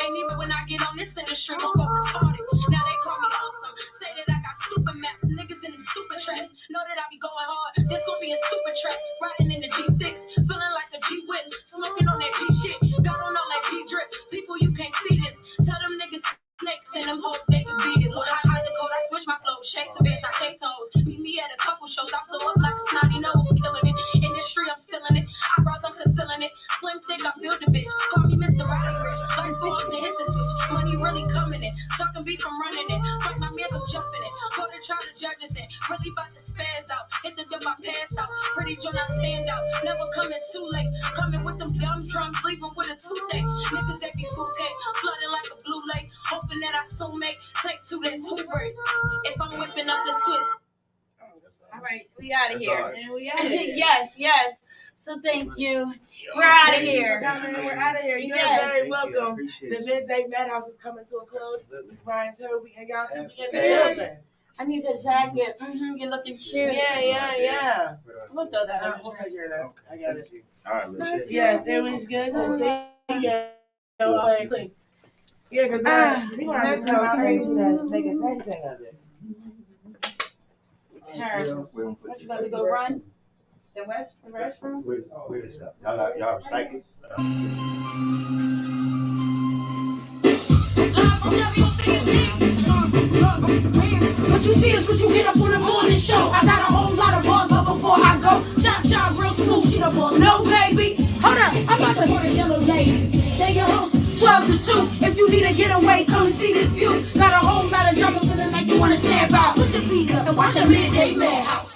And even when I get on this industry, gon' go retarded. Now they call me awesome. Say that I got stupid maps, niggas in them stupid traps. Know that I be going hard, this gon' be a stupid trap. Riding in the G6, feeling like a G-whip. Smoking on that G-shit, got on all that G-drip. People, you can't see this. Tell them niggas snakes and them hoes, they can beat it. Look how high the code, I switch my flow. Chasing bands, I chase hoes. Meet me at a couple shows, I blow up like a snotty nose. Killing it, industry, I'm still in it. Eyebrows, I'm concealing it. Slim thick, I build a bitch. Call me Mr. Roddy Rich. Lights go off to hit the switch. Money really coming in. Talking beef, I'm running it. Fight my mans, I'm jumping it. Go to try to judge us in. Really about to spaz out. Hit the dip, I pass out. Pretty John, I stand out. Never coming too late. Coming with them dumb drums, leaving with a toothache. Niggas that be fruitcake. Flooding like a blue lake. Hoping that I soon make. Take to this Hoover. If I'm whipping up the Swiss. All right, we out of here. And we out of here. Yes. So thank you. We're out of here. We're out of here. You're very welcome. The Midday Madhouse is coming to a close. Brian, Toby, and y'all can be in the building. I need the jacket. You're looking cute. Yeah. We'll throw that on. We'll figure it out. I got it. All right, let's Yes, it was good to see you. Yeah, because we want to come out here and make a thing of it. Terrible. What, you about to go run? The restroom? Y'all recycle? What you see is what you get up on the morning show. I got a whole lot of bars, but before I go, chop real smooth, she the boss. No, baby. Hold up, I'm about to call the Jellolady. They your host, 12 to 2. If you need a getaway, come and see this view. Got a whole lot of drama, feeling like you want to snap out. Put your feet up and watch a Midday Madhouse.